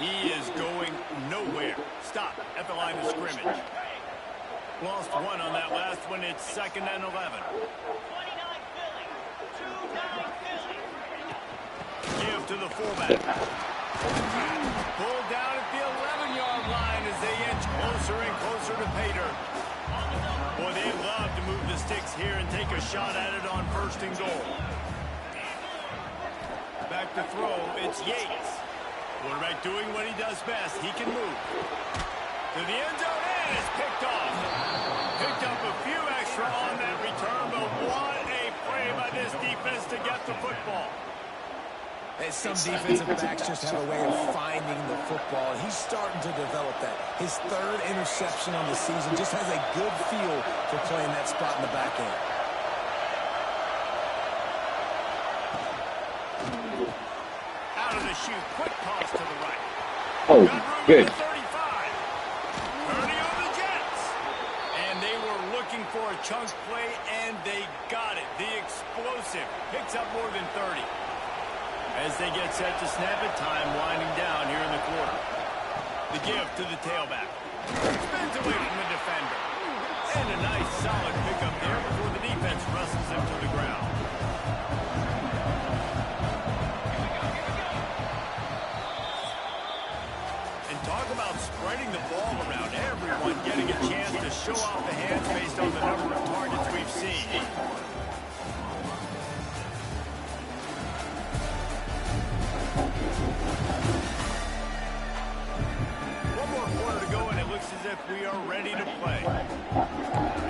He is going nowhere. Stop at the line of scrimmage. Lost one on that last one. It's 2nd and 11. Give to the fullback. Pulled down at the 11-yard line as they inch closer and closer to pay dirt. Boy, they love to move the sticks here and take a shot at it on 1st and goal. Back to throw, it's Yates. Quarterback doing what he does best. He can move. To the end zone, and it's picked off. Picked up a few extra on that return, but what a play by this defense to get the football. And some defensive backs just have a way of finding the football. He's starting to develop that. His 3rd interception on the season just has a good feel for playing that spot in the back end. Out of the chute, quick toss to the right. Oh, good. 35. Turning on the Jets. And they were looking for a chunk play, and they got it. The explosive picks up more than 30. As they get set to snap it, time winding down here in the quarter. The give to the tailback. Spins away from the defender. And a nice solid pickup there before the defense wrestles him to the ground. And talk about spreading the ball around, everyone getting a chance to show off the hands based on the number of targets we've seen. One more quarter to go, and it looks as if we are ready to play.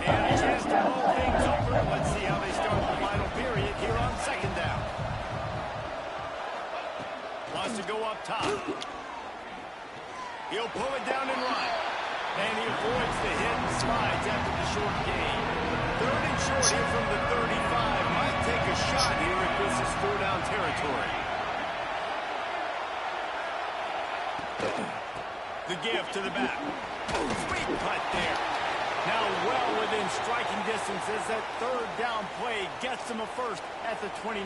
And a chance to roll things over. Let's see how they start the final period here on second down. Wants to go up top. He'll pull it down and run. And he avoids the hit and slides after the short gain. Third and short here from the 35. Might take a shot here if this is 4-down territory. The give to the back. Sweet putt there. Now well within striking distance as that third down play gets him a first at the 29.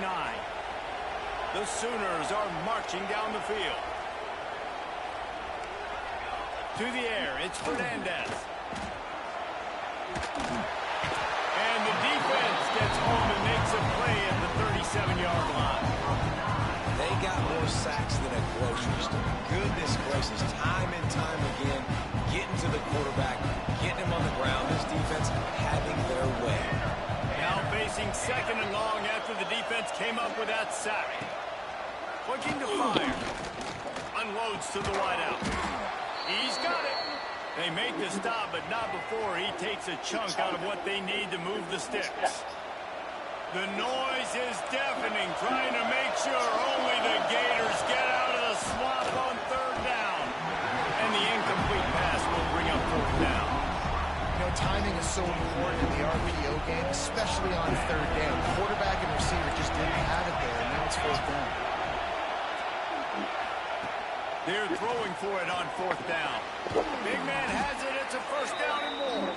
The Sooners are marching down the field. To the air, it's Fernandez. And the defense gets home and makes a play at the 37-yard line. They got more sacks than a grocery store. Goodness gracious, time and time again, getting to the quarterback, getting him on the ground. This defense having their way. Now facing second and long after the defense came up with that sack. Looking to fire. Unloads to the wideout. He's got it. They make the stop, but not before he takes a chunk out of what they need to move the sticks. The noise is deafening, trying to make sure only the Gators get out of the swamp on third down. And the incomplete pass will bring up fourth down. You know, timing is so important in the RPO game, especially on third down. The quarterback and receiver just didn't have it there, and now it's fourth down. They're throwing for it on fourth down. Big man has it. It's a first down and more.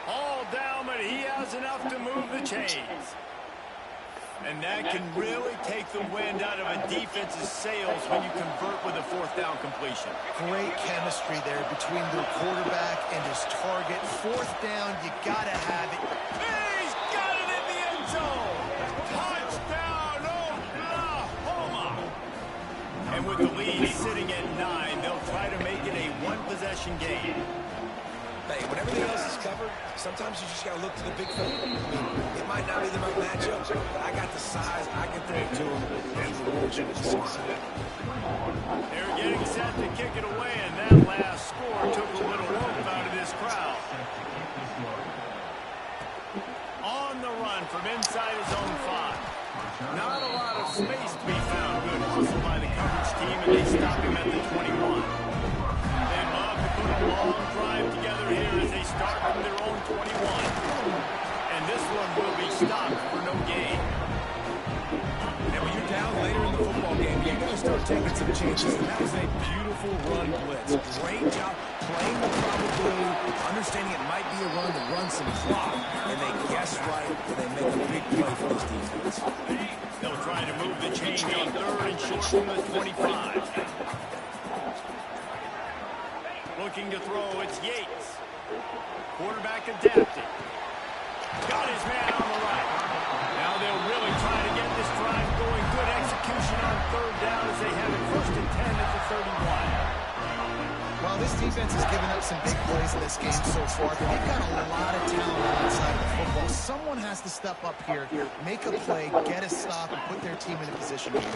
All down, but he has enough to move the chains. And that can really take the wind out of a defense's sails when you convert with a fourth down completion. Great chemistry there between the quarterback and his target. Fourth down, you got to have it. He's got it in the end zone. Touchdown, Oklahoma. And with the lead sitting at 9, they'll try to make it a one-possession game. Hey, when everything else is covered, sometimes you just got to look to the big fella. I mean, it might not be the right matchup, but I got the size, I can throw it to him, and reward you with the smart. They're getting set to kick it away, and that last score took a little rope out of this crowd. On the run from inside his own 5. Not a lot of space to be found. Good hustle by the coverage team, and they stop him at the 21. They'd love to put a long drive together here as they start from their own 21. And this one will be stopped for no gain. And when you're down later in the football game, you're going to start taking some chances. And that was a beautiful run blitz. Great job playing the probability, understanding it might be a run to run some clock. And they guess right, and they make a big play for this defense. They'll try to move the change on third and short from the 25. Looking to throw, it's Yates. Quarterback adapting. Got his man on the right. Now they'll really try to get this drive going. Good execution on third down as they have it first and 10 at the 31. Well, this defense has given up some big plays in this game so far, but they've got a lot of talent on that side of the football. Someone has to step up here, make a play, get a stop, and put their team in a position to win.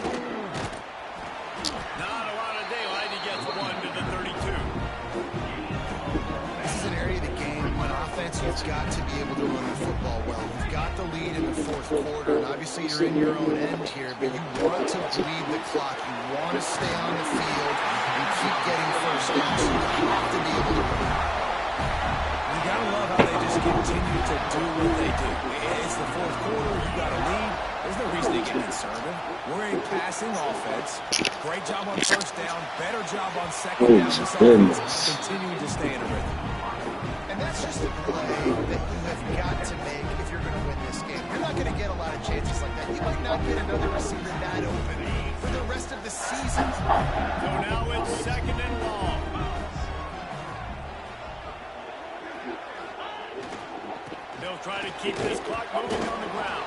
Not a lot of daylight. He gets one to the 32. This is an area of the game when offense, you've got to be able to run the football well. You've got the lead in the fourth quarter, and obviously you're in your own end here, but you want to bleed the clock. You want to stay on the field and keep getting first down, so you have to be able to win. You got to love how they just continue to do what they do. It's the fourth quarter. You got a lead. There's no reason to get conservative. We're a passing offense. Great job on first down. Better job on second down. This offense continuing to stay in a rhythm. And that's just a play that you have got to make if you're going to win this game. You're not going to get a lot of chances like that. You might not get another receiver that open for the rest of the season. So now it's second and long. keep this clock moving on the ground.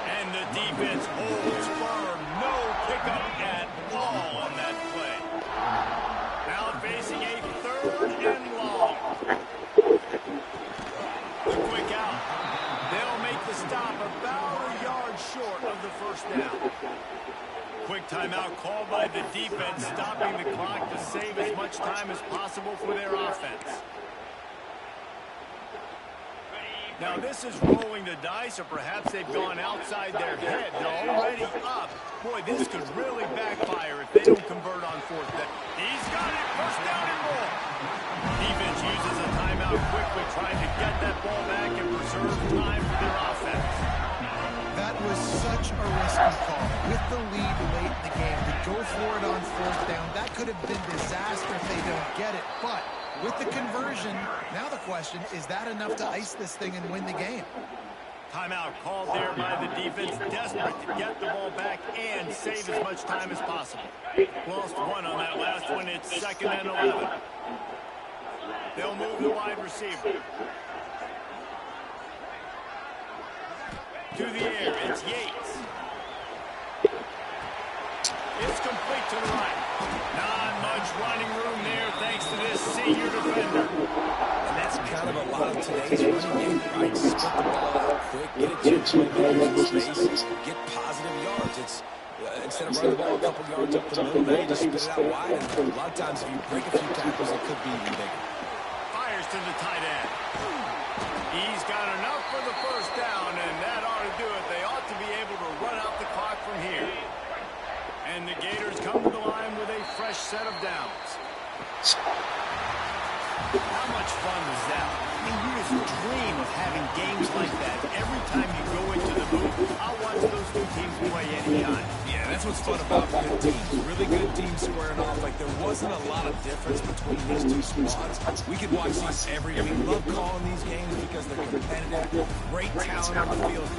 And the defense holds firm. No pickup at all on that play. Now facing a 3rd and long. The quick out. They'll make the stop about a yard short of the 1st down. Quick timeout called by the defense, stopping the clock to save as much time as possible for their offense. Now this is rolling the dice, or perhaps they've gone outside their head. They're already up. Boy, this could really backfire if they don't convert on 4th down. He's got it. 1st down and more. Defense uses a timeout quickly, trying to get that ball back and preserve time for their offense. That was such a risky call. With the lead late in the game, to go for it on 4th down, that could have been disaster if they don't get it. But with the conversion, now the question, is that enough to ice this thing and win the game? Timeout called there by the defense, desperate to get the ball back and save as much time as possible. Lost 1 on that last one. It's 2nd and 11. They'll move the wide receiver. To the air, it's Yates. It's complete to the right. Not much running room there thanks to this senior defender. And that's kind of a lot of today's running game, right? Split the ball out quick, get it to your playmakers in space, get positive yards. It's instead of running the ball a couple yards up the middle, now you just spit it out wide. And a lot of times if you break a few tackles, it could be even bigger. Fires to the tight end. He's got enough for the 1st down, and that ought to do it. They ought to be able to run out the clock from here. And the Gators come to the line with a fresh set of downs. How much fun was that? I mean, you just dream of having games like that. Every time you go into the booth, I'll watch those 2 teams play anytime. Yeah, that's what's fun about good teams. Really good teams squaring off. Like, there wasn't a lot of difference between these 2 squads. We could watch these every week. Love calling these games because they're competitive. Great talent on the field.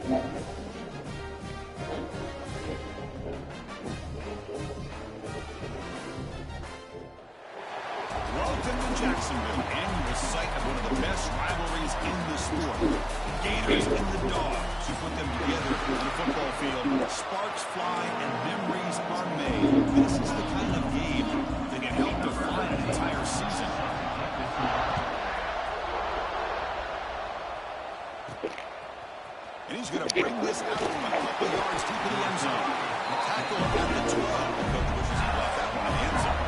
Welcome to Jacksonville, annual site of one of the best rivalries in the sport. Gators and the Dogs. You put them together on the football field, sparks fly and memories are made. This is the kind of game that can help define an entire season. And he's going to bring this out from a couple yards deep in the end zone. The tackle at the 12. The coach wishes he left that one in the end zone.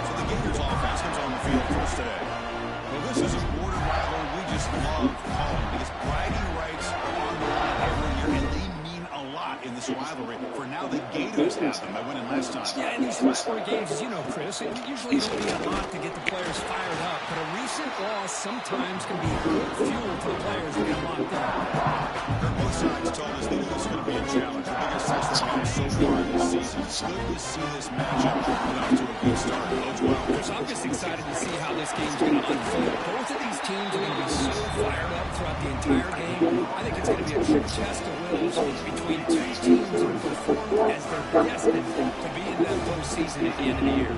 So the Gators offense comes on the field first today. Well, this is a border rivalry we just love calling because bragging rights are on the line every year, and they mean a lot in this rivalry. For now, the Gators have them by winning last time. Yeah, in these rivalry games, as you know, Chris, it usually don't need a lot to get the players fired up, but a recent loss sometimes can be good fuel to the players to get them locked in. Both sides told us they knew this was going to be a challenge. The biggest test they've had so far this season. It's good to see this matchup get off to a good start. Bodes well. Chris, I'm just excited to see how this game's going to unfold. Both of these teams are going to be so fired up throughout the entire game. I think it's going to be a true test of wills between two teams who perform as they're destined to be in that postseason at the end of the year.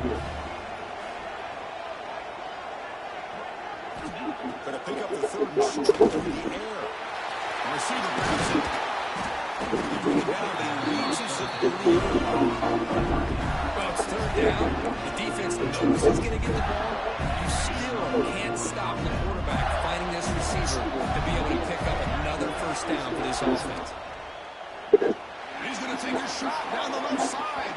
Going to pick up the third and short through the air. The receiver grabs it. They bring it down and reaches it in the air. Well, it's third down. The defense knows he's going to get the ball. You still can't stop the quarterback finding this receiver to be able to pick up another first down for this offense. He's going to take a shot down the left side.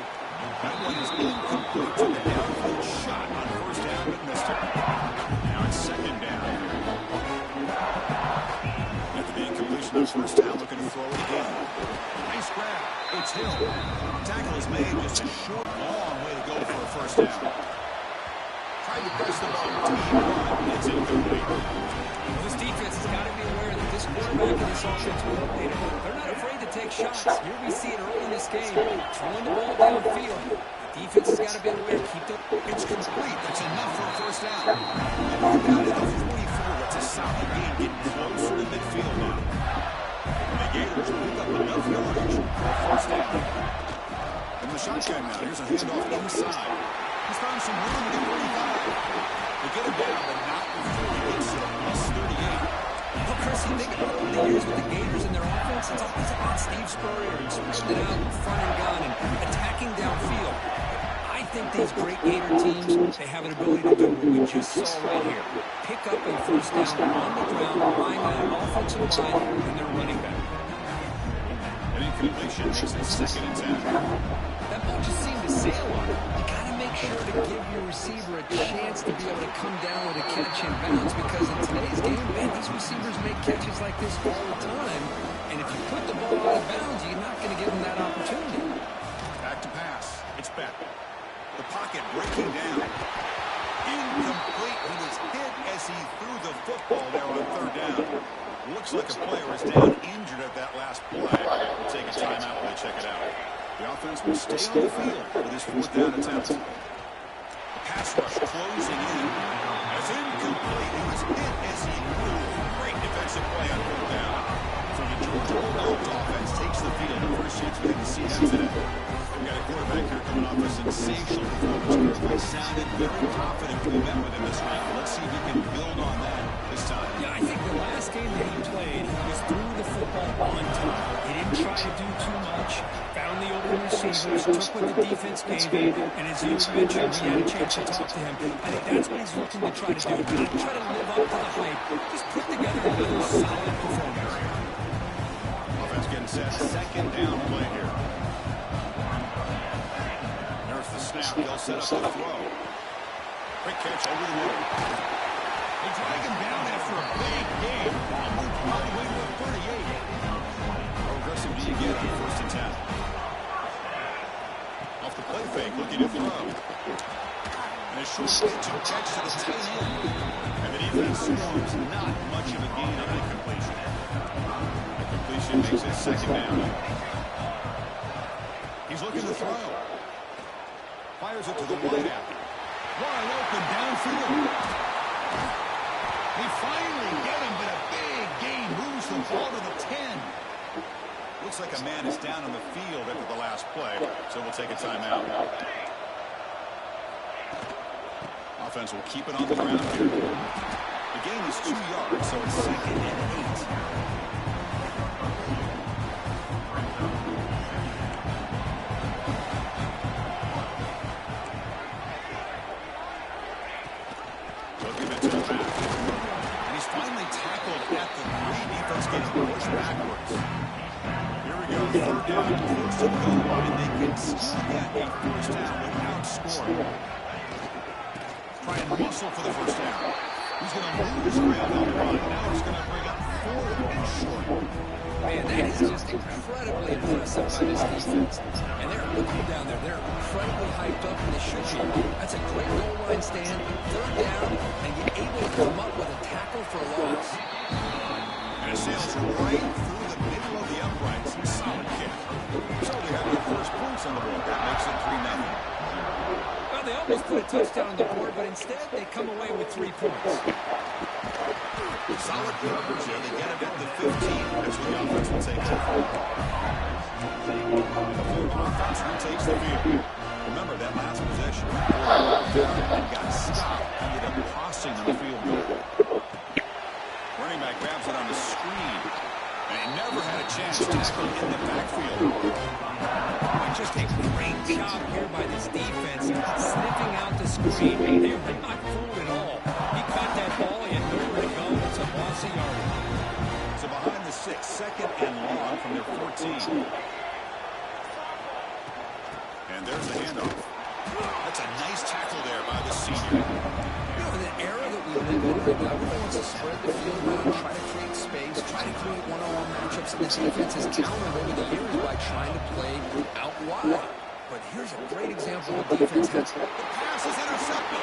That one is incomplete. Took a downfield shot on first down, but missed it. Now it's second down. After the incompletion of first down, looking to throw it again. Nice grab. It's Hill. Tackle is made. Just a short, long way to go for a first down. Trying to press the ball to the It's incomplete. Well, this defense has got to be aware that this quarterback and this offense coordinator, they're not afraid to take shots. Here we see it early in this game, throwing the ball downfield. The defense has got to be aware. Keep the... It's complete. That's enough for a first down. And we're down at the 44. That's a solid game, getting closer to midfield now. And the Gators pick up enough yardage for a first down. From the shotgun now, here's a handoff inside. He's found some room at the 35. They get him down, but not before he gets to the plus 38. Well, Chris, you think about over the years with the Gators and their offense, it's always about Steve Spurrier and spreading it out in front and gun and attacking downfield. I think these great Gator teams, they have an ability to do what we just saw right here. Pick up a first down on the ground behind that offensive line and their running back. An incompletion makes it second and 10. That ball just seemed to sail on it. You got to make sure to give your receiver a chance to be able to come down with a catch and bounce, because in today's game, man, these receivers make catches like this all the time. And if you put the ball out of bounds, you're not going to give them that opportunity. Back to pass. It's back. The pocket breaking down. Incomplete. He was hit as he threw the football there on third down. Looks like a player is down injured at that last play. We'll take a timeout when they check it out. The offense will stay on the field for this fourth down attempt. The pass rush closing in. As incomplete, he was hit as he threw. Great defensive play on fourth down. So the Georgia Bulldogs offense takes the field. The first chance we get to see them today. We've got a quarterback here coming off a sensational performance. He sounded very confident when we met with him this week. Let's see if he can build on that this time. Yeah, I think the last game that he played, he was through the football on time. He didn't try to do too much. Found the open receivers, took what the defense gave him, and as you mentioned, we had a chance to talk to him. I think that's what he's looking to try to do. Not try to live up to the hype. Just put together another solid performance. Offense getting set. Second down play here. There's the snap. They'll set up the throw. Quick catch over the middle. They drag him down after a big game. Ball moved all the way to the 38. How aggressive do you get on first and 10? Off the play fake, looking to throw. And a short pitch and catch to the tight end. And the defense swarms. Not much of a gain on that completion. The completion makes it second down. He's looking to throw. Fires it to the wideout. Wide open downfield. They finally get him, but a big gain moves the ball to the 10. Looks like a man is down on the field after the last play, so we'll take a timeout. Offense will keep it on the ground here. The gain is 2 yards, so it's 2nd and 8. They'll give it to him back. And he's finally tackled at the 3. Defense getting pushed backwards. Here we go. 3rd down, close to the goal line. They can still get a first down without scoring. Try and muscle for the first down. He's going to lose ground on the run. Now he's going to bring up 4th and short. Man, that is just incredibly impressive by this defense. And they're looking down there. They're incredibly hyped up, and they should be. That's a great goal line stand. 3rd down, and you're able to come up with a tackle for a loss. And it sails right through the middle of the uprights. Solid kick. So they have their first points on the board. That makes it 3-0. Well, they almost put a touchdown on the board, but instead they come away with 3 points. Solid coverage here. They get it at the 15. That's where the offense will take over. The full offense retakes the field. Remember that last possession. And got stopped. Ended up costing them a field goal. Running back grabs it on the screen. And he never had a chance to tackle in the backfield. Just a great job here by this defense, sniffing out the screen. They were not fooled at all. He caught that ball, he had nowhere to go. It's a loss of yardage. So behind the 6, 2nd and long from their 14. And there's the handoff. That's a nice tackle there by the senior. You know, in the era that we live in right now, everyone wants to spread the field around, try to create space, try to create one-on-one matchups, and the defense has countered over the years by trying to play out wide. But here's a great example of defense has. The pass is intercepted.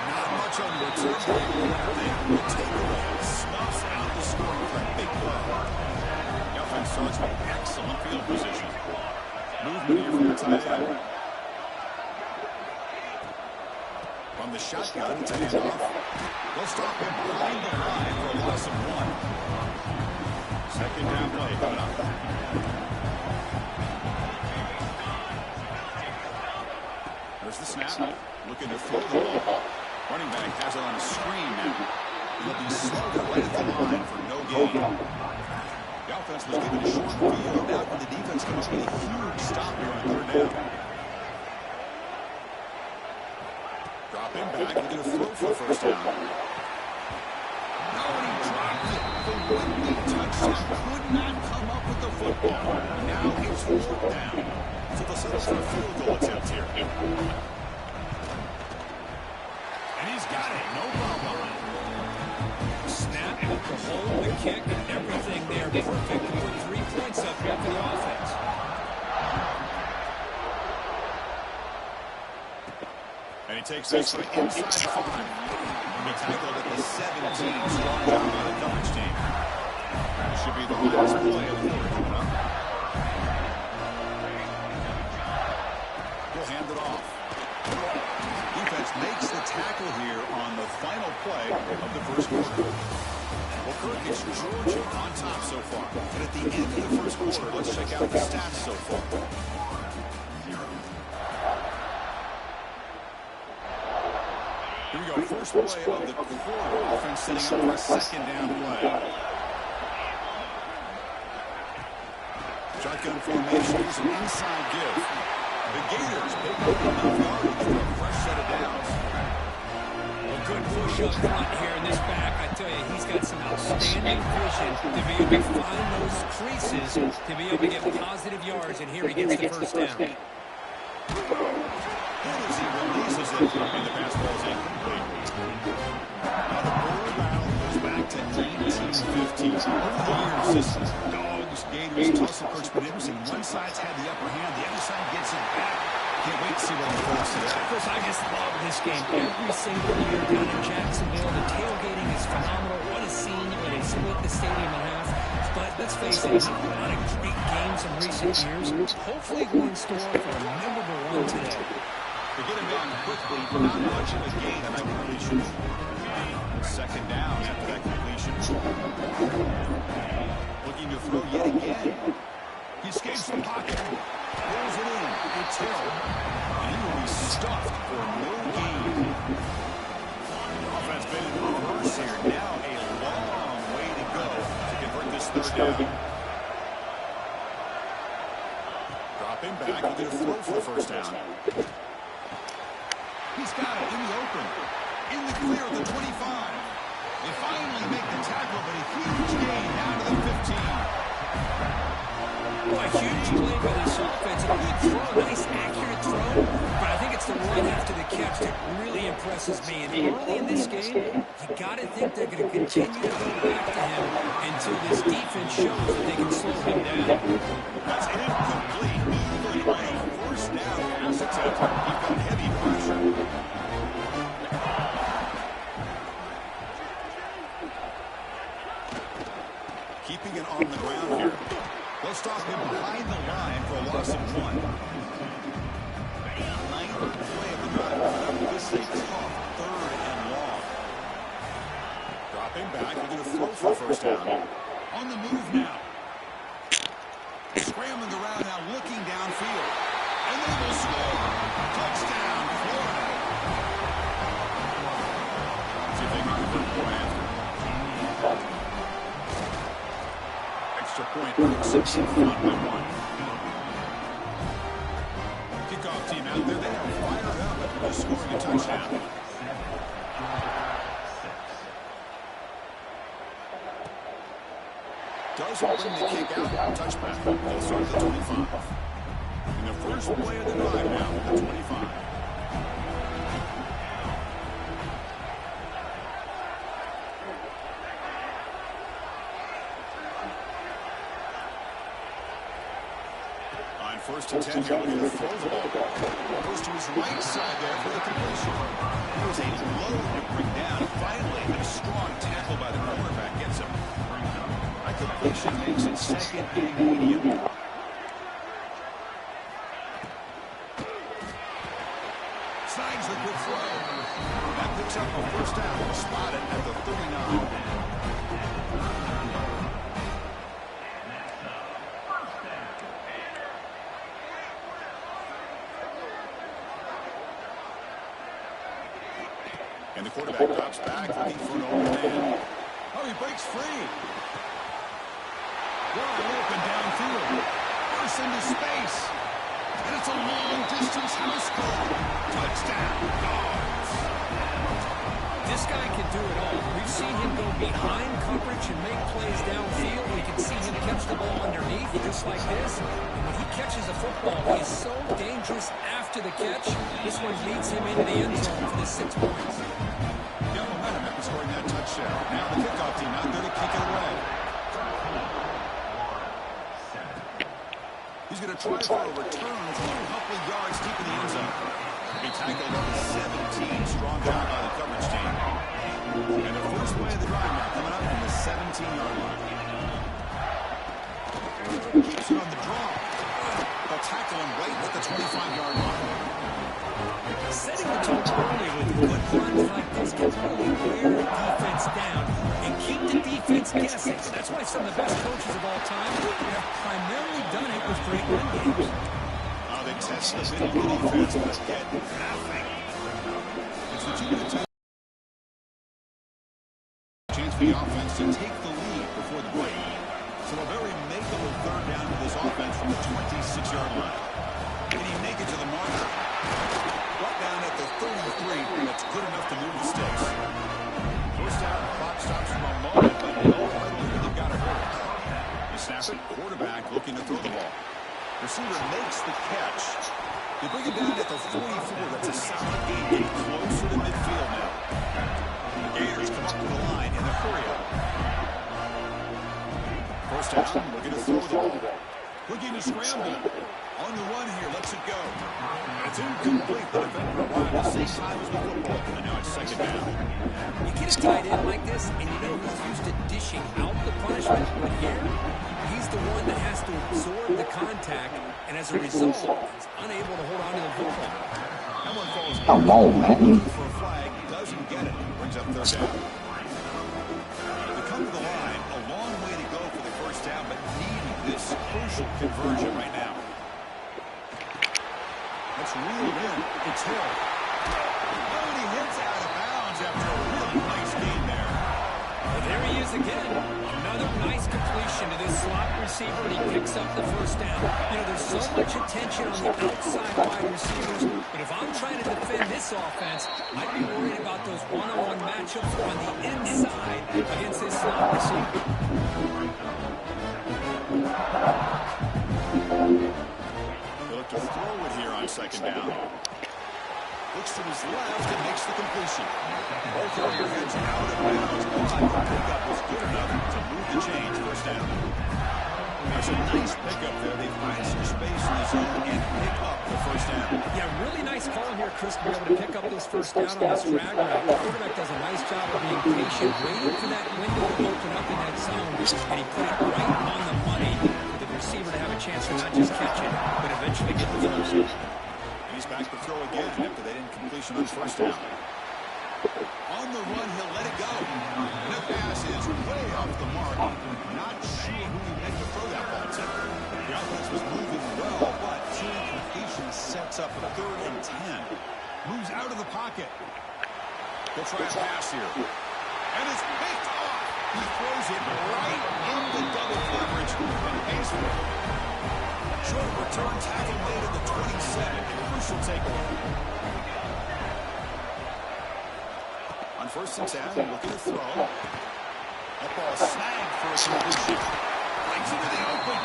Not much on the return. They take away, snuffs out the scoring for a big play. The offense starts with excellent field position. Movement here from the tight end. From the shotgun to handoff. They'll stop him behind the line for a loss of 1. 2nd down play coming up. There's the snap. Looking to throw the ball. Running back has it on a screen now. He'll be slowed right at the line for no gain. The offense was given a short field. Now when the defense comes with a huge stop here on 3rd down. Drop him back. Looking to throw for the first down. Now he dropped it. The would-be touchdown could not come up with the football. Now it's 4th down. So they'll set up for a field goal attempt here. And he's got it. No problem. Snap, the hold, the kick, and everything there perfect to put 3 points up here for the offense. And he takes this to the inside 5. He tackled at the 17. Strong job by the coverage team. This should be the last play of the quarter coming up. He'll hand it off. Defense makes the tackle here on the final play of the first quarter. Well, Kirk, it's Georgia on top so far. But at the end of the first quarter, let's check out the stats so far. Here we go, first play of the quarter. Offense setting up for a 2nd down play. Shotgun formation. Here's an inside give. The Gators pick up enough yardage for a fresh set of downs. A good push up front here in this back. I tell you, he's got some outstanding vision to be able to find those creases, to be able to get positive yards, and here he gets the first down. As he releases it, and the pass ball is incomplete. Now the ball battle goes back to 1915. Over the years, this Dogs, Gators, tussle for expeditions, and one side's had the upper hand, the other side gets it back. Can't wait to see what unfolds today. Chris, I just love this game. Every single year down in Jacksonville, the tailgating is phenomenal. What a scene when they split the stadium in half. But let's face it, a lot of great games in recent years. Hopefully we're in store for a memorable one today. To get him down quickly, not much of a gain on that completion. 2nd down after that completion. looking to throw yet again. He escapes the pocket. Pulls it in. It's Hill. And he will be stuffed for no gain. Offense been in reverse here. Now a long way to go to convert this third down. Dropping back. He'll get a throw for the first down. He's got it in the open. In the clear at the 25. They finally make the tackle, but a huge gain down to the 15. Well, a huge play by this offense. A good throw, a nice accurate throw. But I think it's the run after the catch that really impresses me. And early in this game, you got to think they're going to continue to go back to him until this defense shows that they can slow him down. That's incomplete. Even on a first down pass attempt, you've got heavy pressure. Keeping it on the ground here. They'll stop him behind the line for a loss of 1. Ninth play of the drive. This is a tough third and long. Dropping back. He'll get a throw for the first down. On the move now. Scrambling around now, looking downfield. And they will score. Touchdown, Florida. See if they can convert the point after. Extra point, 6 in front by 1. Kickoff team out there, they are fired up after scoring a touchdown. Doesn't bring the kick out. Touchback. They'll start at the 25. In the first play of the drive now, the 25. On first and 10 here, looking to throw the ball. Goes to his right side there for the completion. It was a load to bring down. Finally, a strong tackle by the cornerback gets him. Completion makes it second and medium. Signs a good throw. That picks up a first down. Spotted at the 39. And the quarterback drops back, looking for an open man. Oh, he breaks free. Wide open downfield. Bursts into space. And it's a long-distance house call. Touchdown, Dogs. This guy can do it all. We've seen him go behind coverage and make plays downfield. We can see him catch the ball underneath, just like this. And when he catches the football, he is so dangerous after the catch. This one leads him into the end zone for the 6 points. Yeah, momentum after scoring that touchdown. Now the kickoff team out there to kick it away. He's going to try for a return from a couple of yards deep in the end zone. He tackled up to 17. Strong job by the coverage team. And the first play of the drive now coming up from the 17-yard line. Keeps it on the draw. They'll tackle him right at the 25-yard line. Setting the tone early with good runs like this can really wear a defense down and keep the defense guessing. That's why some of the best coaches of all time have primarily done it with great run games. They test the middle of the defense, but get nothing. It's the 2-minute time. Chance for the offense to take the lead before the break. So a very makeable third down for this offense from the 26-yard line. Can he make it to the marker? Brought down at the 33. That's good enough to move the sticks. First down, clock stops for a moment, but no, I don't think they've got to hurry. The snapper, quarterback looking to throw the ball. Receiver makes the catch. They bring it down at the 44. That's a solid gain, getting closer to midfield now. The Gators come up to the line in a hurry up. First down, looking to throw the ball. Looking to scramble. On the run here, lets it go. It's incomplete. The defender arrived at the same time as the football. And now it's second down. You get a tight end like this, and you know he's used to dishing out the punishment. But here, he's the one that has to absorb the contact, and as a result, he's unable to hold on to the football. That one falls. Come on, man. For a flag, doesn't get it. Brings up third down. They come to the line. A long way to go for the first down, but needing this crucial conversion right now. Let's reel it in. It's Hill. Oh, and he hits out of bounds after a really nice game there. Well, there he is again. Another nice completion to this slot receiver, and he picks up the first down. You know, there's so much attention on the outside wide receivers, but if I'm trying to defend this offense, I'd be worried about those one-on-one matchups on the inside against this slot receiver. He'll look to throw it here on second down. Looks to his left and makes the completion. Both earlier heads out of bounds, but the pickup was good enough to move the chains. First down. There's a nice pickup there. They find some space in the zone and pick up the first down. Yeah, really nice call here, Chris, to be able to pick up this first down on this drag route. The quarterback does a nice job of being patient, waiting for that window to open up in that zone, and he put it right on the money for the receiver to have a chance to not just catch it, but eventually get the first. He's back to throw again after they didn't completion on first down. On the run, he'll let it go. And the pass is way off the mark. Not sure who he meant to throw that ball to. The offense was moving well, but two completions sets up a 3rd and 10. Moves out of the pocket. They'll try a pass here. And it's picked off. He throws it right into double coverage and pays for it. Short return tackle made at the 27. Crucial takeaway. On 1st and 10, looking to throw. That ball snagged for a completion. Breaks into the open.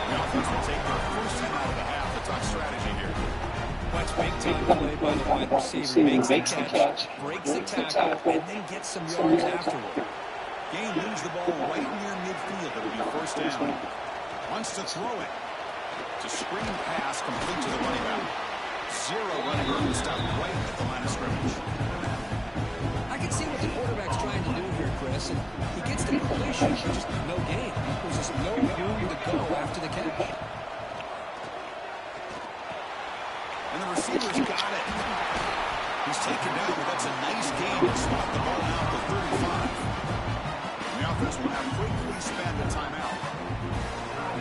The offense will take their first 10 out of the half. The top strategy here. Watch big time play by the wide receiver. Makes the catch, breaks the tackle, and then gets some yards afterward. Gain moves the ball right near midfield. It'll be first down. Wants to throw it. It's a screen pass complete to the running back. 0 running room stop right at the line of scrimmage. I can see what the quarterback's trying to do here, Chris. And he gets the completion, but just no gain. There's just no room to go after the catch. And the receiver's got it. He's taken down, but that's a nice gain to spot the ball out to 35. And the offense will have quickly spent a timeout.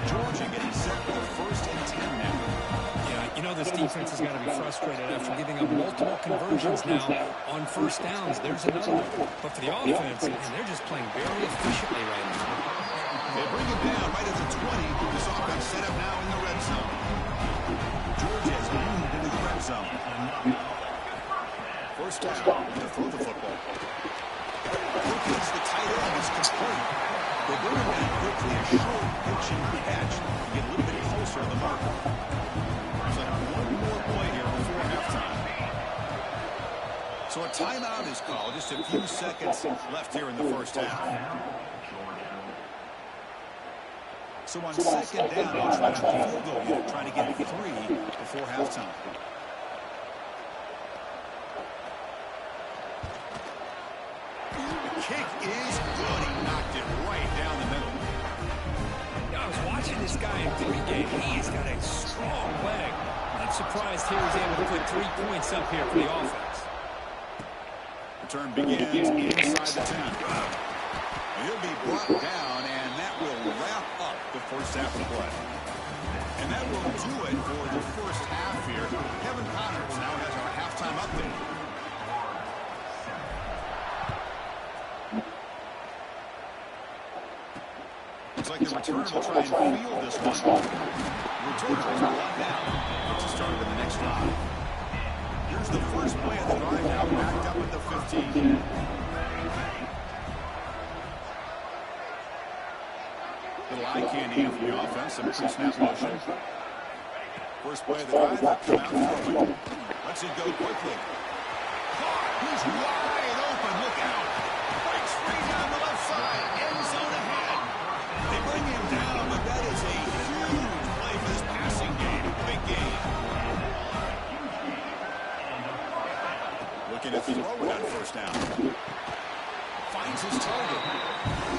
Georgia getting set for the 1st and 10 now. Yeah, you know this defense has got to be frustrated after giving up multiple conversions now on first downs. There's another one. But for the offense, and they're just playing very efficiently right now. They bring him down right at the 20. This offense set up now in the red zone. Georgia has moved into the red zone. First down to throw the football. Perkins, the tight end, is complete. They bring him down quickly, a short pitching catch to get a little bit closer to the mark. There's like one more play here before halftime. So a timeout is called. Just a few seconds left here in the first half. So on second down, they'll try out the field goal unit, trying to get 3 before halftime. The kick is good. He knocked it right down the middle. I was watching this guy in pregame. He's got a strong leg. I'm surprised he was able to put 3 points up here for the offense. Return begins inside the 10. He'll be brought down, and that will wrap up the first half of play. And that will do it for the first half here. Kevin Connors now has our halftime update. Looks like the returner will try and field this one. The returner is blocked out. Gets it started in the next drive. Here's the first play of the drive now, backed up at the 15. Little eye candy from the offense, some pre-snap motion. First play of the drive, come out throwing. Lets it go quickly. He's wide open, look out. Breaks free down the left side, end zone ahead. They bring him down, but that is a huge play for this passing game. Big game. Looking to throw it on first down. Finds his target.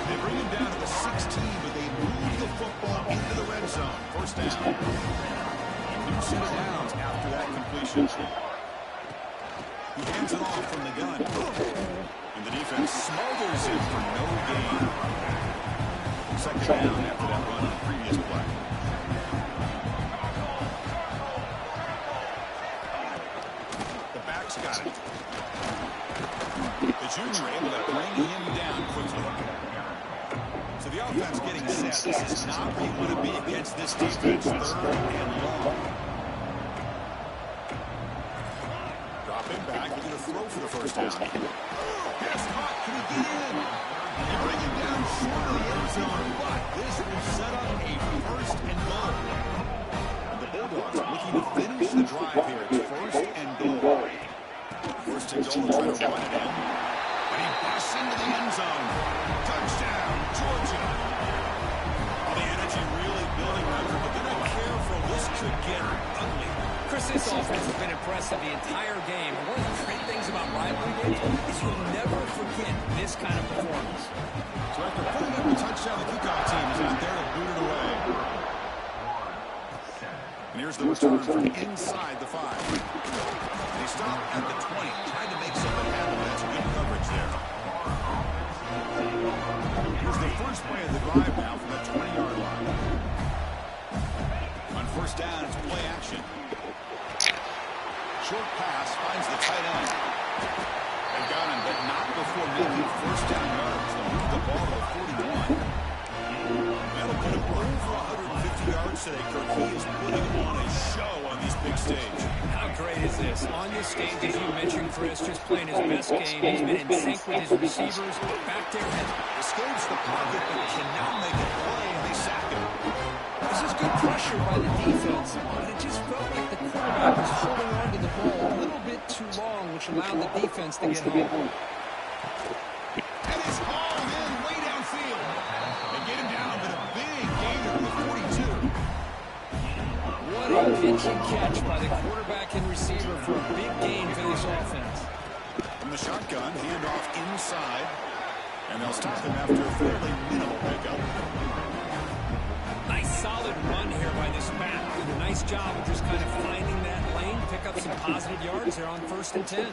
They bring him down to the 16, but they move the football into the red zone. First down. New set of downs after that completion. He hands it off from the gun. And the defense smothers him for no gain. second down after that run on the previous play. The back's got it. The junior able to bring him down quickly. So the offense getting set. This is not where you want to be against this defense. 3rd and long. Dropping back. He's going to throw for the first down. Pass caught. Can he get in? You bring him down short of the end zone, but this will set up a 1st and goal. And the Bulldogs looking to finish the drive here. It's 1st and goal. 1st and goal, try to run it in. And he busts into the end zone. Touchdown, Georgia. All the energy really building, Roger, but they're not careful. This could get ugly. Chris, this offense has been impressive the entire game. And one of the great things about rivalry games is you'll never forget this kind of performance. So after putting up a touchdown, the kickoff team is out there to boot it away. And here's the return from inside the 5. They stop at the 20, trying to make something happen. That's good coverage there. Here's the first play of the drive now from the 20-yard line. On 1st down, it's play action. Short pass finds the tight end. They got him, but not before making 1st down yards. They'll move the ball to the 41. That'll put him over 150 yards today, Kirk. He is putting on a show on this big stage. How great is this? On this stage, as you mentioned, Chris, just playing his best game. He's been in sync with his receivers. Back there, escapes the pocket, but cannot make a play, and they sack him. this is good pressure by the defense, but it just felt like the quarterback was holding on to the ball a little bit too long, which allowed the defense to get home. And it's hauled in way downfield. They get him down, but a big gainer to the 42. What a pitch and catch by the quarterback and receiver for a big gain for this offense. From the shotgun, handoff inside, and they'll stop him after a fairly minimal pickup. Nice solid run here by this back. Did a nice job of just kind of finding that lane, pick up some positive yards there on 1st and 10.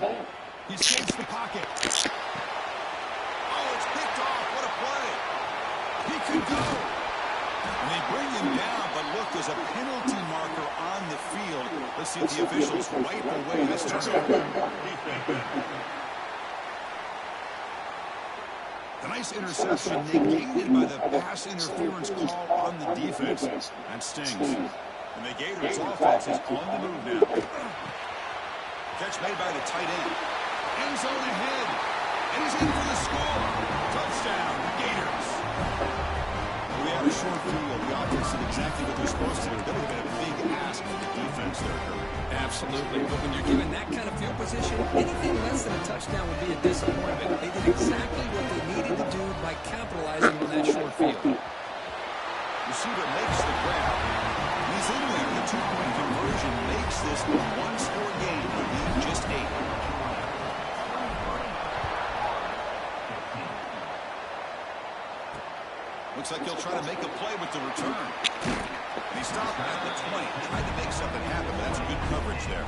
He escapes the pocket. Oh, it's picked off. What a play. He could go. And they bring him down, but look, there's a penalty marker on the field. Let's see if the officials wipe away this turnover. A nice interception negated by the pass interference call on the defense. That stings. And the Gators' offense is on the move now. Catch made by the tight end. End zone ahead. And he's in for the score. Touchdown, Gators. We had a short field. The offense did exactly what they're supposed to do. That would have been a big ask for the defense there, Kirk. Absolutely. But when you're given that kind of field position, anything less than a touchdown would be a disappointment. They did exactly what they needed to do by capitalizing on that short field. Receiver makes the grab. He's in there. The 2-point conversion makes this a one-score game. Would be just 8. Looks like he'll try to make a play with the return. And he stopped at the 20. Tried to make something happen, but that's good coverage there.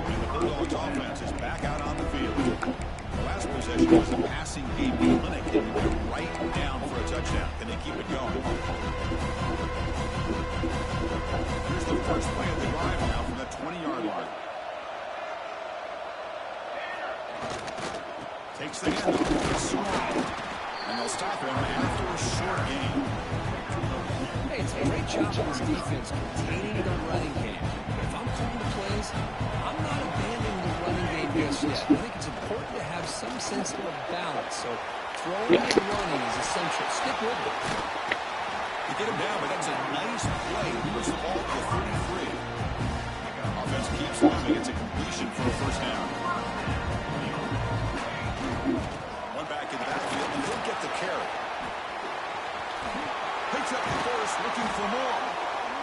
And the Bulldogs offense is back out on the field. The last possession was a passing game clinic, and they're right down for a touchdown. Can they keep it going? Here's the first play of the drive now from the 20-yard line. Takes the handoff. It's Small. And they'll stop him after a short game. Hey, it's a great job of this defense containing the running game. If I'm calling the plays, I'm not abandoning the running game just yet. I think it's important to have some sense of balance. So throwing and running is essential. Stick with it. You get him down, but that's a nice play. He puts the ball to the 33. Offense keeps moving. It's a completion for a first down. One back in the backfield, and he'll get the carry. Picks up the first, looking for more.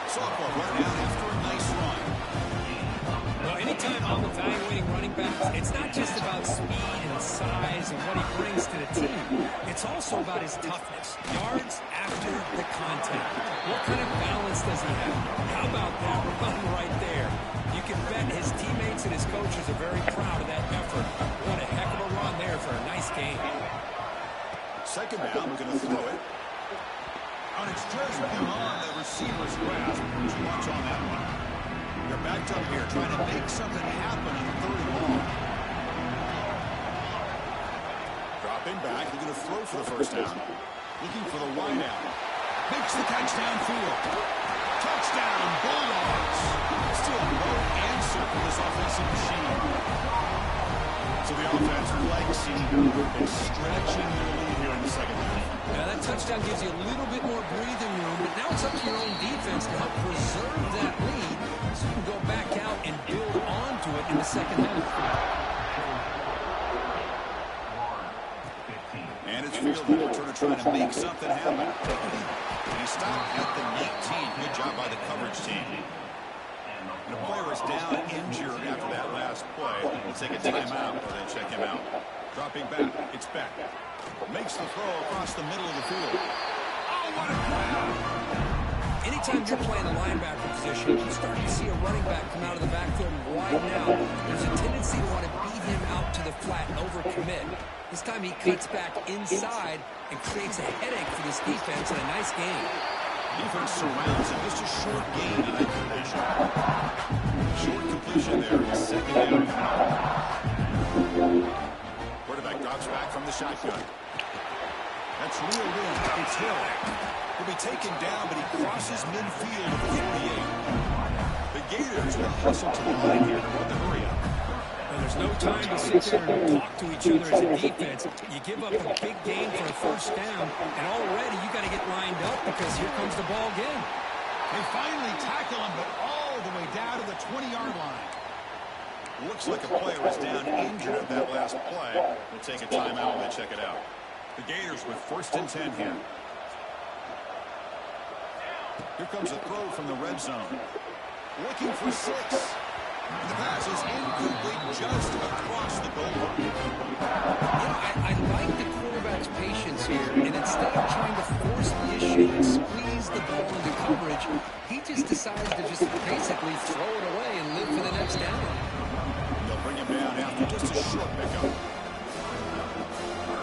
Sophomore run down after a nice run. Well, anytime I'm evaluating running backs, it's not just about speed and size and what he brings to the team. It's also about his toughness. Yards after the contact. What kind of balance does he have? How about that run right there? You can bet his teammates and his coaches are very proud of that effort. What a heck of a run there for a nice game. second down, we're going to throw it. And it's just beyond the receiver's grasp. Too much on that one. They're backed up here, trying to make something happen on third and long. Dropping back, they're going to throw for the first down. Looking for the wide out. Makes the catch downfield. Touchdown, Bulldogs. Still no answer for this offensive machine. So the offense flexing and stretching their lead here in the second half. Now that touchdown gives you a little bit more breathing room, but now it's up to your own defense to help preserve that lead so you can go back out and build onto it in the second half. And it's fielded. Turner trying to make something happen. And he stopped at the 19. Good job by the coverage team. And the player is down injured after that last play. They'll take a timeout or they check him out. Dropping back. It's back. Makes the throw across the middle of the field. Oh, what a grab! Anytime you're playing a linebacker position, you start to see a running back come out of the backfield and widen out. There's a tendency to want to beat him out to the flat and overcommit. This time he cuts back inside and creates a headache for this defense and a nice gain. Defense surrounds him. Just a short gain on that completion. Short completion there. Second down. Quarterback drops back from the shotgun. That's reeled in. It's Hill. He'll be taken down, but he crosses midfield at the 48. The Gators will hustle to the line here with the hurry up. And there's no time to sit there and talk to each other as a defense. You give up a big gain for a first down, and already you got to get lined up because here comes the ball again. They finally tackle him, but all the way down to the 20-yard line. Looks like a player is down injured at that last play. We'll take a timeout when they check it out. The Gators with 1st and 10 here. Here comes a throw from the red zone. Looking for 6. The pass is incomplete just across the goal line. You know, I like the quarterback's patience here, and instead of trying to force the issue and squeeze the ball into coverage, he just decides to just basically throw it away and live for the next down. They'll bring him down after just a short pickup.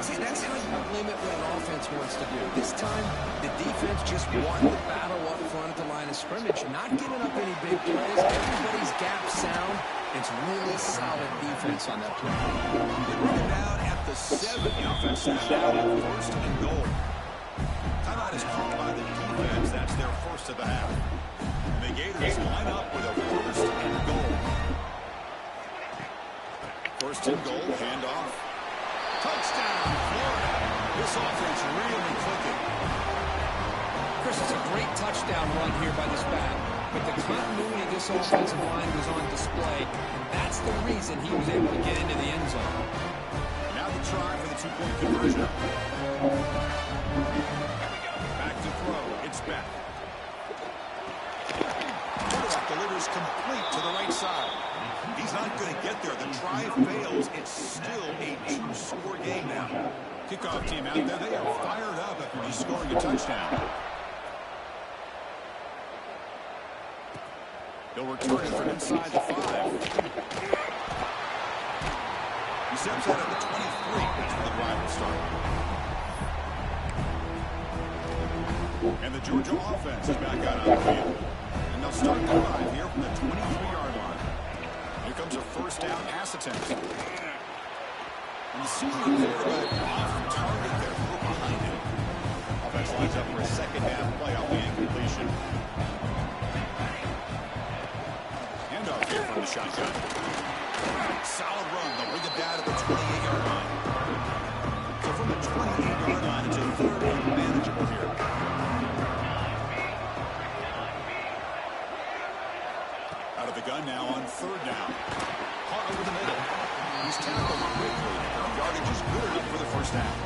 See, that's how you limit what an offense wants to do. This time, the defense just won the battle up front at the line of scrimmage, not giving up any big plays. Everybody's gap sound. It's really solid defense on that play. They bring him down at the 7. The offense is now at 1st and goal. Timeout is called by the defense. That's their first of the half. And the Gators line up with a 1st and goal. 1st and goal, handoff. Touchdown, Florida. This offense really clicking. Chris, it's a great touchdown run here by this back, but the continuity of this offensive line was on display, and that's the reason he was able to get into the end zone. Now the try for the 2-point conversion. Back to throw. It's back. Quarterback delivers complete to the right side. He's not going to get there. The try fails. It's still a 2-score game now. Kickoff team out there. They are fired up after just scoring a touchdown. He'll return it from inside the 5. He steps out at the 23. That's where the drive will start. And the Georgia offense is back out on the field. And they'll start the drive here from the 23-yard line. Here comes a first down pass attempt. And the senior quarterback off target there, look behind him. Offense lines up for a second down play off the incompletion. Handoff here from the shotgun. Solid run. They'll bring it down to the 28-yard line. So from the 28-yard line, it's a 3rd and manageable here. Out of the gun now on 3rd down. Caught over the middle. He's tackled quickly. The yardage is good enough for the first down.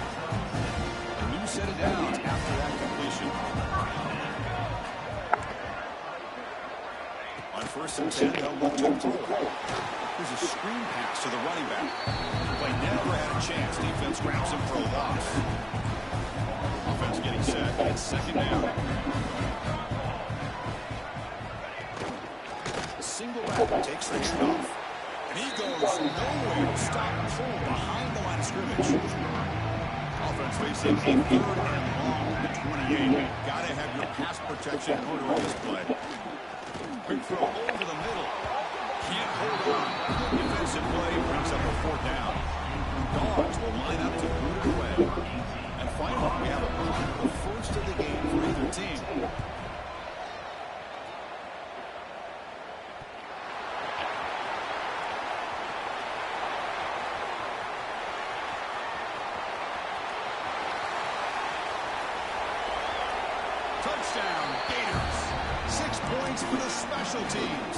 A new set of downs after that completion. On 1st and 10, they'll look to throw. Here's a screen pass to the running back. Play never had a chance. Defense grabs him for a loss. Offense getting set. It's 2nd down. Single back takes the handoff. And he goes nowhere to stop pull behind the line of scrimmage. Offense offense facing a 3rd and long at 28. Got to have your pass protection in order on this play. Quick throw over the middle. Can't hold on. Defensive play brings up a 4th down. Dogs will line up to boot it away. And finally, we have a punt, the first of the game for either team. Touchdown, Gators. 6 points for the special teams.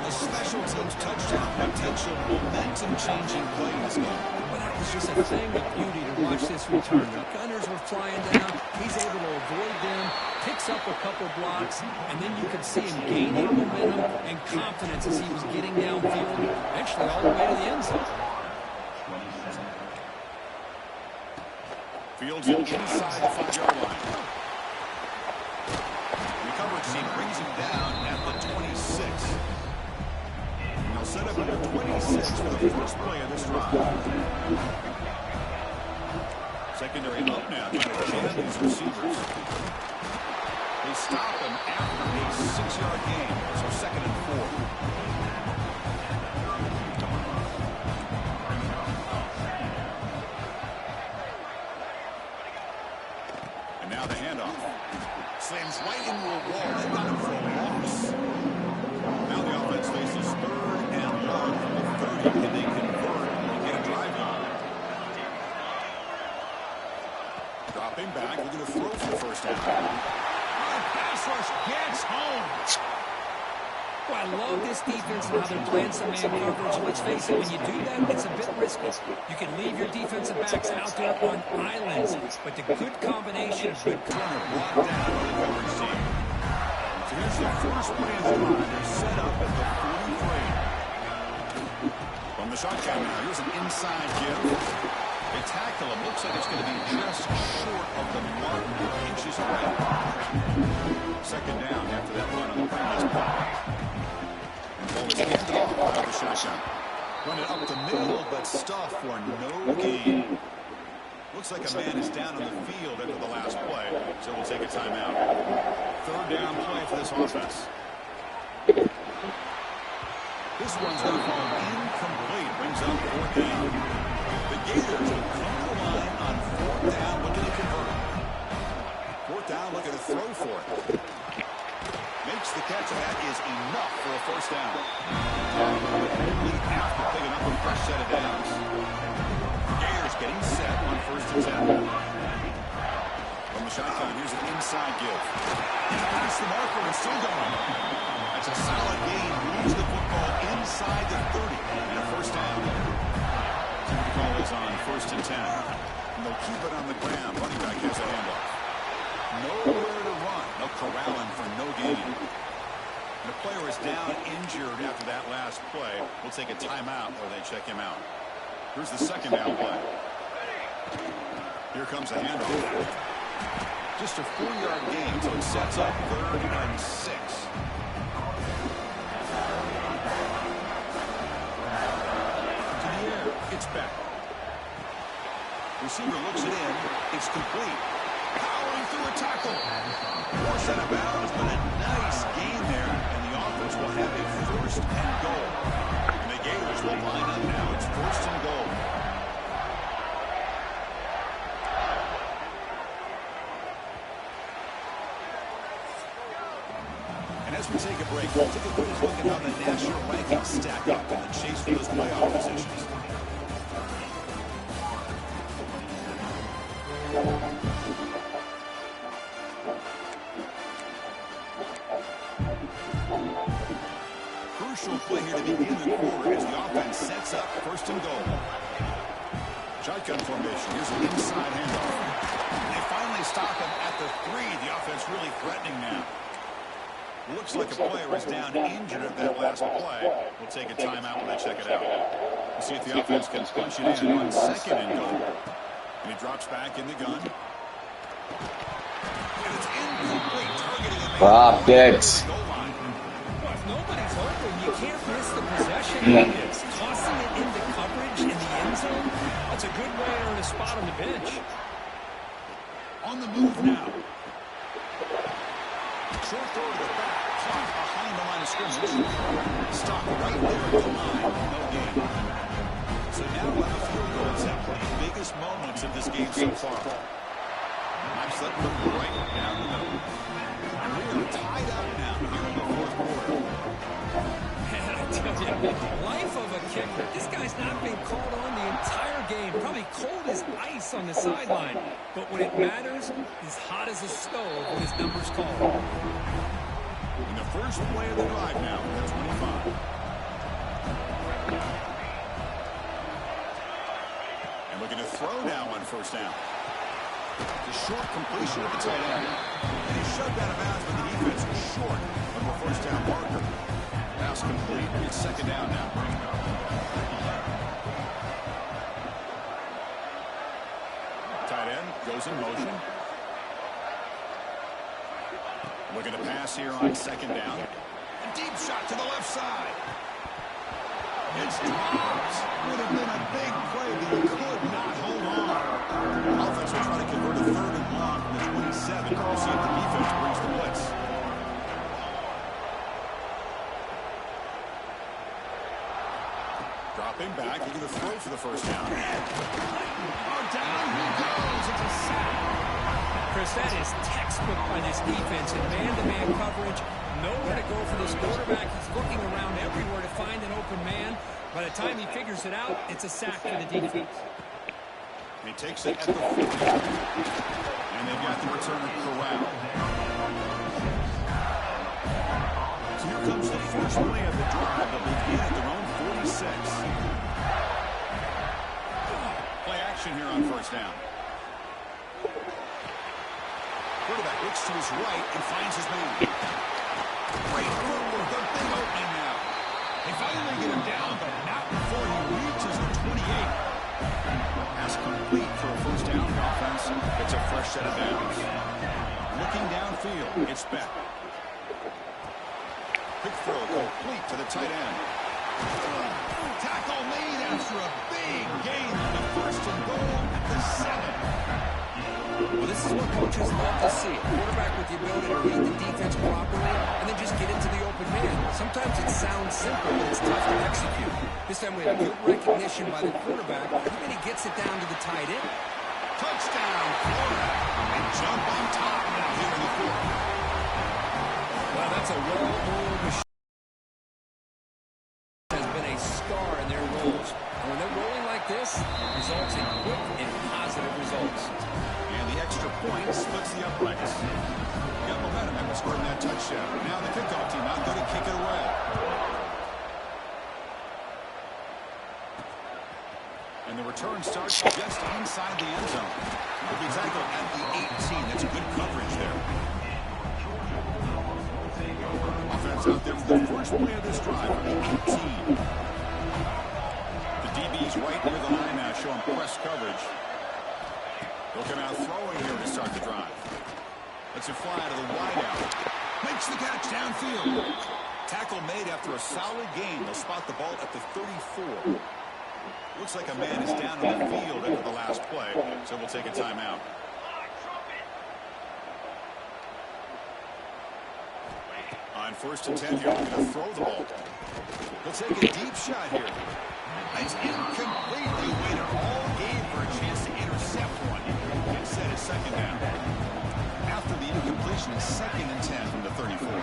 The special teams touchdown, potential momentum-changing play in this game. Well, that was just a thing of beauty to watch this return. The gunners were flying down. He's able to avoid them, picks up a couple blocks, and then you could see him gaining momentum and confidence as he was getting downfield, eventually all the way to the end zone. Fields inside the 5-yard line. The coverage team brings him down at the 26. They'll set up at the 26 for the first play of this drive. Secondary up now, trying to jam these receivers. They stop him after a 6-yard gain, so 2nd and 4. Now the handoff. Slams right into a wall. They got him for a loss. Now the offense faces 3rd and long from the 30. Can they convert and get a drive on? Dropping back. We're going to throw for the 1st down. Pass rush gets home. Well, I love this defense and how they're playing some man coverage. Let's face it, when you do that, it's a bit risky. You can leave your defensive backs out there on islands, but the good combination of good corner blocked down by the coverage team. So here's the first play of the drive. They're set up at the 43. From the shotgun now, here's an inside give. They tackle him. Looks like it's going to be just short of the mark, inches away. 2nd down after that run on the previous play. Ball is handed off by the shotgun. Run it up the middle, but stuff for no gain. Looks like a man is down on the field after the last play, so we'll take a timeout. 3rd down play for this offense. This one's going to fall incomplete. Brings up 4th down. The Gators will come to the line on 4th down, looking to convert. 4th down, looking to throw for it. Makes the catch, and that is enough for a 1st down. Only after picking up a fresh set of downs. Gators getting set on 1st and 10. From the shotgun, here's an inside give. He's past the marker and still going. That's a solid gain. Moves the football inside the 30 and a 1st down. The call is on 1st and 10. And they'll keep it on the ground. Running back has a handoff. Nowhere to run. They'll corral him for no gain. And the player is down injured after that last play. We'll take a timeout where they check him out. Here's the 2nd down play. Here comes a handoff. Just a 4-yard gain, so it sets up 3rd and 6. To the air, it's back. Receiver looks it in. It's complete. Powering through a tackle. Forced out of bounds, but a nice gain there. And the offense will have a 1st and goal. And the Gators will line up now. It's 1st and goal. And as we take a break, we'll take a quick look at how the national rankings stack up in the chase for those playoff positions. Crucial play here to begin the quarter as the offense sets up 1st and goal. Shotgun formation. Here's an inside handoff. They finally stop him at the 3. The offense really threatening now. Looks like a player is down injured at that last play. We'll take a timeout when they check it out. We'll see if the offense can punch it in on 2nd and goal. And he drops back in the gun. And it's incomplete, targeting a man. Drop that. Well, if nobody's open, you can't miss the possession. It's tossing it into coverage in the end zone. That's a good way to earn a spot on the bench. on the move now. Short throw to the back, caught behind the line of scrimmage. Stop right there at the line, no gain. So now we'll have a field goal attempt, the biggest moments of this game so far. I'm set from right down the middle. And we are tied up now here in the fourth quarter. Man, I tell you, life of a kicker. This guy's not been called on the entire game. Probably cold as ice on the sideline. But when it matters, he's hot as a stove when his number's called. In the first play of the drive now, at 25. And looking to throw now on first down. The short completion of the tight end. And he shoved out of bounds, but the defense was short of the first down marker. Pass complete. It's second down now. Tight end goes in motion. Looking to pass here on second down. A deep shot to the left side. It's dropped. Would have been a big play, but he could not hold on. Offense will try to convert a third and long from the 27. We'll see if the defense brings the blitz. Dropping back, looking to throw for the first down. Oh, down he goes. It's a sack. Chris, that is textbook by this defense in man-to-man coverage. Nowhere to go for this quarterback. He's looking around everywhere to find an open man. By the time he figures it out, it's a sack for the defense. He takes it at the 40. And they've got the returner corralled. So here comes the first play of the drive. They'll begin at their own 46. Play action here on first down. Quarterback looks to his right and finds his man. Great footwork, a big opening now. They finally get him down, but not before he reaches the 28. Pass complete for a first down. The offense gets a fresh set of downs. Looking downfield, it's back. Quick throw complete to the tight end. Tackle made after a big gain on the first and goal at the 7. Well, this is what coaches love to see. A quarterback with the ability to read the defense properly and then just get into the open man. Sometimes it sounds simple, but it's tough to execute. This time we have good recognition by the quarterback, and then he gets it down to the tight end. Touchdown, Florida. And jump on top now here in the fourth. Well, that's a well-oiled machine. Has been a star in their roles. And when they're rolling like this, results in quick and positive results. And the extra point splits the uprights. Got momentum after scoring that touchdown. Now the kickoff team out there to kick it away. And the return starts just inside the end zone. With the tackle at the 18. That's a good coverage there. Offense out there for the first play of this drive on the 18. The DB's right near the line now, showing press coverage. They'll come out throwing here to start the drive. Let's it fly to the wideout. Makes the catch downfield. Tackle made after a solid gain. They'll spot the ball at the 34. Looks like a man is down on the field after the last play, so we'll take a timeout. On first and 10 here, we're going to throw the ball. He'll take a deep shot here. It's incomplete. They waited all game for a chance to intercept one. Gets set at second down. After the incompletion, it's second and 10 from the 34.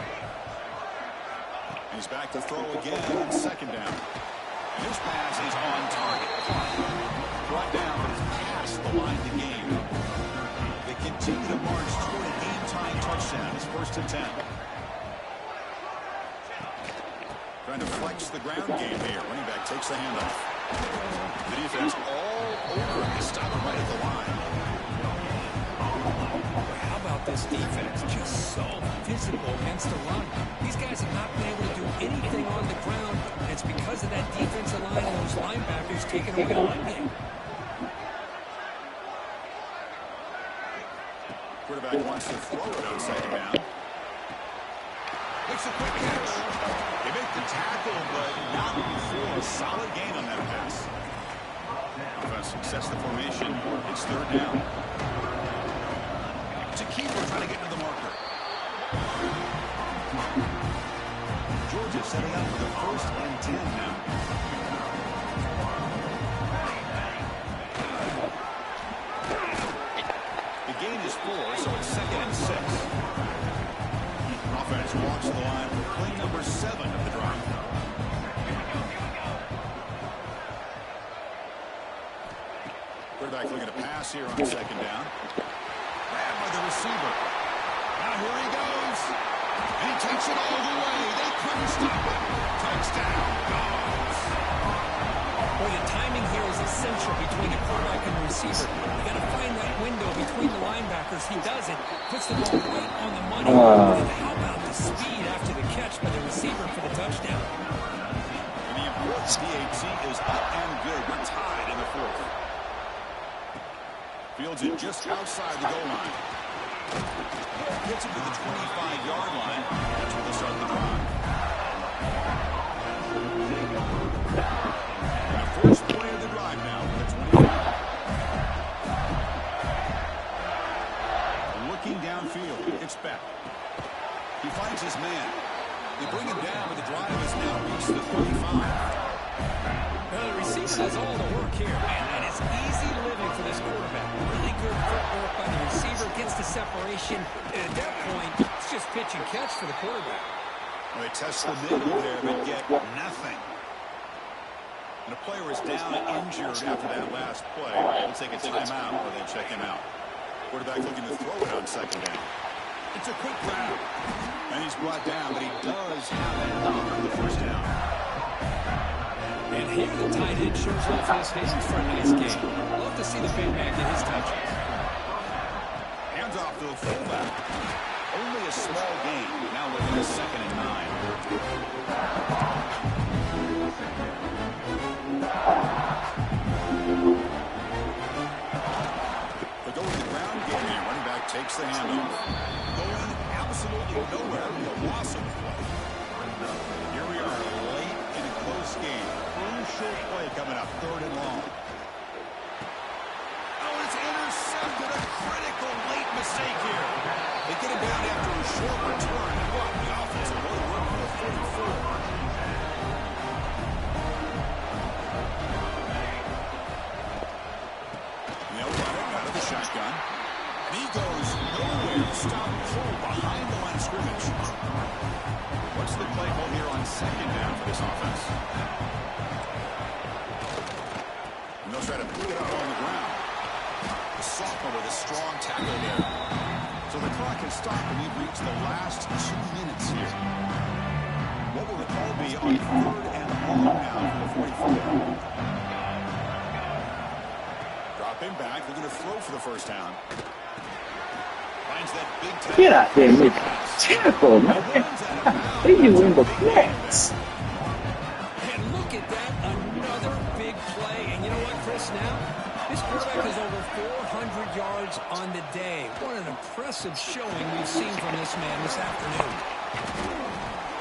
He's back to throw again on second down. And his pass is on target. Brought down, but it's past the line to gain. They continue to march toward a game-tying touchdown. It's first and 10. Trying to flex the ground game here. Running back takes the handoff. The defense all over him. Stop it right at the line. How about this defense? Just so physical against the run. These guys have not been able to do anything on the ground. And it's because of that defensive line and those linebackers taking away the line game. Quarterback wants to throw it on second down. Makes a quick catch. They make the tackle, but not before a solid gain on that pass. Offense sets the formation. It's third down. It's a keeper trying to get to the marker. Georgia setting up for the 1st and 10 now. The gain is 4, so it's 2nd and 6. Offense walks to the line for play number 7 of the drive. Quarterback looking to pass here on 2nd down. Grabbed by the receiver. Now here he goes. And he takes it all the way. They couldn't stop him. Touchdown, Dogs. Boy, the timing here is essential between the quarterback and the receiver. You got to find that window between the linebackers. He does it. Puts the ball right on the money. And how about the speed after the catch by the receiver for the touchdown? And the important PAT is up and good. We're tied in the 4th. Fields it just outside the goal line. Gets it to the 25-yard line. That's where they start the drive. And the first play of the drive now for the 25. Looking downfield, it's Beck. He finds his man. They bring him down, but the drive has now reached the 35. Well, the receiver does all the work here, man. That is easy living for this quarterback. Really good footwork by the receiver, gets the separation. And at that point, it's just pitch and catch for the quarterback. Well, they test the middle there, but get nothing. And the player is down and injured after that last play. They'll take a timeout or they check him out. Quarterback looking to throw it on 2nd down. It's a quick grab. And he's brought down, but he does have it on the 1st down. And here the tight end shows off his hands for a nice game. Love to see the big man get his touches. Hands off to the fullback. Only a small gain. Now looking at 2nd and 9. They go with the ground game here. Running back takes the handoff. Going absolutely nowhere. The loss of the play. Here we are late in a close game. Crucial play coming up. 3rd and long. Oh, it's intercepted. A critical late mistake here. They get him down after a short return. And what? The offensive road work for the 44. Nailed out of the shotgun. And he goes nowhere. Stop cold behind the line of scrimmage. What's the play call here on 2nd down for this offense? And they'll try to pick it up on the ground. The sophomore with a strong tackle there. So the clock has stopped and we've reached the last 2 minutes here. What will the call be on 3rd and long now for the 44? Dropping back, they're going to throw for the 1st down. Finds that big tackle. Get out there and make a tackle, man. They you in the flats. And look at that, another big play. And you know what, Chris, now? This quarterback has over 400 yards on the day. What an impressive showing we've seen from this man this afternoon.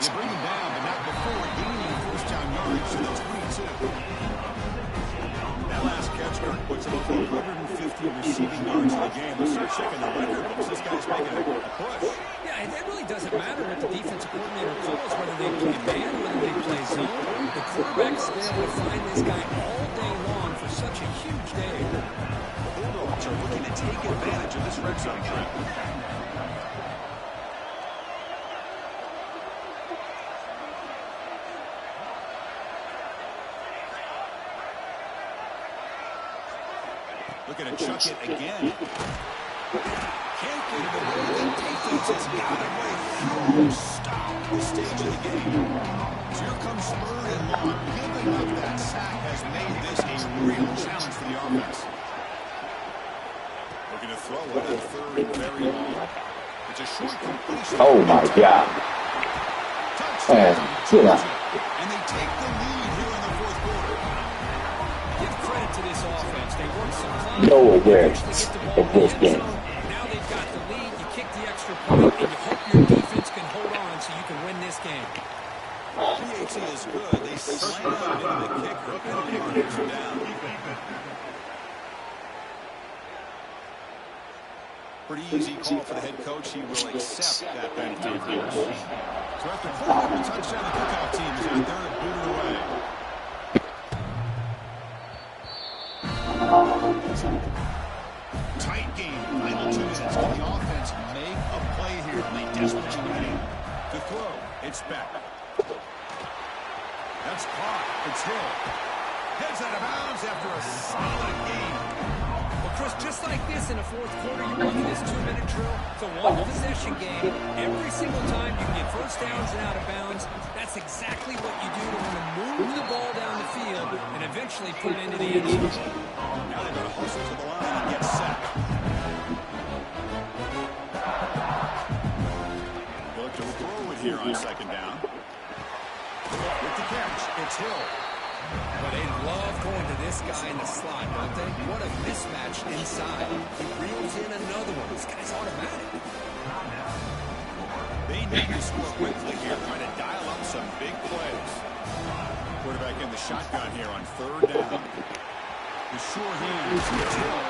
You bring him down, but not before gaining 1st down yards to the 22. That last catch, Kirk, puts him up for 150 receiving yards in the game. Let's start checking the record books. This guy's making a push. Yeah, it really doesn't matter what the defensive coordinator calls, whether they play man, whether they play zone. The quarterback's been able to find this guy all day long for such a huge day. The Bulldogs are looking to take advantage of this red zone trap. Looking to chuck it again. Can't get it away. The defense has got it right. Huge stop at this stage of the game. So here comes 3rd and long. Giving up that sack has made this a real challenge for the offense. Looking to throw it on 3rd and very long. It's a short completion. Oh my God. Touchdown. Get out. And they take the lead here in the 4th quarter. Give credit to this offense. They worked some No awareness of this game. Now they've got the lead. You kick the extra point, and you hope your defense can hold on so you can win this game. PAT is good. They slam into the kicker. Penalty markers are down. Pretty easy call for the head coach. He will accept that penalty, of course. So after putting up the touchdown, the kickoff team is out there to boot it away. Tight game. Final 2 minutes. Can the offense make a play here? They desperately need it. To throw, it's back. That's caught. It's Hill. Heads out of bounds after a solid game. Well, Chris, just like this in the fourth quarter, you're running this 2-minute drill. It's a one-possession game. Every single time you can get first downs and out of bounds. That's exactly what you do to want to move the ball down the field and eventually put it into the end zone. Now they're going to hustle to the line and get set. Look to throw it here on second down. With the catch, it's Hill. But they love going to this guy in the slot, don't they? What a mismatch inside. He reels in another one. This guy's automatic. They need to score quickly here, trying to dial up some big plays. Quarterback in the shotgun here on third down. The sure hands, it's Hill.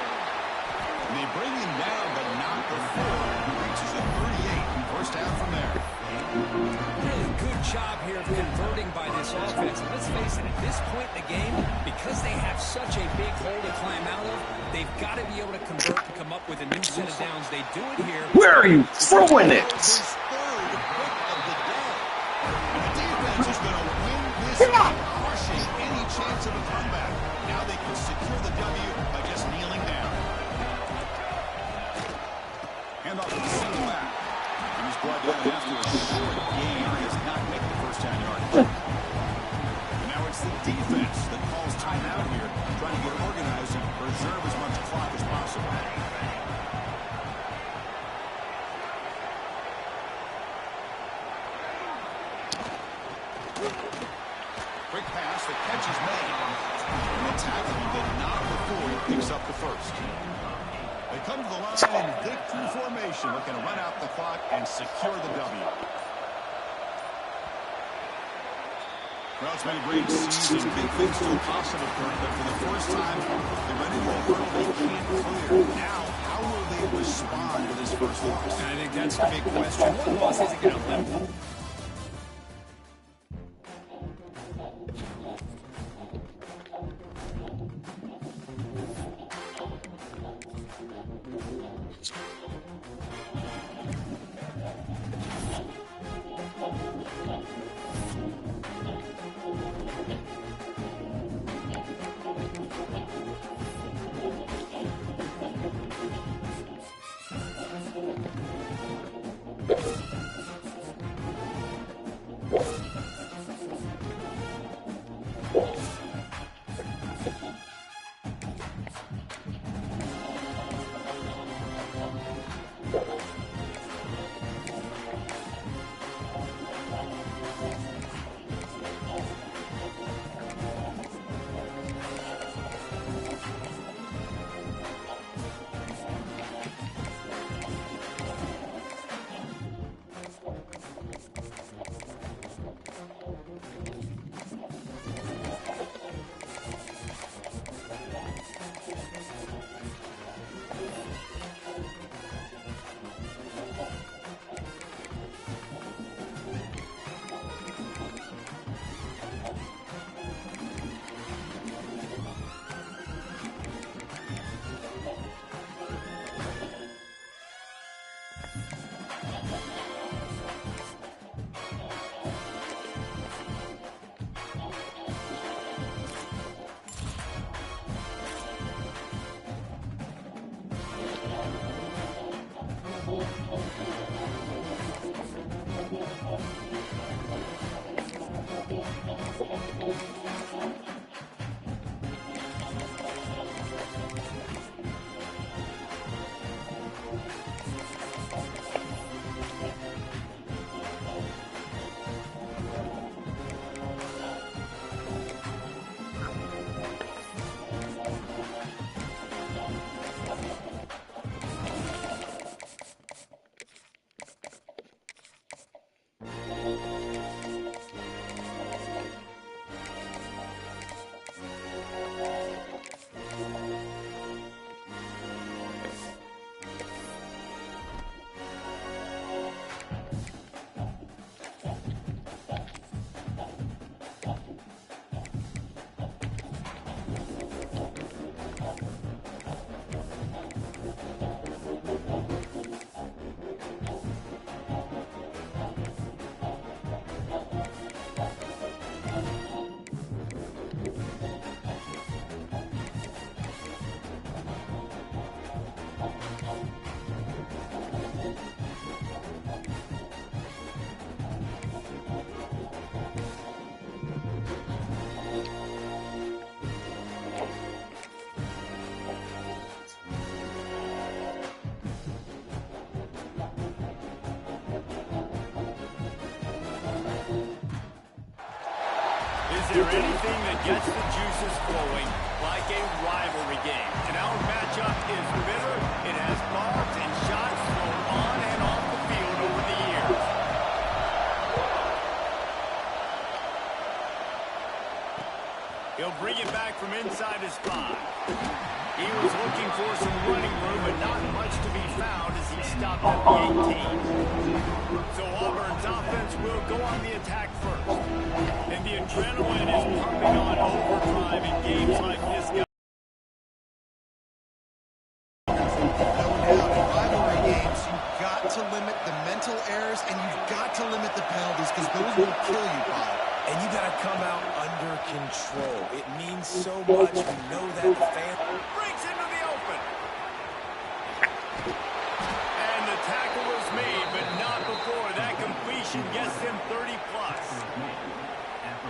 And they bring him down, but not before he reaches the 38. First down from there. Really good job here of converting by this offense. And let's face it, at this point in the game, because they have such a big hole to climb out of, they've got to be able to convert and come up with a new set of downs. They do it here. Where are you throwing it? His third pick of the day. The defense is going to win this game, crushing any chance of a comeback. Now they can secure the W by just kneeling down. Hand off to the single back. And he's brought down after a short gain. He does not make the first down yardage. And now it's the defense that calls timeout here, trying to get organized and preserve as much clock as possible. Quick pass, the catch is made. And the tackle, but not before he picks up the first. They come to the line in victory formation, looking to run out the clock and secure the W. Well, it's been a great season. Big things still possible, Kurt, but for the first time, they run into a hurdle they can't clear. Now, how will they respond to this first loss? And I think that's the big question. One loss isn't going to limit them. Is there anything that gets the juices flowing like a rivalry game? And our matchup is bitter. It has barbs and shots thrown on and off the field over the years. He'll bring it back from inside his 5. He was looking for some running room, but not much to be found as he stopped at the 18. So Auburn's offense will go on the attack first. And the adrenaline is pumping on overdrive in games like this. No doubt, in rivalry games, you've got to limit the mental errors and you've got to limit the penalties because those will kill you, Bob. And you got to come out under control. It means so much. We know that the fan Breaks into the open. And the tackle was made, but not before. That completion gets them 30-plus.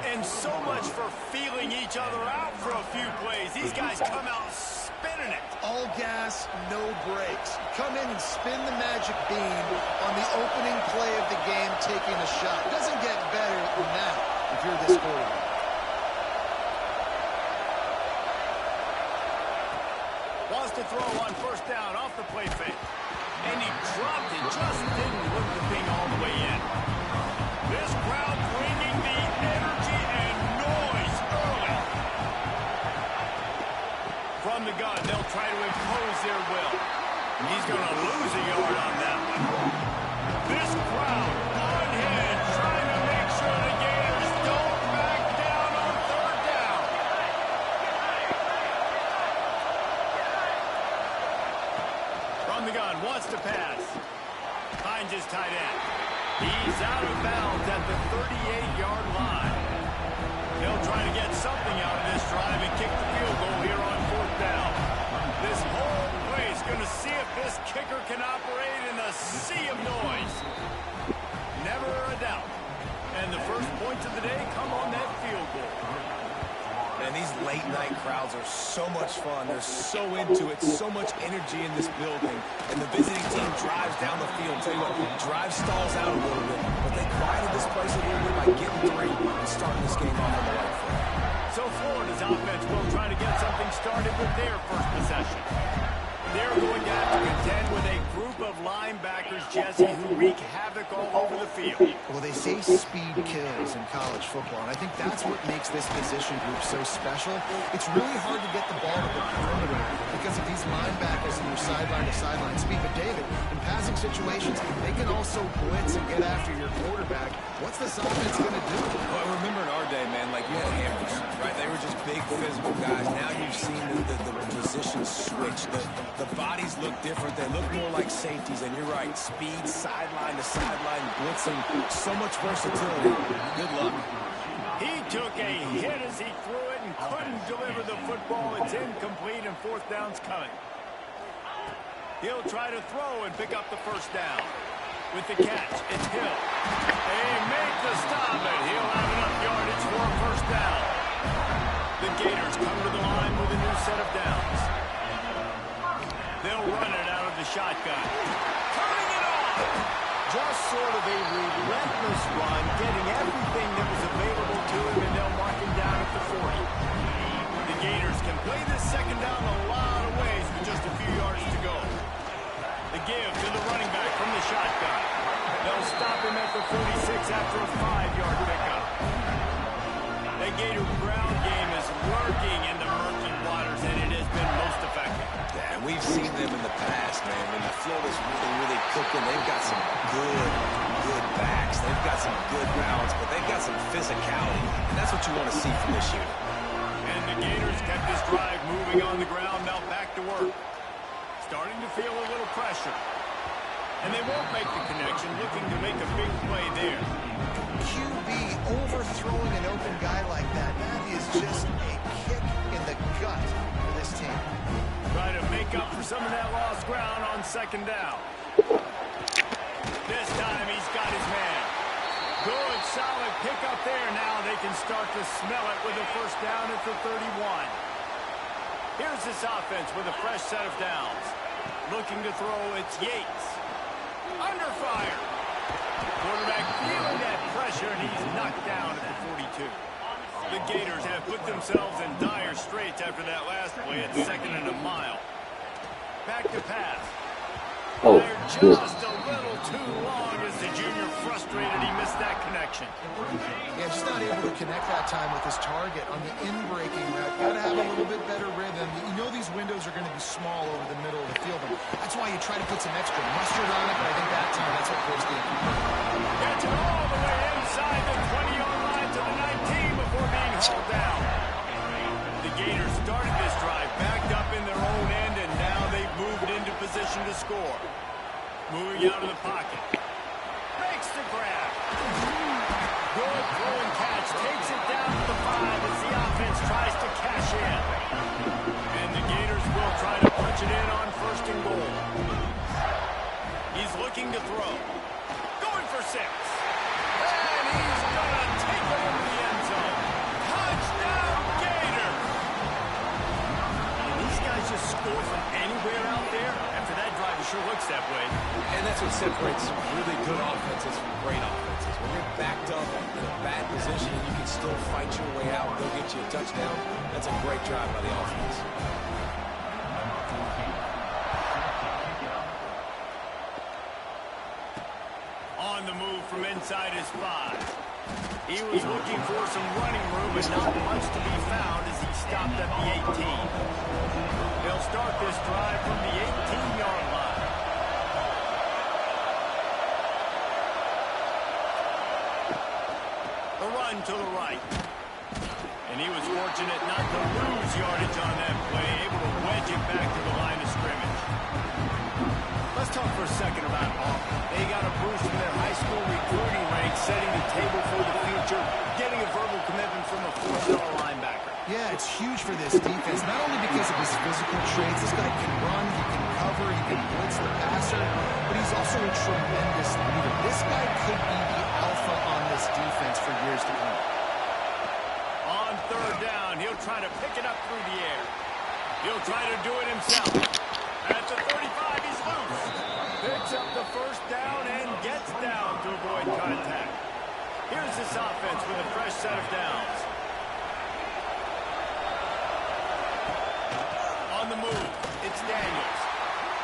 And so much for feeling each other out for a few plays. These guys come out spinning it. All gas, no brakes. Come in and spin the magic beam on the opening play of the game, taking a shot. Doesn't get better than that if you're this quarterback. Wants to throw on first down off the play fake. And he dropped it, just didn't whip the thing all the way in. This crowd bringing the energy and noise early. From the gun, they'll try to impose their will. He's going to lose a yard on that one. This crowd on hand trying to make sure the Gators don't back down on third down. From the gun, wants to pass. Finds his tight end. He's out of bounds at the 38-yard line. They'll try to get something out of this drive and kick the field goal here on fourth down. This whole place going to see if this kicker can operate in a sea of noise. Never a doubt. And the first points of the day come on that field goal. And these late-night crowds are so much fun. They're so into it, so much energy in this building. And the visiting team drives down the field. Tell you what, drive stalls out a little bit. But they quieted this place a little bit by getting 3 and starting this game off on the right foot. So Florida's offense will try to get something started with their first possession. They're going to have to contend with a group of linebackers, Jesse, who wreak havoc all over the field. Well, they say speed kills in college football, and I think that's what makes this position group so special. It's really hard to get the ball to the perimeter because of these linebackers and your sideline-to-sideline speed. But, David, in passing situations, they can also blitz and get after your quarterback. What's this offense going to do? Well, remember in our day, man, like you had hammers, right? They were just big physical guys. Now you've seen the position switch. The bodies look different. They look more like safeties. And you're right, speed, sideline to sideline, blitzing, so much versatility. Good luck. He took a hit as he threw it and couldn't deliver the football. It's incomplete and fourth down's coming. He'll try to throw and pick up the first down. With the catch, it's Hill. They make the stop, and he'll have enough yardage for a first down. The Gators come to the line with a new set of downs. They'll run it out of the shotgun. Turning it off! Just sort of a relentless run, getting everything that was available to him, and they'll mark him down at the 40. The Gators can play this second down a lot of ways with just a few yards to go. The give to the running back from the shotgun. They'll stop him at the 46 after a 5-yard pickup. The Gator ground game is lurking in the murky waters, and it has been most effective. Yeah, and we've seen them in the past, man. When Florida's really cooking, they've got some good backs. They've got some good routes, but they've got some physicality, and that's what you want to see from this unit. And the Gators kept this drive moving on the ground, now back to work. Starting to feel a little pressure. And they won't make the connection, looking to make a big play there. QB overthrowing an open guy like that, that is just a kick in the gut for this team. Try to make up for some of that lost ground on second down. This time he's got his man. Good, solid pickup there. Now they can start to smell it with a first down at the 31. Here's this offense with a fresh set of downs. Looking to throw, it's Yates. Under fire. Quarterback feeling that pressure, and he's knocked down at the 42. The Gators have put themselves in dire straits after that last play at 2nd and a mile. Back to pass. Oh, good. Just a little too long as the junior frustrated he missed that connection. Yeah, just not able to connect that time with his target on the in-breaking route. Got to have a little bit better rhythm. You know these windows are going to be small over the middle of the field. And that's why you try to put some extra mustard on it, but I think that time that's what forced the injury. Gets it all the way inside the 20-yard line to the 19 before being hauled down. The Gators started this drive backed up in their own end, and now they've moved into position to score. Moving out of the pocket. Makes the grab. Good throw and catch. Takes it down to the 5 as the offense tries to cash in. And the Gators will try to punch it in on 1st and goal. He's looking to throw. Going for 6. And he's going to take it over the end zone. Touchdown, Gators! And these guys just score from anywhere out there. After that drive, it sure looks that way. And that's what separates really good offenses from great offenses. When you're backed up in a bad position and you can still fight your way out and go get you a touchdown, that's a great drive by the offense. On the move from inside his 5. He was looking for some running room, but not much to be found as he stopped at the 18. They'll start this drive from the 18-yard line. A run to the right. And he was fortunate not to lose yardage on that play, able to wedge it back to the line of scrimmage. Let's talk for a second about Auburn. They got a boost from their high school recruiting ranks, setting the table for the future, getting a verbal commitment from a 4-star linebacker. Yeah, it's huge for this defense, not only because of his physical traits. This guy can run, he can cover, he can blitz the passer, but he's also a tremendous leader. This guy could be the alpha on this defense for years to come. On 3rd down, he'll try to pick it up through the air. He'll try to do it himself. At the 35, he's loose. Picks up the 1st down and gets down to avoid contact. Here's this offense with a fresh set of downs. On the move, it's Daniels.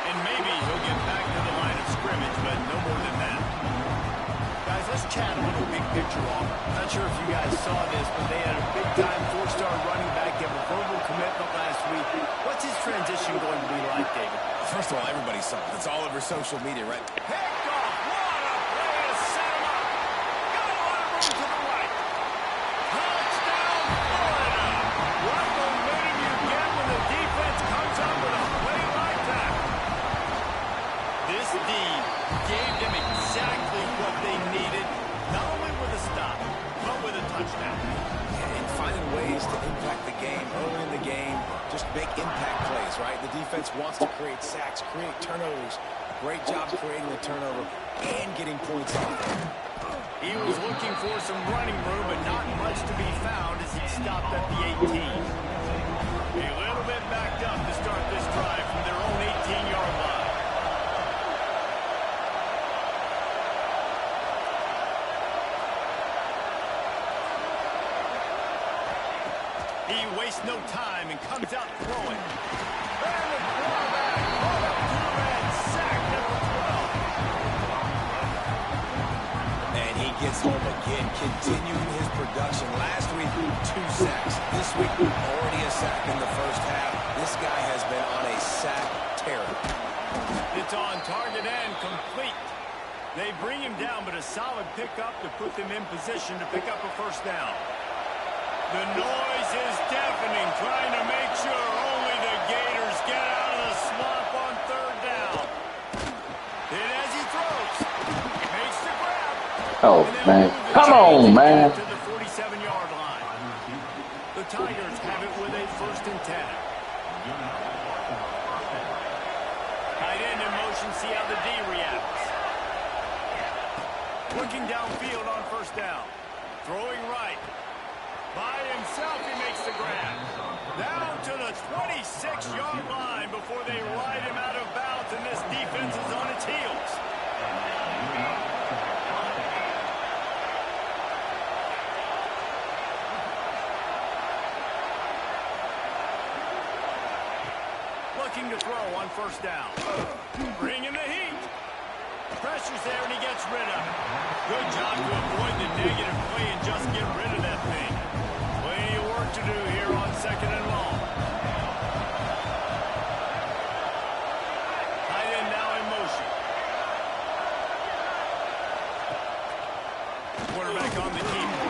And maybe he'll get back to the line of scrimmage, but no more than that. Guys, let's chat a little big picture off. Not sure if you guys saw this, but they had a big-time 4-star running back give a verbal commitment last week. What's his transition going to be like, David? First of all, everybody saw it. It's all over social media, right? Picked off. What a play to set him up. Got a lot of room to the right. Touchdown, Florida. What momentum you get when the defense comes up with a play like that. This D gave them exactly what they needed, not only with a stop, but with a touchdown. And finding ways to impact the game early in the game, just make impact plays, right? The defense wants to create sacks, create turnovers. Great job creating the turnover and getting points off. He was looking for some running room, but not much to be found as he stopped at the 18. A little bit backed up to start this drive from their own 18-yard line. He wastes no time and comes out throwing. And the quarterback caught up to and sack number 12. And he gets home again, continuing his production. Last week, 2 sacks. This week, already a sack in the 1st half. This guy has been on a sack tear. It's on target and complete. They bring him down, but a solid pickup to put them in position to pick up a 1st down. The noise is deafening, trying to make sure only the Gators get out of the swamp on 3rd down. And as he throws, makes the grab. Oh, man. Come on, man. To the 47-yard line. The Tigers have it with a 1st and 10. Tight end in motion, see how the D reacts. Looking downfield on 1st down. Throwing right. By himself, he makes the grab. Down to the 26-yard line before they ride him out of bounds, and this defense is on its heels. Looking to throw on first down. Bringing the heat. Pressure's there, and he gets rid of it. Good job to avoid the negative play and just get rid of that thing. Plenty of work to do here on second and long. Tight end now in motion. Quarterback on the keeper.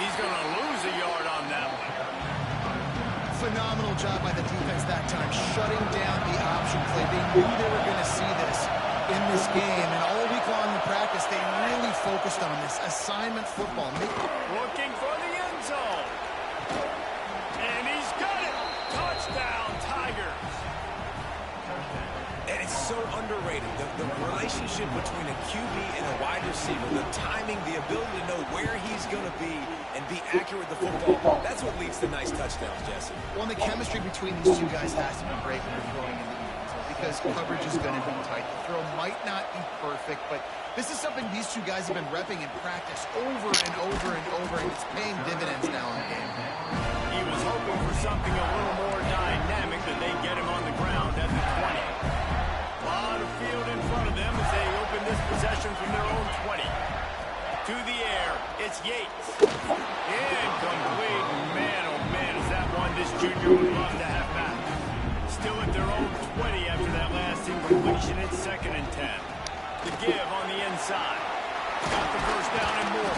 He's going to lose a yard on that one. Phenomenal job by the defense that time, shutting down the option play. They knew they were going to see this in this game, and all week long in practice, they really focused on this assignment football. Looking for the end zone. And he's got it. Touchdown, Tigers. And it's so underrated. The relationship between a QB and a wide receiver, the timing, the ability to know where he's going to be and be accurate with the football, that's what leads to nice touchdowns, Jesse. Well, the chemistry between these two guys has to be great when they're throwing in the end zone because coverage is going to be tight. The throw might not be perfect, but this is something these two guys have been repping in practice over and over and over, and it's paying dividends now in the game. He was hoping for something a little more dynamic that they get him on the ground at the 20. A lot of field in front of them as they open this possession from their own 20. To the air, it's Yates. Incomplete. Man, oh man, is that one this junior would love to have back. Still at their own 20 after that last incompletion. It's second and 10. The give on the inside. Got the first down and more.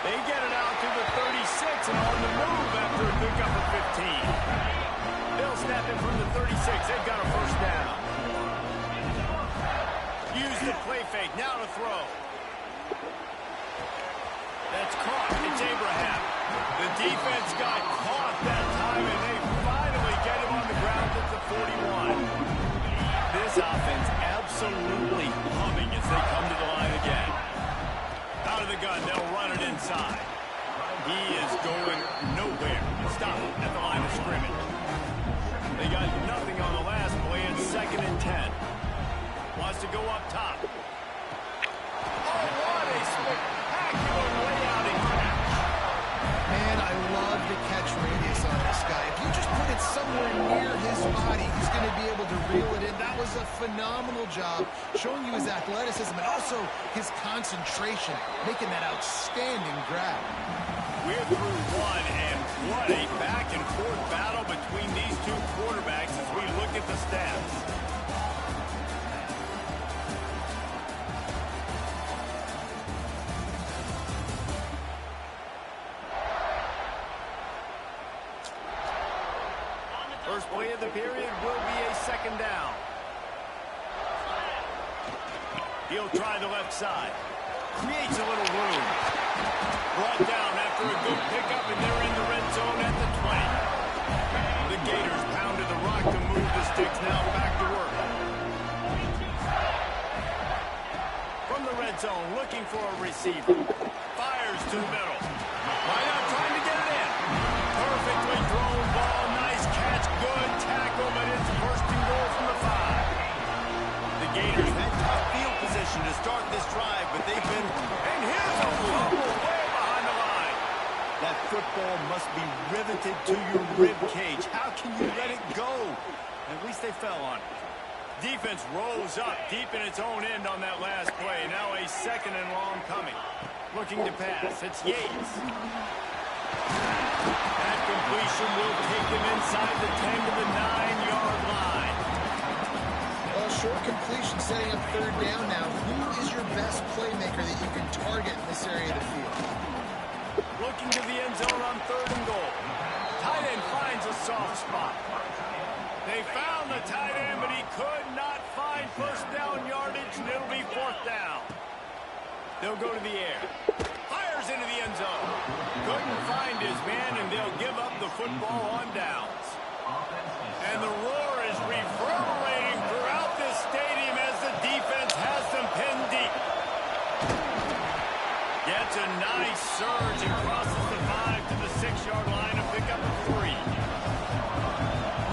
They get it out to the 36 and on the move after a pickup of 15. They'll snap it from the 36. They've got a first down. Use the play fake. Now to throw. That's caught. It's Abraham. The defense got caught that time, and they finally get him on the ground at the 41. This offense absolutely humming as they come to the line again. Out of the gun. They'll run it inside. He is going nowhere. Stop at the line of scrimmage. They got nothing on the last play. It's second and 10. Wants to go up top. Oh, what a spectacular layout and catch. Man, I love the catch radius on this guy. If you just put it somewhere near his body, he's going to be able to reel it in. That was a phenomenal job, showing you his athleticism and also his concentration, making that outstanding grab. We're through one, and what a back-and-forth battle between these two quarterbacks as we look at the stats. First play of the period will be a second down. He'll try the left side. Creates a little room. Brought down after a good pickup, and they're in the red zone at the 20. The Gators pounded the rock to move the sticks. Now back to work. From the red zone, looking for a receiver. Fires to the middle. Why not trying to get it in? Perfectly thrown ball. Nice catch. Good tackle, but it's first and goal from the 5. The Gators had tough field position to start this drive, but they've been... And here's a fumble way behind the line. That football must be riveted to your rib cage. How can you let it go? At least they fell on it. Defense rose up deep in its own end on that last play. Now a second and long coming. Looking to pass. It's Yates. That completion will take them inside the 10 to the 9-yard line. Well, short completion setting up third down now. Who is your best playmaker that you can target in this area of the field? Looking to the end zone on third and goal. Tight end finds a soft spot. They found the tight end, but he could not find first down yardage, and it'll be fourth down. They'll go to the air. Fires into the end zone. Couldn't find his man, and they'll give up the football on downs. And the roar is reverberating throughout this stadium as the defense has them pinned deep. Gets a nice surge and crosses the 5 to the 6-yard line to pick up a 3.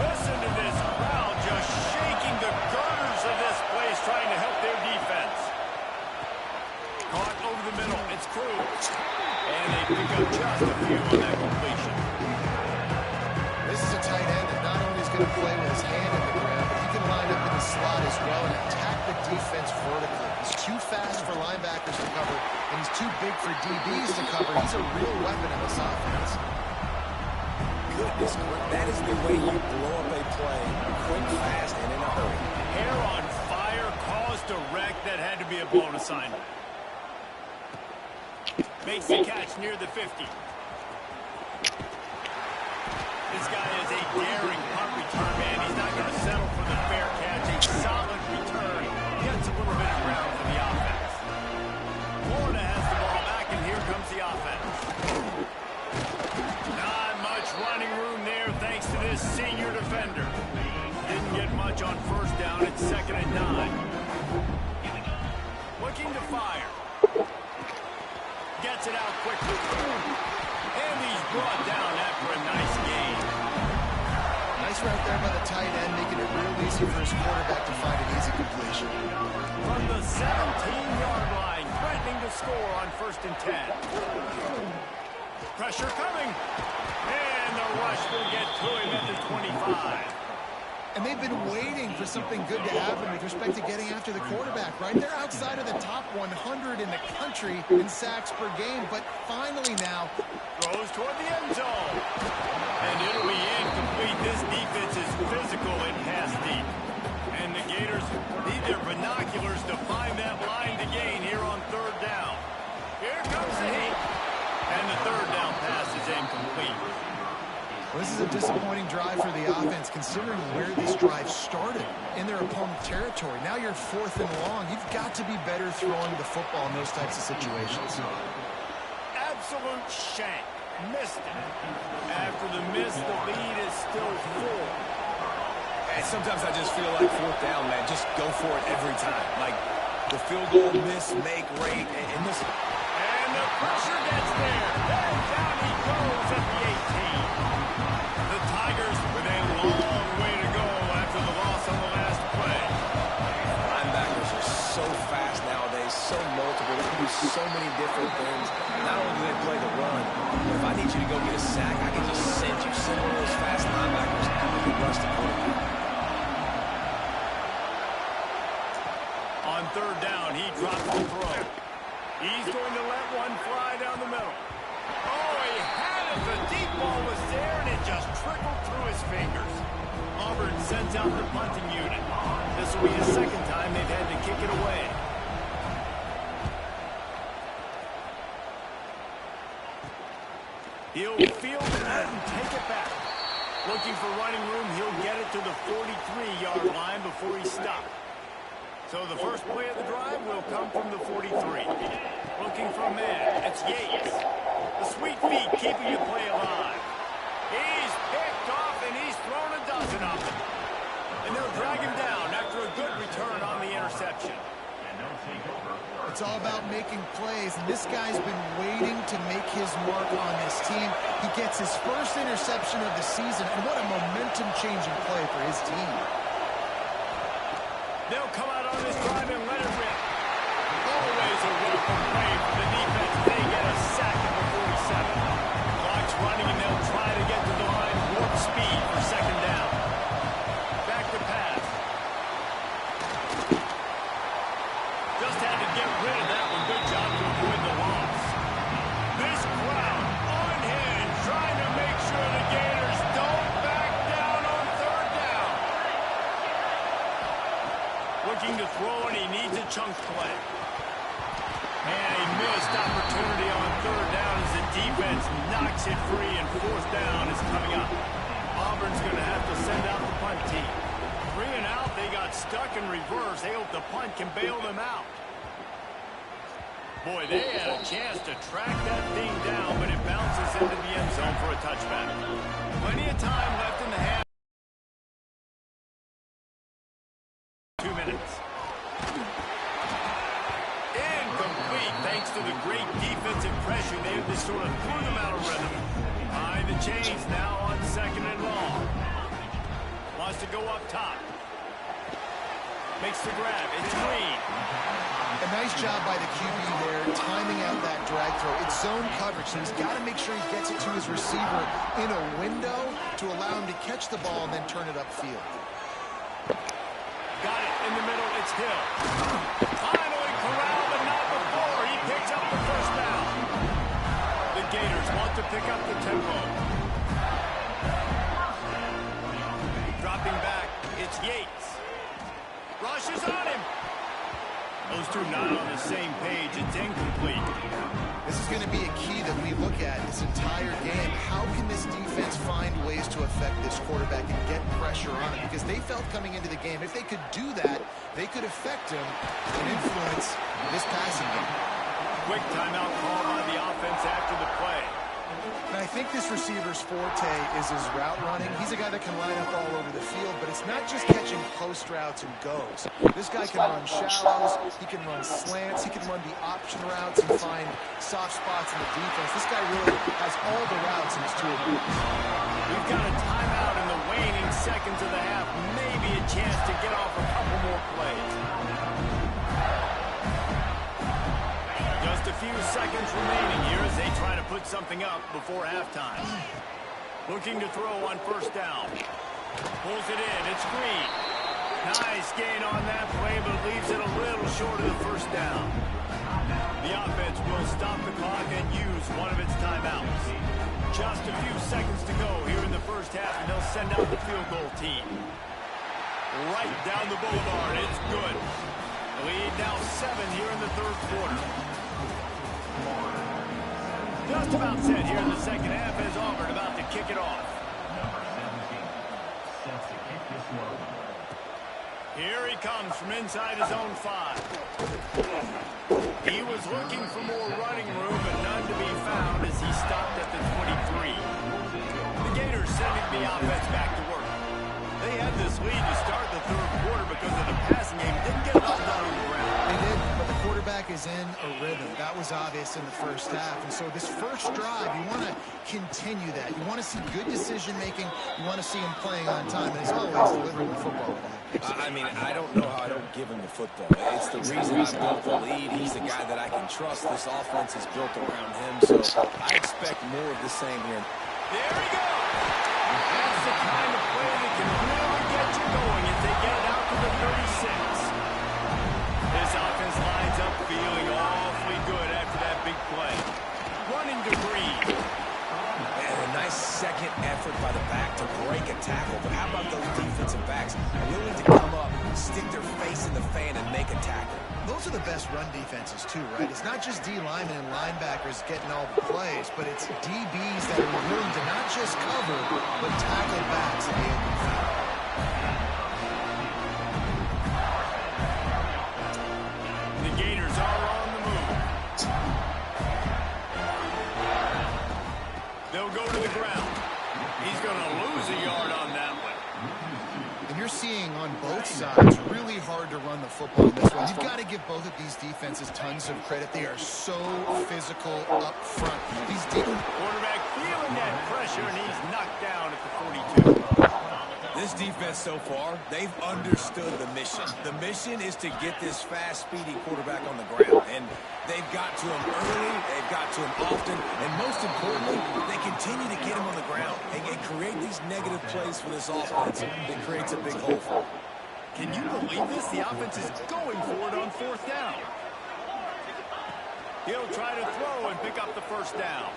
Listen to this crowd just shaking the gutters of this place trying to help their defense. Caught over the middle. It's Cruz. And they pick up just a few on that completion. This is a tight end that not only is going good play with his hand in the ground, but he can line up in the slot as well and attack the defense vertically. He's too fast for linebackers to cover, and he's too big for DBs to cover. He's a real weapon in this offense. Goodness, that is the way you blow up a play, quick, fast, and in a hurry. Hair on fire, caused a wreck that had to be a blown assignment. Makes the catch near the 50. This guy is a daring punt return, man. He's not going to settle for the fair catch. A solid return. Gets a little bit of ground for the offense. Florida has the ball back, and here comes the offense. Not much running room there thanks to this senior defender. Didn't get much on first down. It's 2nd and 9. Looking to fire. Gets it out quickly. And he's brought down after a nice gain. Nice right there by the tight end, making it real easy for his quarterback to find an easy completion. From the 17-yard line, threatening to score on 1st and 10. Pressure coming. And the rush will get to him at the 25. And they've been waiting for something good to happen with respect to getting after the quarterback, right? They're outside of the top 100 in the country in sacks per game, but finally now throws toward the end zone. And it'll be incomplete. This defense is physical and pass deep. And the Gators need their binoculars to find that line to gain here on 3rd down. Here comes the heat. And the 3rd down pass is incomplete. Well, this is a disappointing drive for the offense, considering where this drive started in their opponent's territory. Now you're 4th and long. You've got to be better throwing the football in those types of situations. Absolute shank. Missed it. After the miss, the lead is still 4. And sometimes I just feel like 4th down, man. Just go for it every time. Like the field goal, miss, make, rate, and miss it. And the pressure gets there. And down he goes at the 18. The Tigers with a long way to go after the loss on the last play. Linebackers are so fast nowadays, so multiple. They can do so many different things. Not only do they play the run, but if I need you to go get a sack, I can just send you. Send one of those fast linebackers and you can rush the quarterback. On 3rd down, he drops the throw. He's going to let one fly down the middle. Oh, he had it. The deep ball was there, and it just trickled through his fingers. Auburn sends out the punting unit. This will be the 2nd time they've had to kick it away. He'll field it and take it back. Looking for running room, he'll get it to the 43-yard line before he stopped. So the first play of the drive will come from the 43. Looking for a man. It's Yates. The sweet feet keeping the play alive. He's picked off, and he's thrown a dozen of them. And they'll drag him down after a good return on the interception. It's all about making plays, and this guy's been waiting to make his mark on this team. He gets his first interception of the season, and what a momentum-changing play for his team. They'll come out on this drive and let it rip. Always a welcome play for the defense. They get a sack at the 47. Clock's running, and they'll try to get to the line warp speed for 2nd down. Back to pass. Just had to get rid of that one. Good job to avoid the loss. This crowd unhinged, trying to make sure the Gators don't back down on 3rd down. Looking to throw, and he needs a chunk play. And a missed opportunity on 3rd down as the defense knocks it free, and 4th down is coming up. Auburn's going to have to send out the punt team. 3 and out, they got stuck in reverse. They hope the punt can bail them out. Boy, they had a chance to track that thing down, but it bounces into the end zone for a touchback. Plenty of time left in the half. 2 minutes. Incomplete, thanks to the great defensive pressure. They just sort of threw them out of rhythm. Behind the chains now on 2nd and long. Wants to go up top. Makes the grab. It's Green. A nice job by the QB there, timing out that drag throw. It's zone coverage, so he's got to make sure he gets it to his receiver in a window to allow him to catch the ball and then turn it upfield. Got it in the middle. It's Hill. Finally corralled, but not before. He picks up the first down. The Gators want to pick up the tempo. Dropping back, it's Yates. Rushes on him. Those two not on the same page. It's incomplete. This is going to be a key that we look at this entire game. How can this defense find ways to affect this quarterback and get pressure on him? Because they felt coming into the game, if they could do that, they could affect him and influence this passing game. Quick timeout call by the offense after the play. And I think this receiver's forte is his route running. He's a guy that can line up all over the field, but it's not just catching post routes and goes. This guy can run shallows, he can run slants, he can run the option routes and find soft spots in the defense. This guy really has all the routes in his toolbox. We've got a timeout in the waning seconds of the half. Maybe a chance to get off a couple more plays. Just a few seconds remaining here as they try to put something up before halftime. Looking to throw on first down. Pulls it in. It's Green. Nice gain on that play, but leaves it a little short of the first down. The offense will stop the clock and use one of its timeouts. Just a few seconds to go here in the first half, and they'll send out the field goal team. Right down the boulevard. It's good. The lead now 7 here in the third quarter. Just about set here in the second half as Auburn about to kick it off. Number 17 sets to kick this one. Here he comes from inside his own 5. He was looking for more running room, but none to be found as he stopped at the 23. The Gators sending the offense back to work. They had this lead to start the third quarter because of the passing game. Didn't get it all done on the ground. They did, but the quarterback is in a rhythm. That was obvious in the first half. And so this first drive, you want to continue that. You want to see good decision-making. You want to see him playing on time. And as always, delivering the football. I mean, I don't know how I don't give him the football. It's the reason I built the lead. He's the guy that I can trust. This offense is built around him, so I expect more of the same here. There he goes. That's the kind of play that can really get you going as they get it out to the 36. This offense lines up feeling awfully good after that big play. Running to Green. And a nice second effort by the back to break a tackle. But how about those defensive backs willing to come up, stick their face in the fan, and make a tackle? Those are the best run defenses, too, right? It's not just D linemen and linebackers getting all the plays, but it's DBs that are willing to not just cover, but tackle backs in the open field. The Gators are on the move. They'll go to the ground. He's going to lose a yard on that one. And you're seeing on both sides really hard to run the football in this one. You've got to give both of these defenses tons of credit. They are so physical up front. These quarterback feeling that pressure, and he's knocked down at the 42. This defense so far, they've understood the mission. The mission is to get this fast, speedy quarterback on the ground. And they've got to him early, they've got to him often, and most importantly, they continue to get him on the ground and create these negative plays for this offense that creates a big hole for them. Can you believe this? The offense is going for it on fourth down. He'll try to throw and pick up the first down.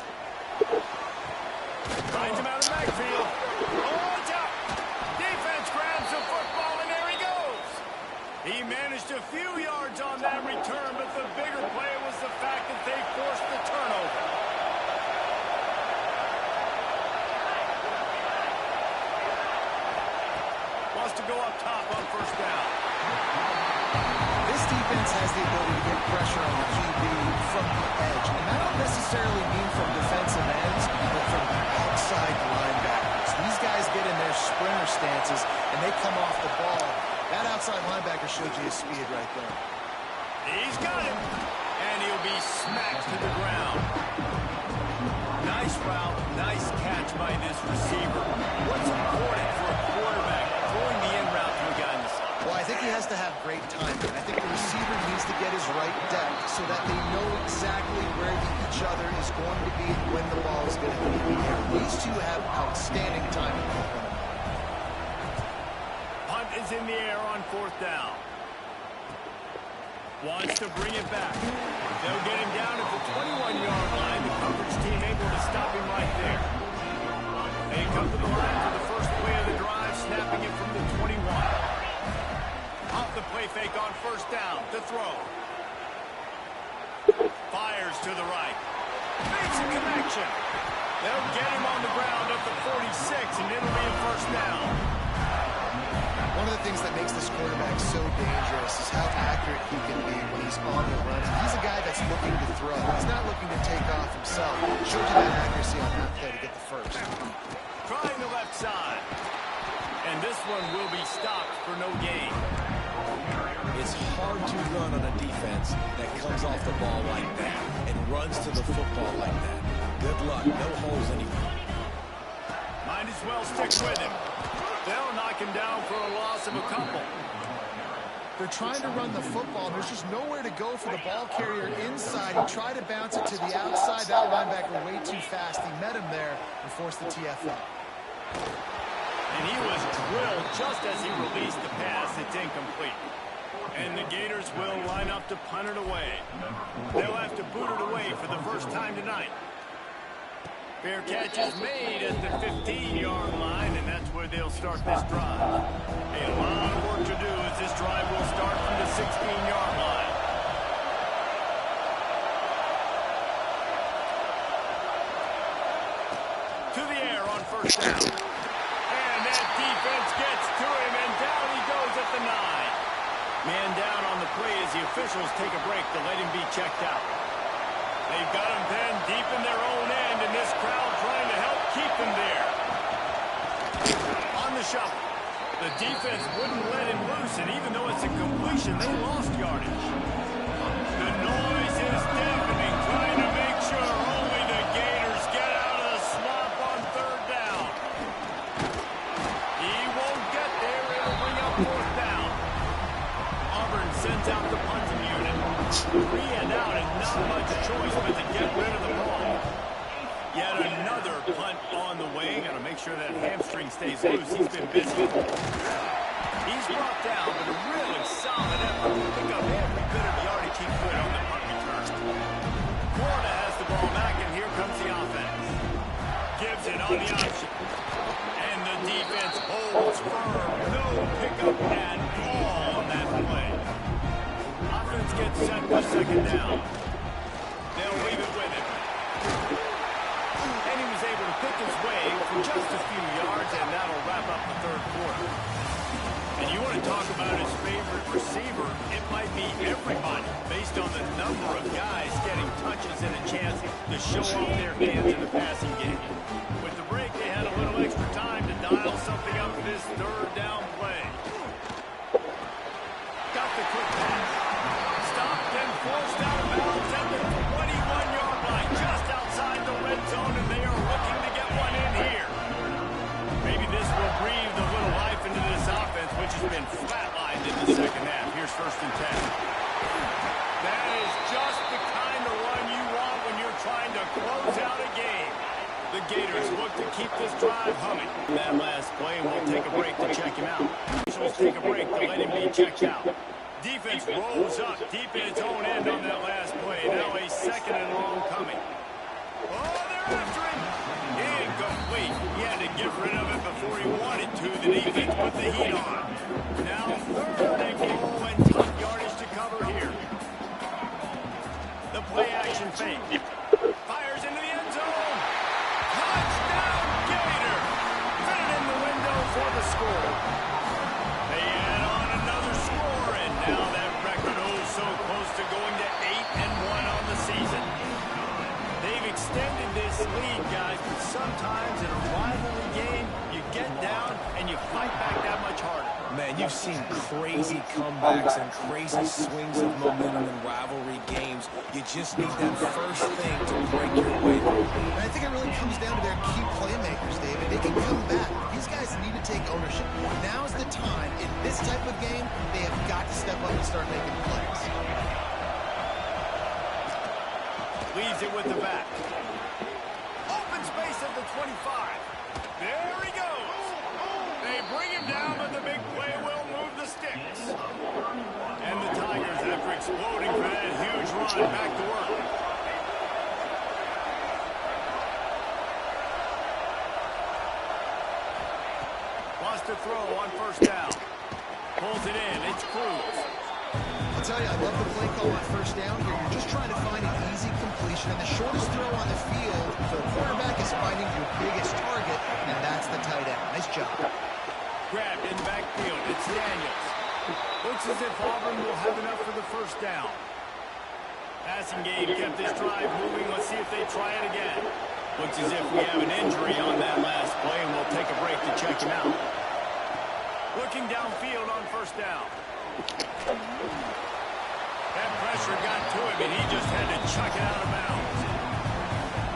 Finds him out of the backfield. Oh, it's out. Defense grabs the football, and there he goes. He managed a few yards on that return, but the bigger play was the fact that they forced the turnover. Wants to go up top on first down. This defense has the ability to get pressure on the QB from the edge. And I don't necessarily mean from defensive ends, but from outside linebackers. These guys get in their sprinter stances, and they come off the ball. That outside linebacker showed you his speed right there. He's got him. And he'll be smacked to the ground. Nice route, nice catch by this receiver. What's important for a quarterback throwing the in route to a guy in the slot? Well, I I think he has to have great timing. I think the receiver needs to get his right depth so that they know exactly where each other is going to be and when the ball is going to be in the air. These two have outstanding timing. Punt is in the air on 4th down. Wants to bring it back. They'll get him down at the 21-yard line. The coverage team able to stop him right there. They come to the line for the first play of the drive, snapping it from the 21. Off the play fake on 1st down to throw. Fires to the right. Makes a connection. They'll get him on the ground at the 46, and it'll be a 1st down. One of the things that makes this quarterback so dangerous is how accurate he can be when he's on the run. He's a guy that's looking to throw. He's not looking to take off himself. He showed you that accuracy on that play to get the first. Trying the left side. And this one will be stopped for no gain. It's hard to run on a defense that comes off the ball like that and runs to the football like that. Good luck. No holes anywhere. Might as well stick with him. They'll knock him down for a loss of a couple. They're trying to run the football. There's just nowhere to go for the ball carrier inside. He tried to bounce it to the outside. That linebacker way too fast. He met him there and forced the TFL. And he was drilled just as he released the pass. It's incomplete. And the Gators will line up to punt it away. They'll have to boot it away for the first time tonight. Fair catch is made at the 15-yard line, and that's where they'll start this drive. A lot of work to do as this drive will start from the 16-yard line. To the air on 1st down. And that defense gets to him, and down he goes at the 9. Man down on the play as the officials take a break to let him be checked out. They've got him then deep in their own end, and this crowd trying to help keep him there. On the shuffle. The defense wouldn't let him loose, and even though it's a completion, they lost yardage. The noise is deafening, trying to make sure only the Gators get out of the swamp on 3rd down. He won't get there. It'll bring up 4th down. Auburn sends out the punting unit. 3 and out, and not much choice but to get rid of the ball. Yet another punt on the way. Got to make sure that hamstring stays loose. He's been busy. He's brought down, but a really solid effort to pick up every bit of yardage he could on the punt return. Florida has the ball back, and here comes the offense. Gives it on the option. And the defense holds firm. No pickup at all on that play. Offense gets set for 2nd down. They'll leave it with him. And he was able to pick his way for just a few yards, and that'll wrap up the 3rd quarter. And you want to talk about his favorite receiver, it might be everybody, based on the number of guys getting touches and a chance to show off their hands in the passing game. With the break, they had a little extra time to dial something up for this 3rd down play. Got the quick pass. Stopped and forced out of bounds at the 21-yard line, just outside the red zone, and they are looking to get one in here. Maybe this will breathe a little life into this offense, which has been flatlined in the 2nd half. Here's 1st and 10. That is just the kind of run you want when you're trying to close out a game. The Gators look to keep this drive humming. That last play, and we'll take a break to check him out. Officials take a break to let him be checked out. Defense rolls up deep in its own end on that last play. Now a 2nd and long coming. Oh, they're after him. Incomplete. He had to get rid of it before he wanted to. The defense put the heat on. Now 3rd and goal, and tough yardage to cover here. The play action fake. Fires into the end zone. Touchdown, Gator. Fit it in the window for the score. They add on another score, and now that record so close to going to 8-1 on the season. They've extended this lead, guys, but sometimes in a rivalry game, you get down and you fight back that much harder. Man, you've seen crazy comebacks and crazy swings of momentum in rivalry games. You just need that first thing to break your way. And I think it really comes down to their key playmakers, David. They can come back. These guys need to take ownership. Now's the time. In this type of game, they it with the back. Open space at the 25. There he goes. They bring him down, but the big play will move the sticks. And the Tigers, after exploding for that huge run, back to work. Lost a throw on first down. Pulls it in. It's Cruz. I'll tell you, I love the play call on first down here. You're just trying to find an easy completion, and the shortest throw on the field for a quarterback is finding your biggest target, and that's the tight end. Nice job. Grabbed in backfield. It's Daniels. Looks as if Auburn will have enough for the first down. Passing game kept this drive moving. Let's see if they try it again. Looks as if we have an injury on that last play, and we'll take a break to check him out. Looking downfield on first down. That pressure got to him, and he just had to chuck it out of bounds.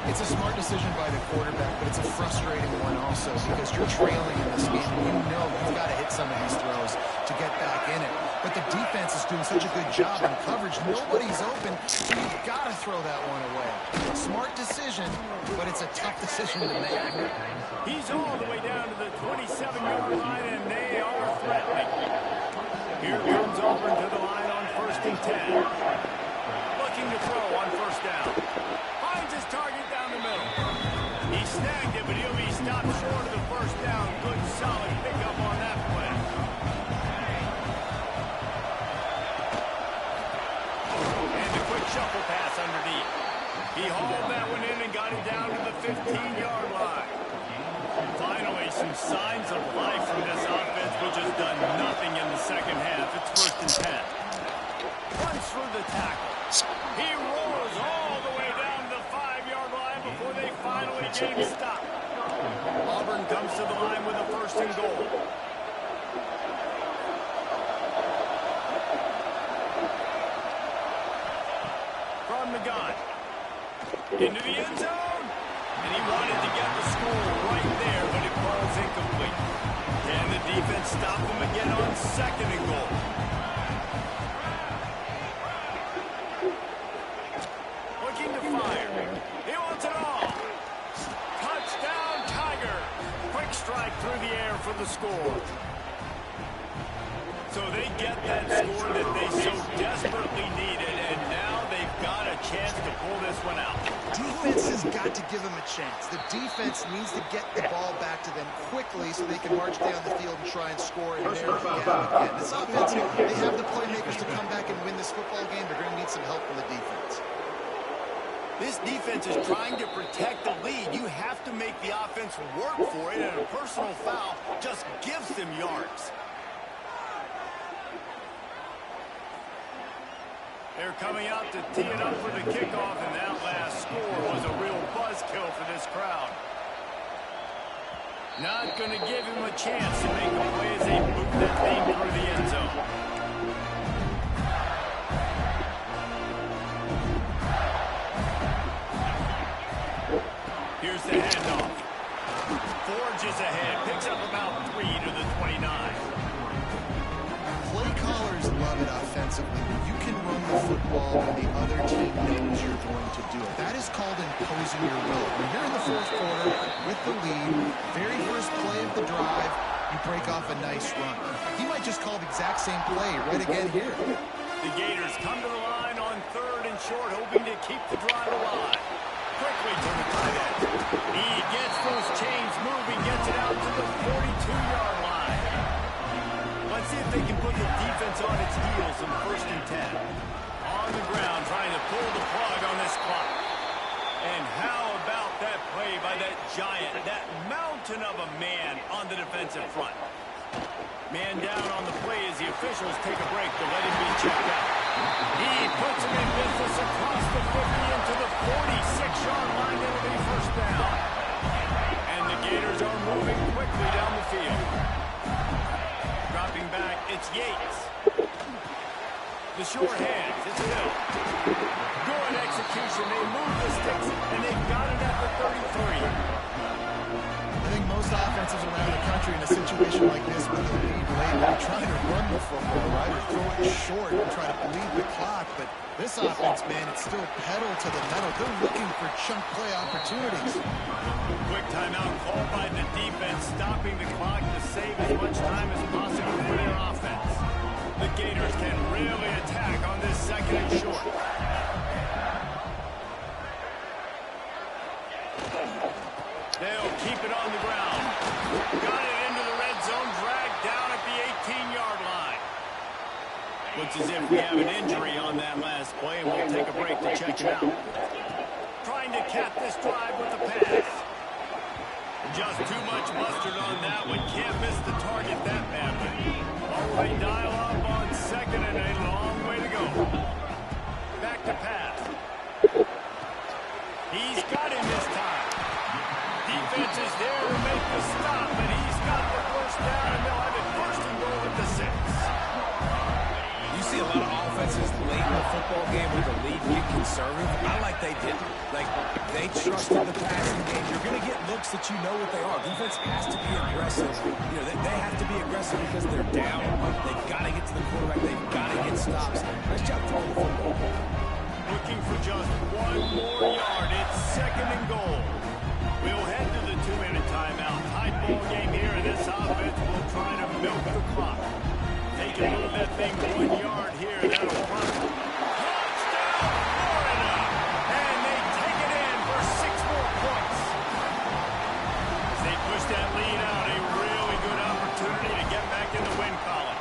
It's a smart decision by the quarterback, but it's a frustrating one also because you're trailing in this game, and you know you've got to hit some of these throws to get back in it. But the defense is doing such a good job in coverage. Nobody's open, so you've got to throw that one away. Smart decision, but it's a tough decision to make. He's all the way down to the 27-yard line, and they are threatening. Here comes Auburn to the line on 1st and 10. Looking to throw on first down. Finds his target down the middle. He snagged it, but he'll be stopped short of the first down. Good, solid pickup on that play. And a quick shuffle pass underneath. He hauled that one in and got it down to the 15-yard line. Finally, some signs of life from this offense, which has done nothing in the second half. It's 1st and 10. Runs through the tackle. He rolls all the way down to the 5-yard line before they finally get him stopped. Auburn comes to the line with a 1st and goal. From the gun. Into the end zone. And he wanted to get the score right there, but it falls incomplete. Can the defense stop him again on 2nd and goal? Looking to fire. He wants it all. Touchdown, Tiger. Quick strike through the air for the score. So they get that score that they so desperately needed, and now they've got a chance to pull this one out. Defense has got to give them a chance. The defense needs to get the ball back to them quickly so they can march down the field and try and score and narrow the gap again. This offense, they have the playmakers to come back and win this football game. They're going to need some help from the defense. This defense is trying to protect the lead. You have to make the offense work for it, and a personal foul just gives them yards. They're coming out to tee it up for the kickoff, and that last score was a real buzzkill for this crowd. Not going to give him a chance to make a play as they boot that thing through the end zone. Here's the handoff. Forges ahead, picks up about 3 to the 29. Play callers love it offensively. You can run the football when the other team knows you're going to do it. That is called imposing your will. When you're in the 4th quarter with the lead, very first play of the drive, you break off a nice run. He might just call the exact same play right again here. The Gators come to the line on 3rd and short, hoping to keep the drive alive. Quickly to the tight end. He gets those chains moving, gets it out to the 42-yard line. Let's see if they can put the defense on its heels in 1st and 10. On the ground, trying to pull the plug on this clock. And how about that play by that giant, that mountain of a man on the defensive front? Man down on the play as the officials take a break to let him be checked out. He puts him in business across the 50 into the 46-yard line. It'll be 1st down. And the Gators are moving quickly down the field. Dropping back, it's Yates. The short hands, it's Hill. Good execution. They move the sticks, and they've got it at the 33. I think most offenses around the country in a situation like this with the lead late they're trying to run the football, right, or throw it short and try to bleed the clock. But this offense, man, it's still pedal to the metal. They're looking for chunk play opportunities. Quick timeout called by the defense, stopping the clock to save as much time as possible for their offense. The Gators can really attack on this second and short. They'll keep it on the ground. Got it into the red zone, dragged down at the 18-yard line. Looks as if we have an injury on that last play, and we'll take a break to check it out. Trying to cap this drive with a pass. Just too much mustard on that one. Can't miss the target that badly. Oh, they dial up on second and a long way to go. Back to pass. He's got him this time. Defense is there to make the stop, but he's got the first down, and they'll have it first and goal at the 6. You see a lot of offenses late in the football game with the lead get conservative. I like they did. Like, they trusted the passing game. You're going to get looks that you know what they are. Defense has to be aggressive. You know, they have to be aggressive because they're down. They've got to get to the quarterback. They've got to get stops. Nice job throwing the football. Looking for just one more yard. It's second and goal. We'll head to the 2-minute timeout. High ball game here, and this offense will try to milk the clock. They can move that thing 1 yard here. That'll run. Touchdown, Florida! And they take it in for 6 more points. As they push that lead out, a really good opportunity to get back in the win column.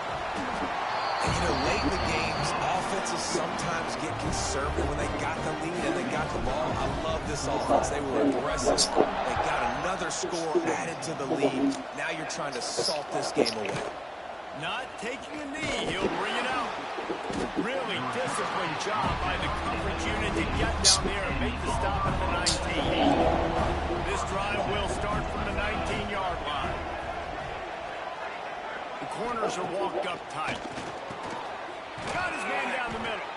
And, you know, late in the games, offenses sometimes get conservative when they got the lead and they got the ball. I love this offense. They were aggressive. They got another score added to the lead. Now you're trying to salt this game away. Not taking a knee. He'll bring it out. Really disciplined job by the coverage unit to get down there and make the stop at the 19. This drive will start from the 19-yard line. The corners are walked up tight. Got his man down the middle.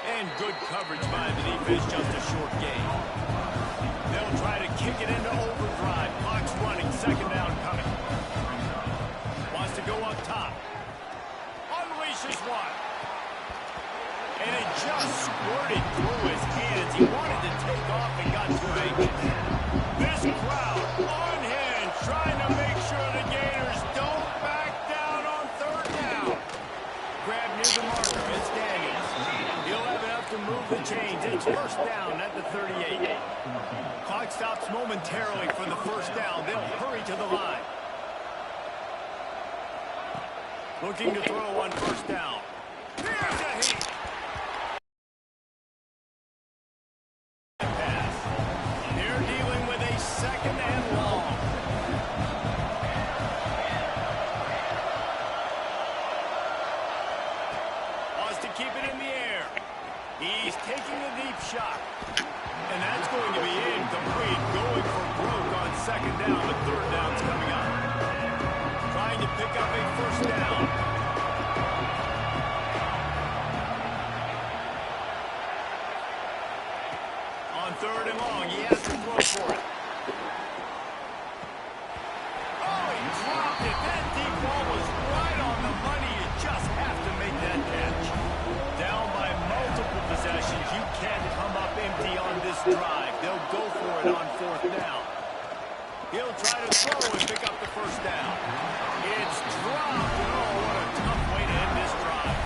And good coverage by the defense, just a short gain. They'll try to kick it into overdrive. Clock's running, second down coming. Wants to go up top. Unleashes one. And it just squirted through his hands. He wanted to take off and got too anxious. This crowd unhinged, trying to make sure the Gators don't back down on third down. Grab near the marker. It's Daniels. He'll have enough to move the chains. It's first down at the 38. Clock stops momentarily for the first down. They'll hurry to the line. Looking to throw on first down. Here's a heat. Pass. They're dealing with a second and long. Wants to keep it in the air. He's taking a deep shot. And that's going to be incomplete. Going for broke on second down. The third down's coming up. Trying to pick up a first down. On third and long, he has to throw for it. Oh, he dropped it. That deep ball was right on the money. You just have to make that catch. Down by multiple possessions. You can't come up empty on this drive. They'll go for it on fourth down. He'll try to throw and pick up the first down. It's dropped. Oh, what a tough way to end this drive.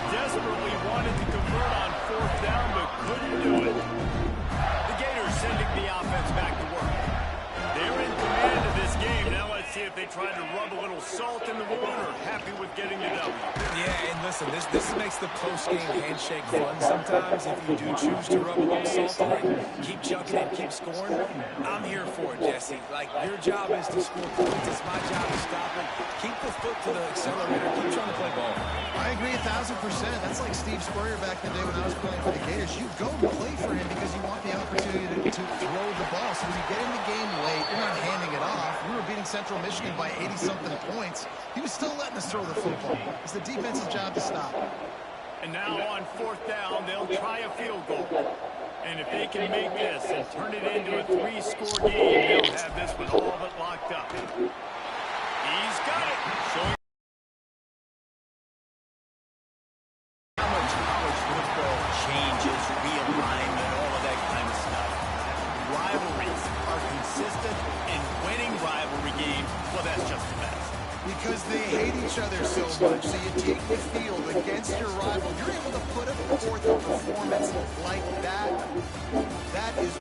Desperately wanted to convert on fourth down, but couldn't do it. The Gators sending the offense back to work. They're in command of this game. Now let's see if they try to rub a little salt in the wound or happy with getting the W. Yeah, and listen, this makes the post-game handshake fun sometimes. If you do choose to rub a little salt on it, keep chucking it, keep scoring. I'm here for it, Jesse. Like, your job is to score points. It's my job to stop it. Keep the foot to the accelerator. Keep trying to play ball. I agree 1,000%. That's like Steve Spurrier back in the day when I was playing for the Gators. You go and play for him because you want the opportunity to throw the ball. So when you get in the game late, you're not handing it off. We were beating Central Michigan by 80-something points. He was still letting us throw the football. It's the defensive job to stop. And now on fourth down, they'll try a field goal. And if they can make this and turn it into a 3-score game, they'll have this one all but locked up. He's got it. Showing consistent and winning rivalry games, well, that's just the best. Because they hate each other so much. So you take the field against your rival. You're able to put forth a performance like that. That is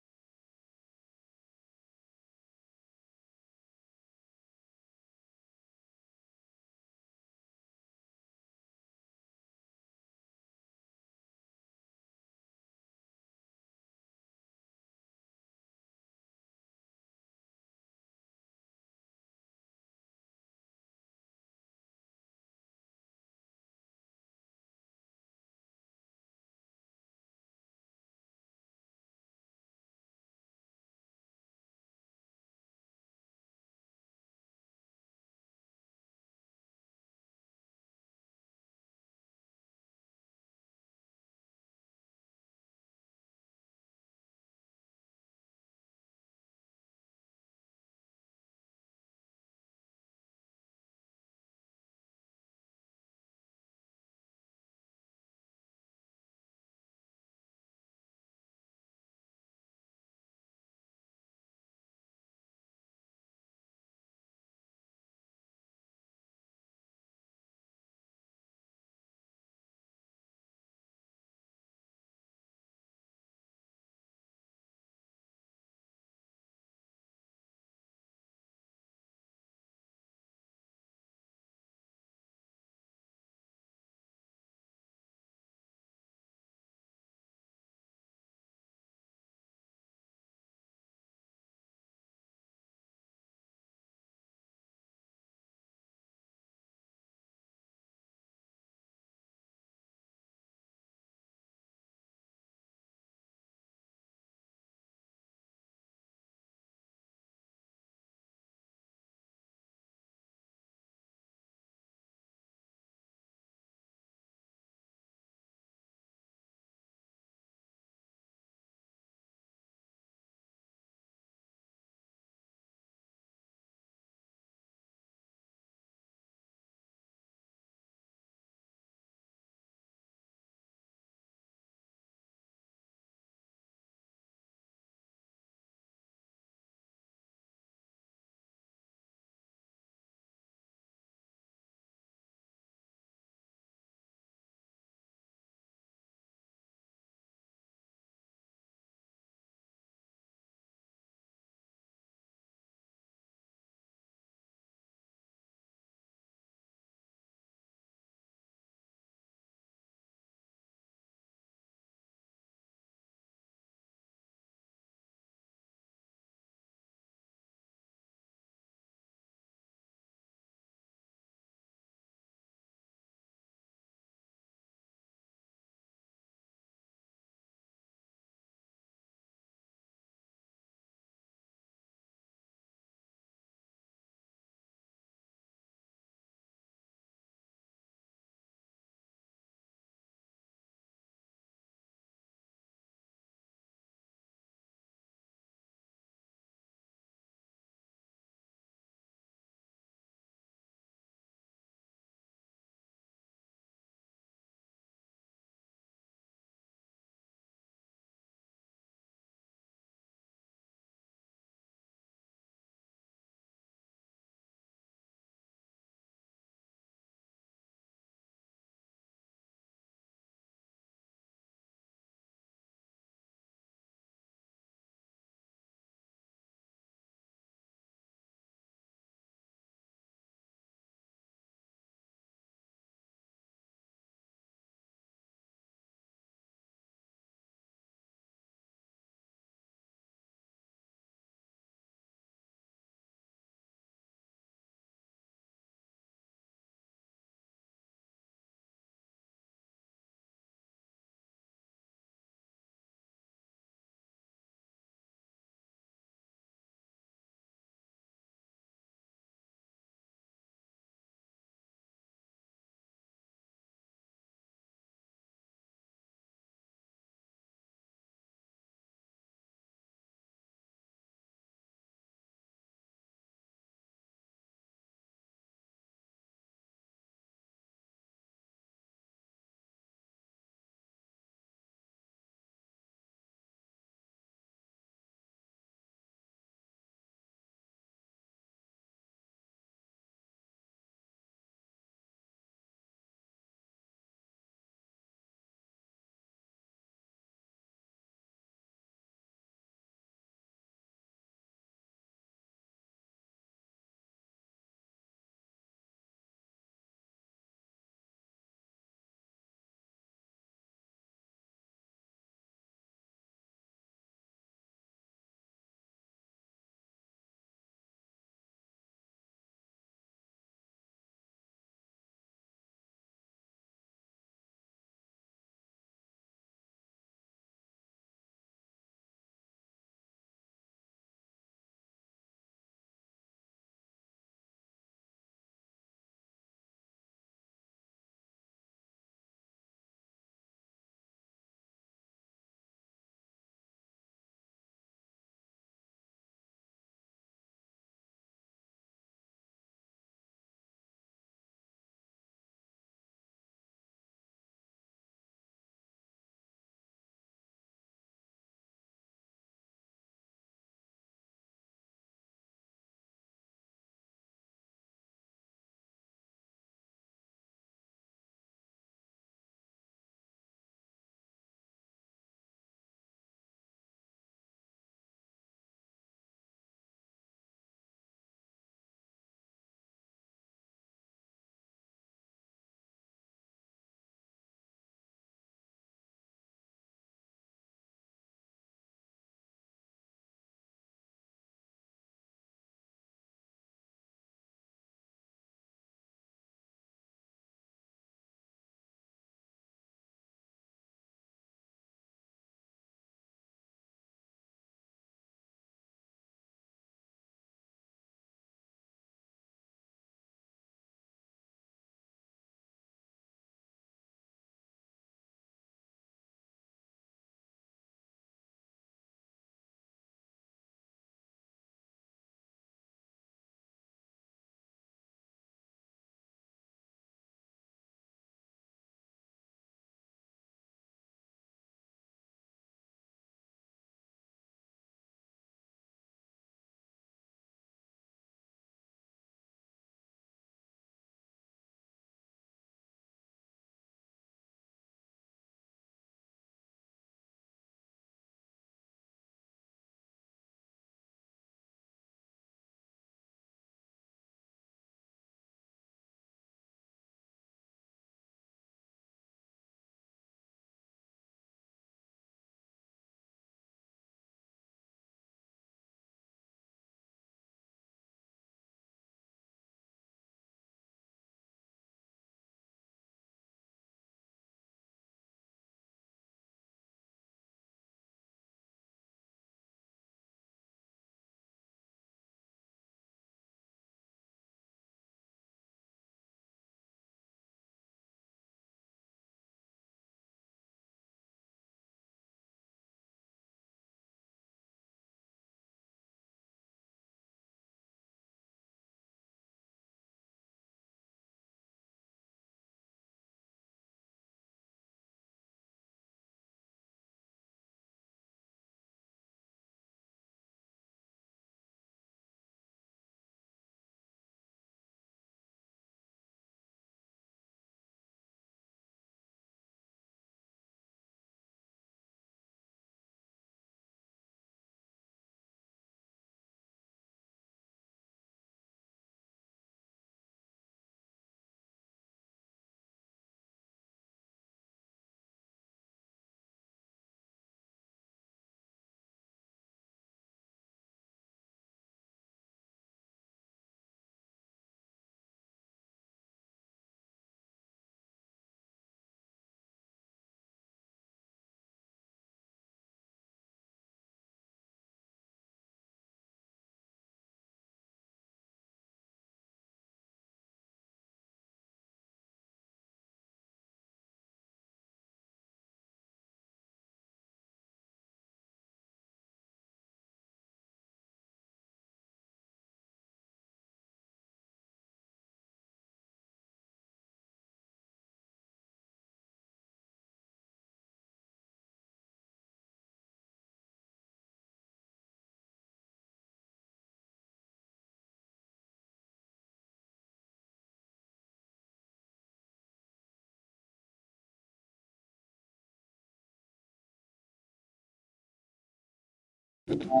What a game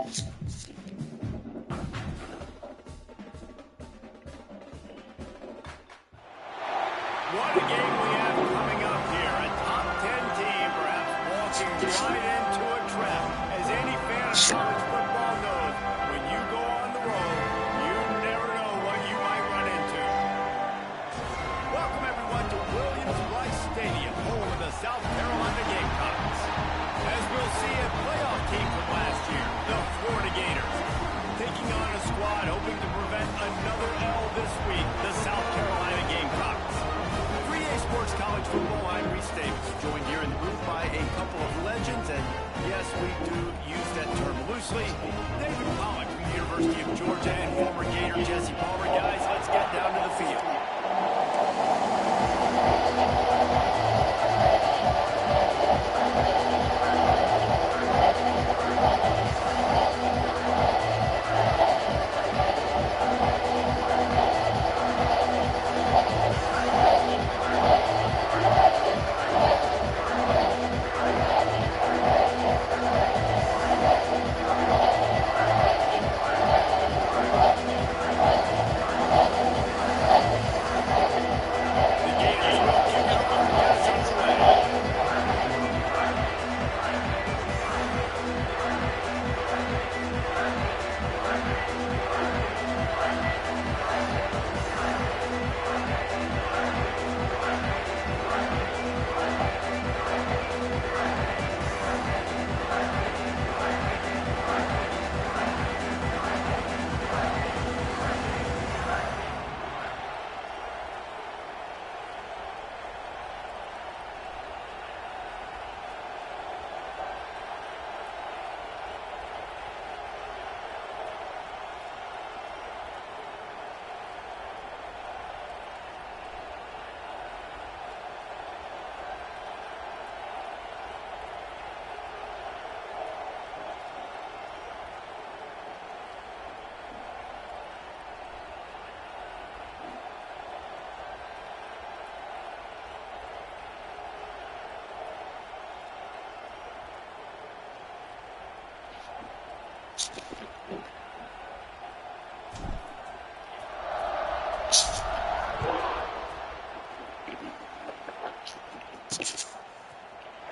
we have coming up here. A top 10 team perhaps walking right into a trap. As any fan of college football knows, when you go on the road, you never know what you might run into. Welcome everyone to Williams-Brice Stadium, home of the South Carolina Gamecocks. As we'll see, a playoff team from last year, the Florida Gators, taking on a squad hoping to prevent another L this week, the South Carolina Gamecocks. Sports College Football, I'm Reese Davis, joined here in the booth by a couple of legends, and yes, we do use that term loosely. David Pollock from the University of Georgia and former Gator Jesse Palmer. Guys, let's get down to the field.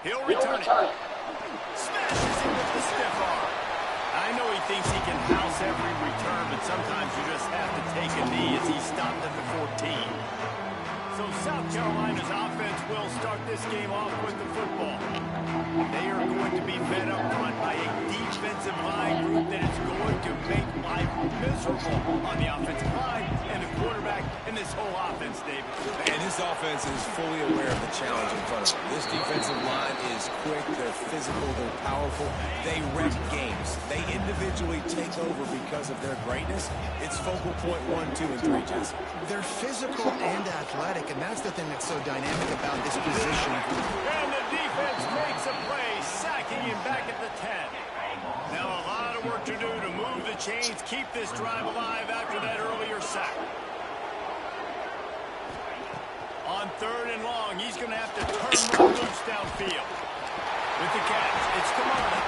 He'll return it. Smashes it with the stiff arm. I know he thinks he can house every return, but sometimes you just have to take a knee as he stopped at the 14. So South Carolina's offense will start this game off with the football. They are going to be fed up front by a defensive line group that is going to make life miserable on the offensive line and the quarterback and this whole offense, David. And this offense is fully aware of the challenge in front of them. This defensive line is quick, they're physical, they're powerful. They wreck games. They individually take over because of their greatness. It's focal point 1, 2, and 3, Jesse. They're physical and athletic, and that's the thing that's so dynamic about this position. And the defense makes a play, sacking him back at the 10. Now a lot of work to do to move the chains, keep this drive alive after that earlier sack. On 3rd and long, he's going to have to turn loose downfield. With the Cats, it's Kamara.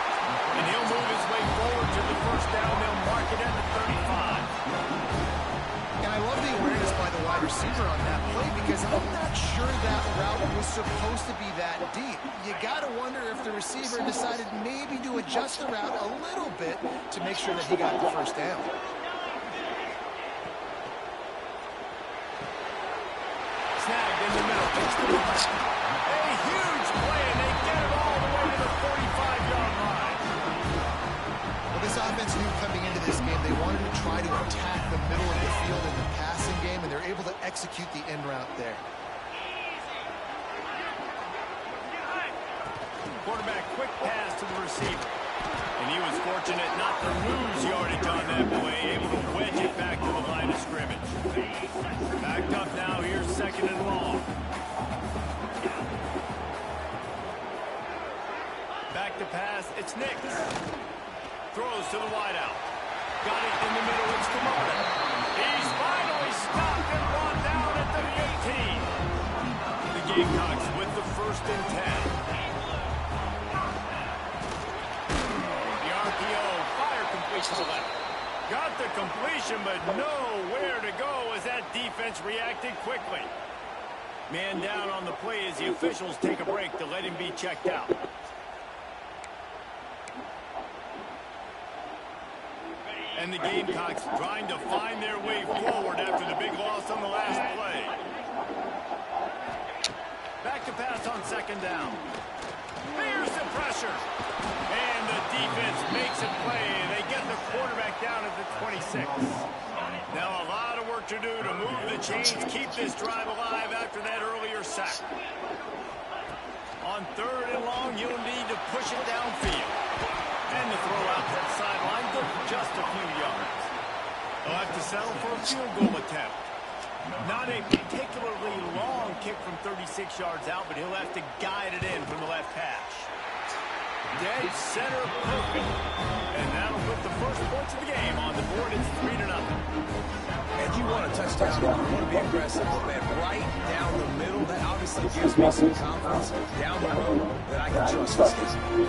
And he'll move his way forward to the first down. They'll mark it at the 35. And I love the awareness by the wide receiver on that play because I'm not sure that route was supposed to be that deep. You got to wonder if the receiver decided maybe to adjust the route a little bit to make sure that he got the first down. Snagged in the middle. It's the right. A huge play, and they get it all the way to the 45-yard line. Well, this offense knew coming into this game they wanted to try to attack the middle of the field in the passing game, and they're able to execute the end route there. Quarterback quick pass to the receiver. And he was fortunate not to lose yardage on that play, able to wedge it back to the line of scrimmage. Backed up now, here's 2nd and long. Back to pass, it's Nix. Throws to the wideout. Got it in the middle, it's Kamara. He's finally stopped and brought down at the 15. The Gamecocks with the 1st and 10. The RPO straight to the left. Got the completion, but nowhere to go as that defense reacted quickly. Man down on the play as the officials take a break to let him be checked out. And the Gamecocks trying to find their way forward after the big loss on the last play. Back to pass on second down. Here's the pressure. And the defense makes a play. They get the quarterback down at the 26. Now a lot of work to do to move the chains, keep this drive alive after that earlier sack. On third and long, you'll need to push it downfield. And the throw out to the sideline, good for just a few yards. They'll have to settle for a field goal attempt. Not a particularly long kick from 36 yards out, but he'll have to guide it in from the left hash. Dead center perfect. And that'll put the first points of the game on the board. It's 3-0. And you want a touchdown, you want to be aggressive, man, right down the middle. That obviously gives me some confidence down the road that I can trust this game.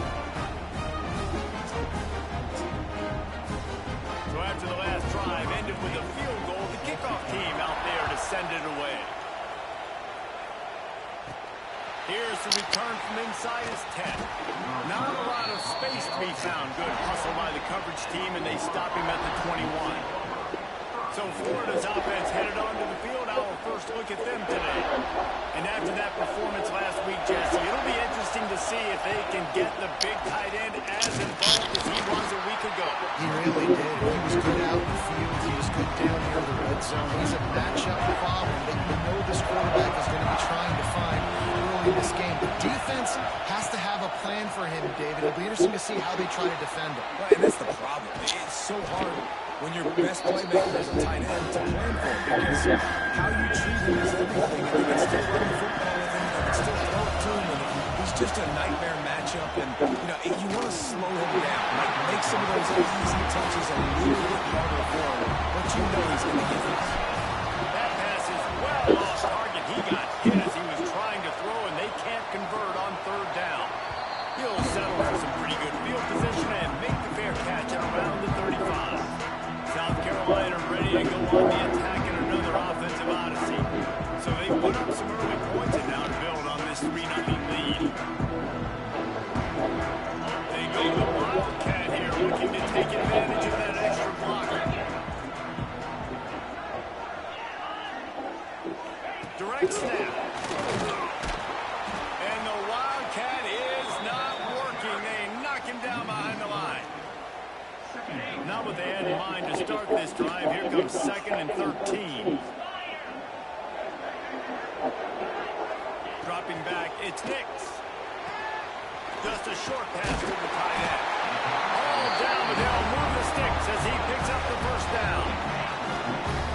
So after the last drive ended with a field goal, the kickoff team out there to send it away. Here's the return from inside his 10. Not a lot of space to be found. Good hustle by the coverage team, and they stop him at the 21. So Florida's offense headed onto the field. Our first look at them today. And after that performance last week, Jesse, it'll be interesting to see if they can get the big tight end as involved as he was a week ago. He really did. He was good out in the field. He was good down near the red zone. He's a matchup problem that you know this quarterback is going to be trying to find early in this game. The defense has to have a plan for him, David. It'll be interesting to see how they try to defend him. Right, and that's the problem. It's so hard when your best playmaker is a tight end to plan for him, because how you treat him is everything. And you can still run the football with him, you can still throw it to him, and he's just a nightmare matchup. And you want to slow him down, like make some of those easy touches a little bit harder for him, but you know he's going to get this. That pass is well off target. He got hit as he was trying to throw, and they can't convert on third down. He'll settle for some pretty good field position and make the fair catch at around the 35. South Carolina ready to go on the attack in another offensive odyssey. So they put up some early points and now to build on this 3-0 lead. They go to the Wildcat here, looking to take advantage of that extra blocker. Direct snap. And the Wildcat is not working. They knock him down behind the line. Not what they had in mind to start this drive. Here comes 2nd and 13. Dropping back, it's Nix. Just a short pass to the tight end. All down, but they'll move the sticks as he picks up the first down.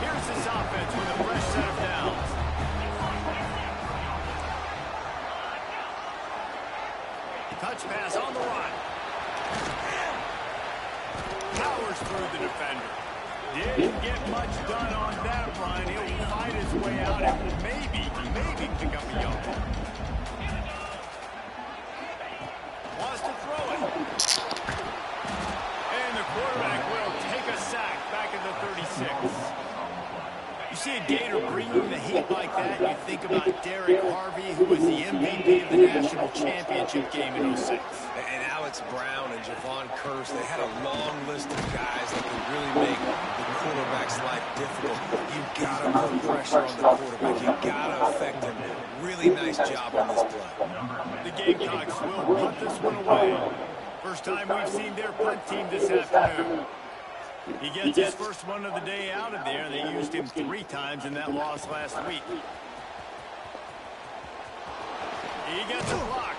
Here's this offense with a fresh set of downs. Touch pass on the run. Powers through the defender. Didn't get much done on that run. He'll fight his way out and will maybe pick up a yard. Wants to throw it. And the quarterback will take a sack back at the 36. You see a Gator bringing the heat like that, you think about Derek Harvey, who was the MVP of the national championship game in 06. And Alex Brown and Javon Curse, they had a long list of guys that could really make the quarterback's life difficult. You've got to put pressure on the quarterback. You've got to affect him. Really nice job on this play. The Gamecocks will punt this one away. First time we've seen their punt team this afternoon. He gets his first one of the day out of there. They used him 3 times in that loss last week. He gets a block.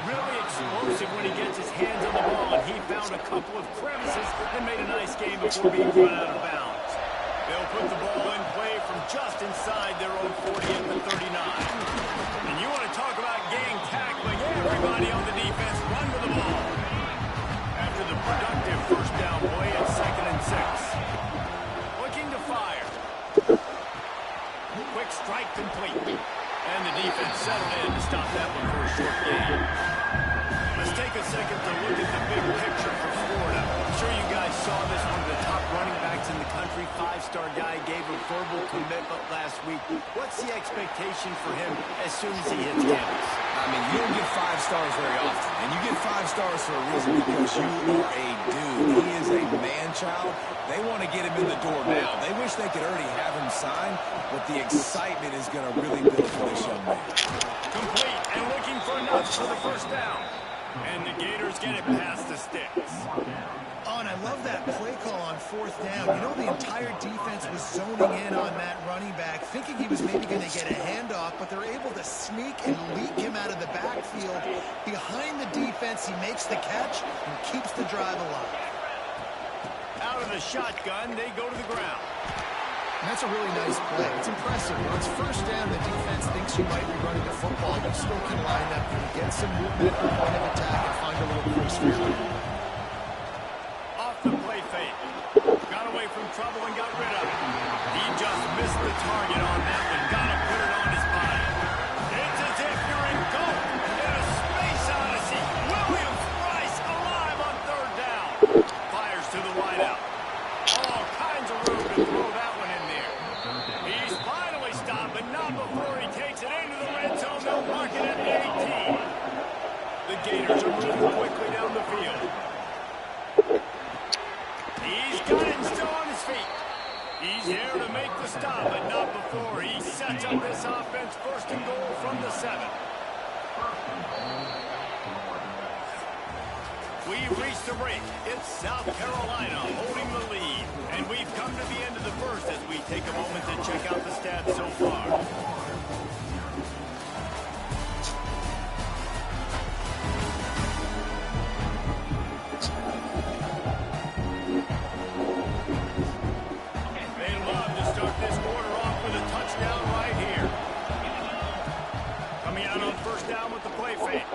Really explosive when he gets his hands on the ball, and he found a couple of crevices and made a nice game before being run out of bounds. They'll put the ball in play from just inside their own 40 at the 39. And you want to talk about gang tackling, everybody on the defense run to the ball. After the productive first down play, it's 2nd and 6. Looking to fire. Quick strike complete. And the defense settled in to stop that one for a short gain. Let's take a second to look at the big picture for Florida. sure you guys saw this. One of the top running backs in the country, five-star guy, gave a verbal commitment last week. What's the expectation for him as soon as he hits campus? I mean, you don't get 5 stars very often. And you get 5 stars for a reason, because you are a dude. He is a man-child. They want to get him in the door now. They wish they could already have him signed, but the excitement is going to really build for this young man. Complete and looking for enough for the first down. And the Gators get it past the sticks. Oh, and I love that play call on 4th down. You know, the entire defense was zoning in on that running back, thinking he was maybe going to get a handoff, but they're able to sneak and leak him out of the backfield. Behind the defense, he makes the catch and keeps the drive alive. Out of the shotgun, they go to the ground. And that's a really nice play. It's impressive. When it's first down, the defense thinks you might be running the football. You still can line up and get some movement at the point of attack and find a little crease for you. Off the play fake. Got away from trouble and got rid of it. He just missed the target on that one. Got to put it on his body. It's as if you're in goal in a space odyssey. Williams Rice alive on 3rd down. Fires to the wideout. All kinds of room to throw that one in there. He's finally stopped, but not before he takes it into the red zone. They'll mark it at the 18. The Gators are moving quickly down the field. He's got it and still on his feet. He's there to make the stop, but not before he sets up this offense 1st and goal from the 7. We've reached the break. It's South Carolina holding the lead. And we've come to the end of the first as we take a moment to check out the stats so far. They love to start this quarter off with a touchdown right here. Coming out on 1st down with the play fake.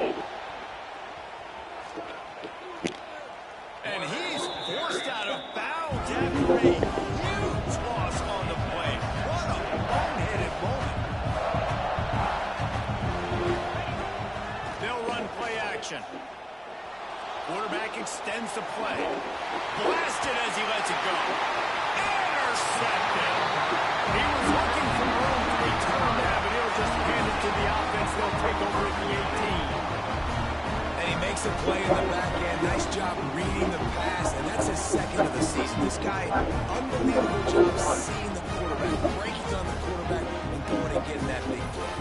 And he's forced out of bounds after a huge loss on the play. What a boneheaded moment. They'll run play action. Quarterback extends the play. Blasted as he lets it go. Intercepted. He was looking for room to return that, but he'll just hand it to the offense. They'll take over at the 18. And he makes a play in the back end. Nice job reading the pass, and that's his 2nd of the season. This guy, unbelievable job seeing the quarterback, breaking on the quarterback, and going and getting that big play.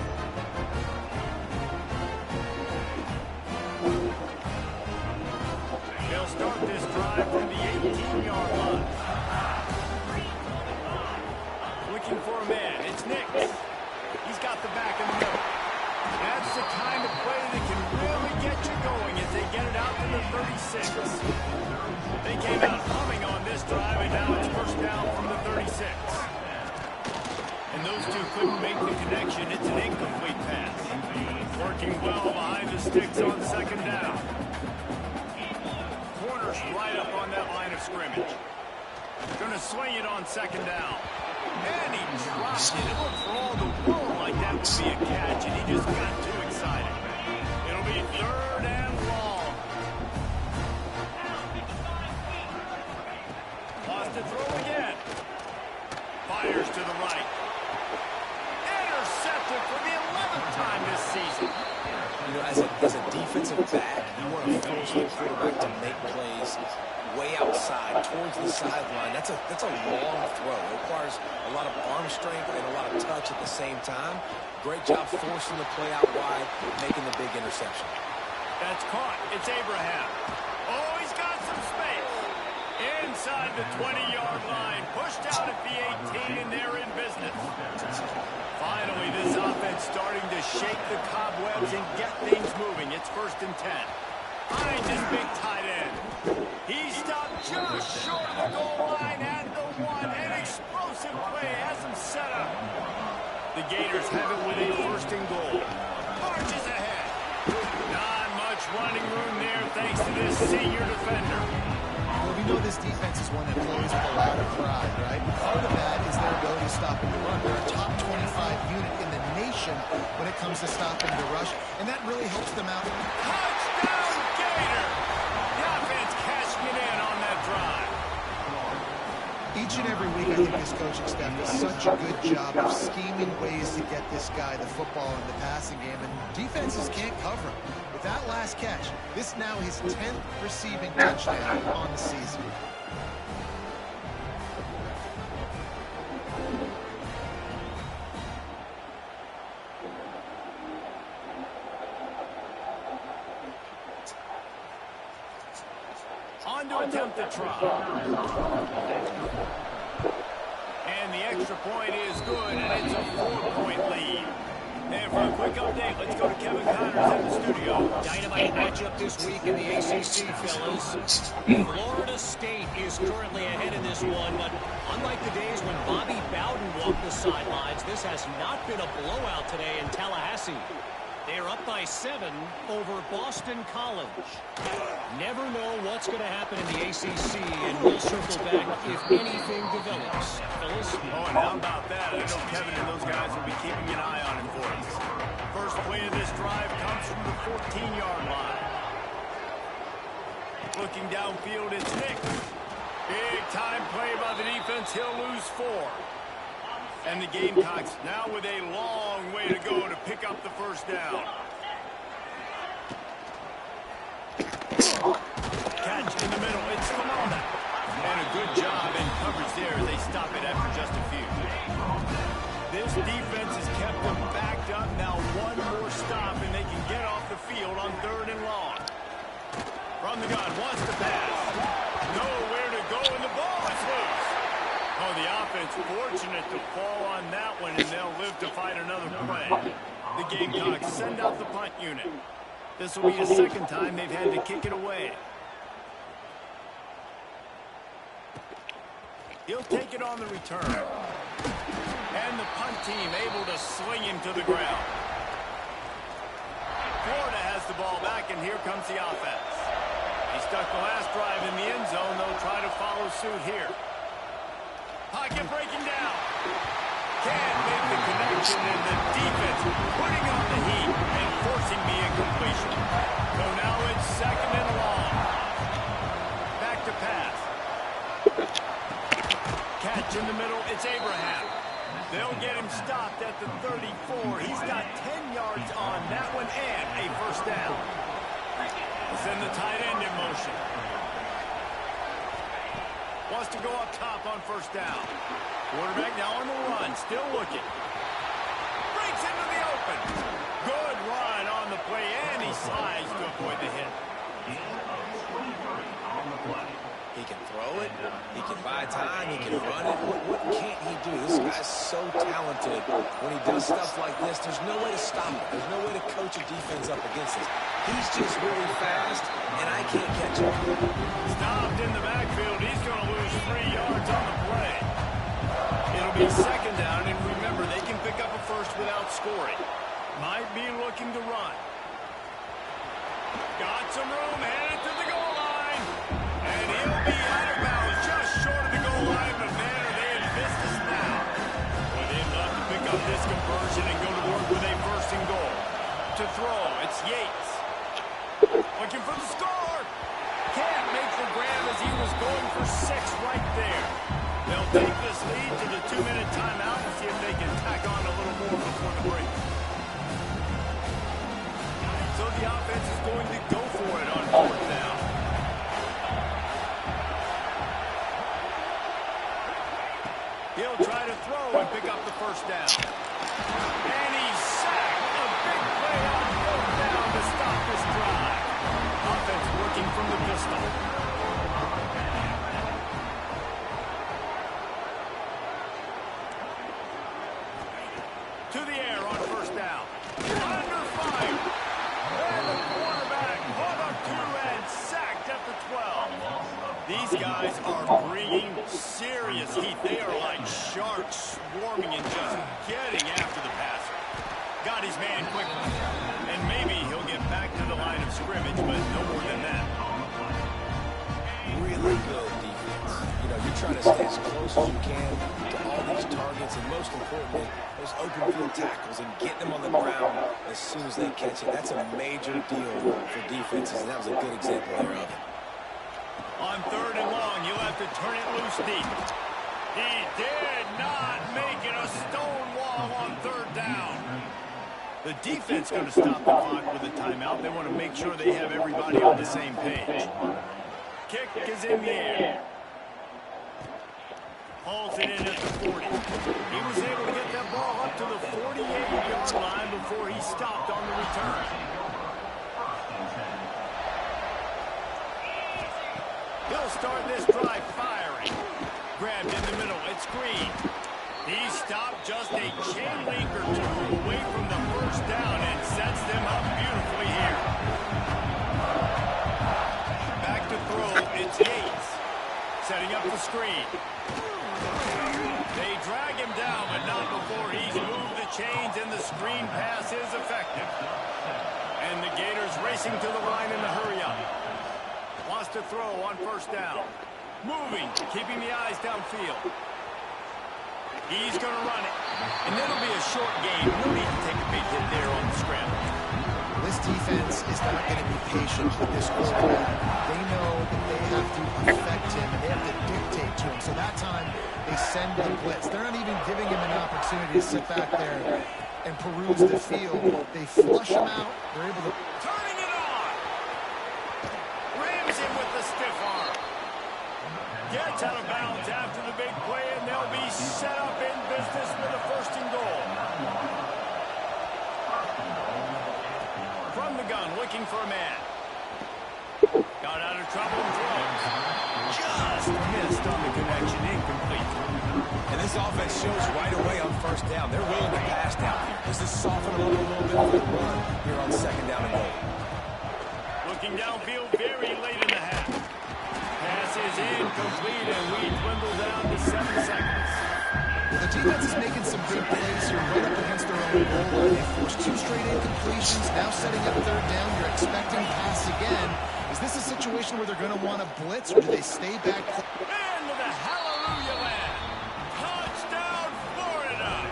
They'll start this drive from the 18-yard line. Looking for a man. It's Nix. He's got the back in the middle. That's the kind of play that can really get you going as they get it out to the 36. They came out humming on this drive, and now it's 1st down from the 36. And those two couldn't make the connection. It's an incomplete pass. Working well behind the sticks on 2nd down. Corners right up on that line of scrimmage. Going to swing it on 2nd down. And he dropped it. It looked for all the world like that would be a catch, and he just got too excited. It'll be 3rd and long. Lost to throw again. Fires to the right. Intercepted for the 11th time this season. You know, as a defensive back, you want to force the quarterback to make plays way outside, towards the sideline. That's a long throw. It requires a lot of arm strength and a lot of touch at the same time. Great job forcing the play out wide, making the big interception. That's caught. It's Abraham. Oh, he's got some space. Inside the 20-yard line. Pushed out at the 18, and they're in business. Finally, this offense starting to shake the cobwebs and get things moving. It's 1st and 10. Finds his big tight end. He stopped just short of the goal line at the 1. An explosive play has him set up. The Gators have it with a 1st and goal. Marches ahead. Not much running room there thanks to this senior defender. Well, we know this defense is one that plays with a lot of pride, right? Part of that is their ability to stop and run. They're a top 25 unit in the nation when it comes to stopping the rush, and that really helps them out. Touchdown, Gator! The offense cashing it in on that drive. Each and every week, I think this coaching staff does such a good job of scheming ways to get this guy the football in the passing game, and defenses can't cover him. With that last catch, this now his 10th receiving touchdown on the season. On to attempt the try. And the extra point is good, and it's a 4-point lead. And for a quick update, let's go to Kevin Connors in the studio. Dynamite matchup this week in the ACC, fellas. Florida State is currently ahead in this one, but unlike the days when Bobby Bowden walked the sidelines, this has not been a blowout today in Tallahassee. They're up by 7 over Boston College. Never know what's going to happen in the ACC, and we'll circle back if anything develops. Fellas? Oh, and how about that? I know Kevin and those guys will be keeping an eye on him for us. First play of this drive comes from the 14-yard line. Looking downfield, it's Nick. Big time play by the defense. He'll lose 4. And the Gamecocks now with a long way to go to pick up the first down. Catch in the middle. It's Phenomenal. And a good job in coverage there. They stop it after just a few. This defense has kept them backed up. Now one more stop, and they can get off the field on 3rd and long. From the gun, wants to pass. Nowhere to go, and the ball is loose. Oh, the offense fortunate to fall on that one, and they'll live to fight another play. The Gamecocks send out the punt unit. This will be the second time they've had to kick it away. He'll take it on the return. And the punt team able to sling him to the ground. Florida has the ball back, and here comes the offense. He stuck the last drive in the end zone. They'll try to follow suit here. Pocket breaking down. Can't make the connection, and the defense putting on the heat and forcing the incompletion. So now it's 2nd and long. Back to pass. Catch in the middle. It's Abraham. They'll get him stopped at the 34. He's got 10 yards on that one and a first down. Send the tight end in motion. Wants to go up top on first down. Quarterback now on the run, still looking. Breaks into the open. Good run on the play, and he slides to avoid the hit. He can throw it, he can buy time, he can run it. What can't he do? This guy's so talented. When he does stuff like this, there's no way to stop it. There's no way to coach a defense up against it. He's just really fast, and I can't catch him. Stopped in the backfield. He's going to lose 3 yards on the play. It'll be 2nd down, and remember, they can pick up a first without scoring. Might be looking to run. Got some room, headed to the goal line. And he'll be out of bounds just short of the goal line, but man, are they in business now. Well, they'd love to pick up this conversion and go to work with a 1st and goal. To throw, it's Yates. Looking for the score. Can't make the grab as he was going for 6 right there. They'll take this lead to the 2-minute timeout and see if they can tack on a little more before the break. So the offense is going to go for it on 4th down. He'll try to throw and pick up the first down. And he's sacked. A big play on 4th down to stop this drive. Offense working from the pistol. To the air on 1st down. Under fire. And the quarterback pulled up 2 and sacked at the 12. These guys are bringing serious heat. They are like sharks swarming and just getting after the passer. Got his man quickly. And maybe he'll get back to the line of scrimmage, but no more than that. Really good defense. You know, you're trying to stay as close as you can to all these targets, and most importantly, those open field tackles and getting them on the ground as soon as they catch it. That's a major deal for defenses, and that was a good example there of it. On 3rd and long, you'll have to turn it loose deep. He did not make it a stone wall on third down. The defense going to stop the clock with a timeout. They want to make sure they have everybody on the same page. Kick is in the air. Hauls it in at the 40. He was able to get that ball up to the 48-yard line before he stopped on the return. He'll start this drive firing. Grabbed in the middle. It's Green. He stopped just a chain link or two away from the first down and sets them up beautifully here. Back to throw. It's Yates. Setting up the screen. They drag him down, but not before he's moved the chains, and the screen pass is effective. And the Gators racing to the line in the hurry-up. Wants to throw on first down. Moving, keeping the eyes downfield. He's going to run it. And it'll be a short game. No need to take a big hit there on the scramble. This defense is not going to be patient with this quarterback. They know that they have to affect him, and they have to dictate to him. So that time, they send the blitz. They're not even giving him an opportunity to sit back there and peruse the field. They flush him out. They're able to... Turning it on! Rams him with the stiff arm. Gets out of bounds after the big play, and they'll be set up in business with a first and goal. From the gun, looking for a man. Got out of trouble and throws. Just missed on the connection, incomplete. And this offense shows right away on first down. They're willing to pass down here. This is soften a little bit for the run here on second down and goal. Looking downfield very late in the half. Pass is incomplete, and we dwindle down to 7 seconds. Well, the defense is making some big plays here right up against their own goal line. They forced 2 straight incompletions, now setting up third down. You're expecting pass again. Is this a situation where they're going to want to blitz, or do they stay back? Into the hallelujah land. Touchdown, Florida.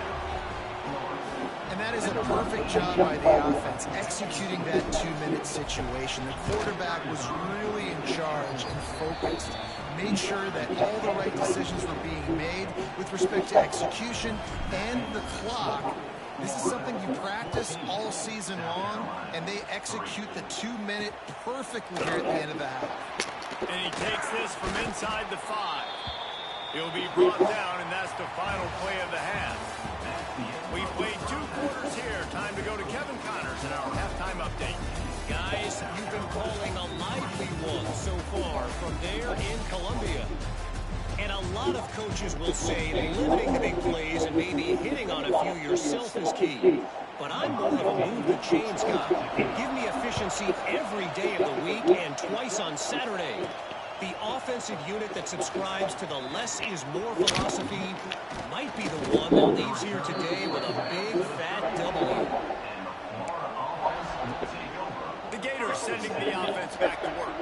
And that is a perfect job by the offense, executing that 2-minute situation. The quarterback was really in charge and focused. Made sure that all the right decisions were being made with respect to execution and the clock. This is something you practice all season long, and they execute the 2-minute perfectly here at the end of the half. And he takes this from inside the 5. He'll be brought down, and that's the final play of the half. We've played 2 quarters here. Time to go to Kevin Connors in our halftime update. Guys, you've been calling a lively one so far from there in Columbia. And a lot of coaches will say limiting the big plays and maybe hitting on a few yourself is key. But I'm more of a move the chains guy. Give me efficiency every day of the week and twice on Saturday. The offensive unit that subscribes to the less is more philosophy might be the one that leaves here today with a big fat W. The Gators sending the offense back to work.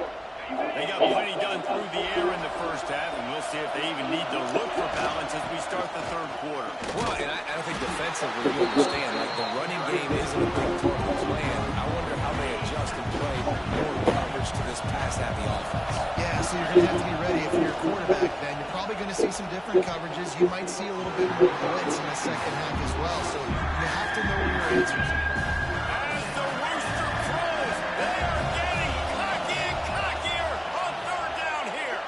They got plenty done through the air in the first half, and we'll see if they even need to look for balance as we start the third quarter. Well, and I don't think defensively you understand. Like, the running game isn't a big part of the plan. I wonder how they adjust and play more coverage to this pass-happy offense. Yeah, so you're going to have to be ready. If you're a quarterback, then you're probably going to see some different coverages. You might see a little bit more blitz in the second half as well. So you have to know where your answers are. As the Rooster throws, they are getting cocky and cockier on third down here.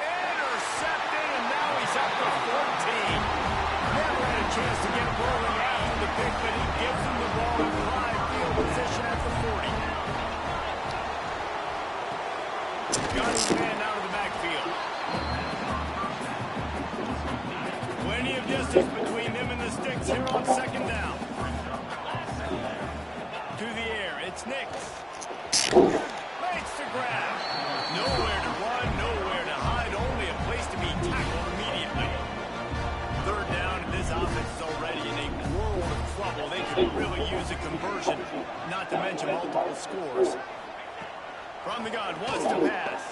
Intercepted, and now he's up to 14. Never had a chance to get rolling after the pick, but he gives him the ball in live field position at the 40. Got his man out of the backfield. Plenty of distance between them and the sticks here on second down. To the air, it's Nix. Makes the grab. Nowhere to run, nowhere to hide, only a place to be tackled immediately. Third down, and this offense is already in a world of trouble. They could really use a conversion, not to mention multiple scores. From the gun, wants to pass.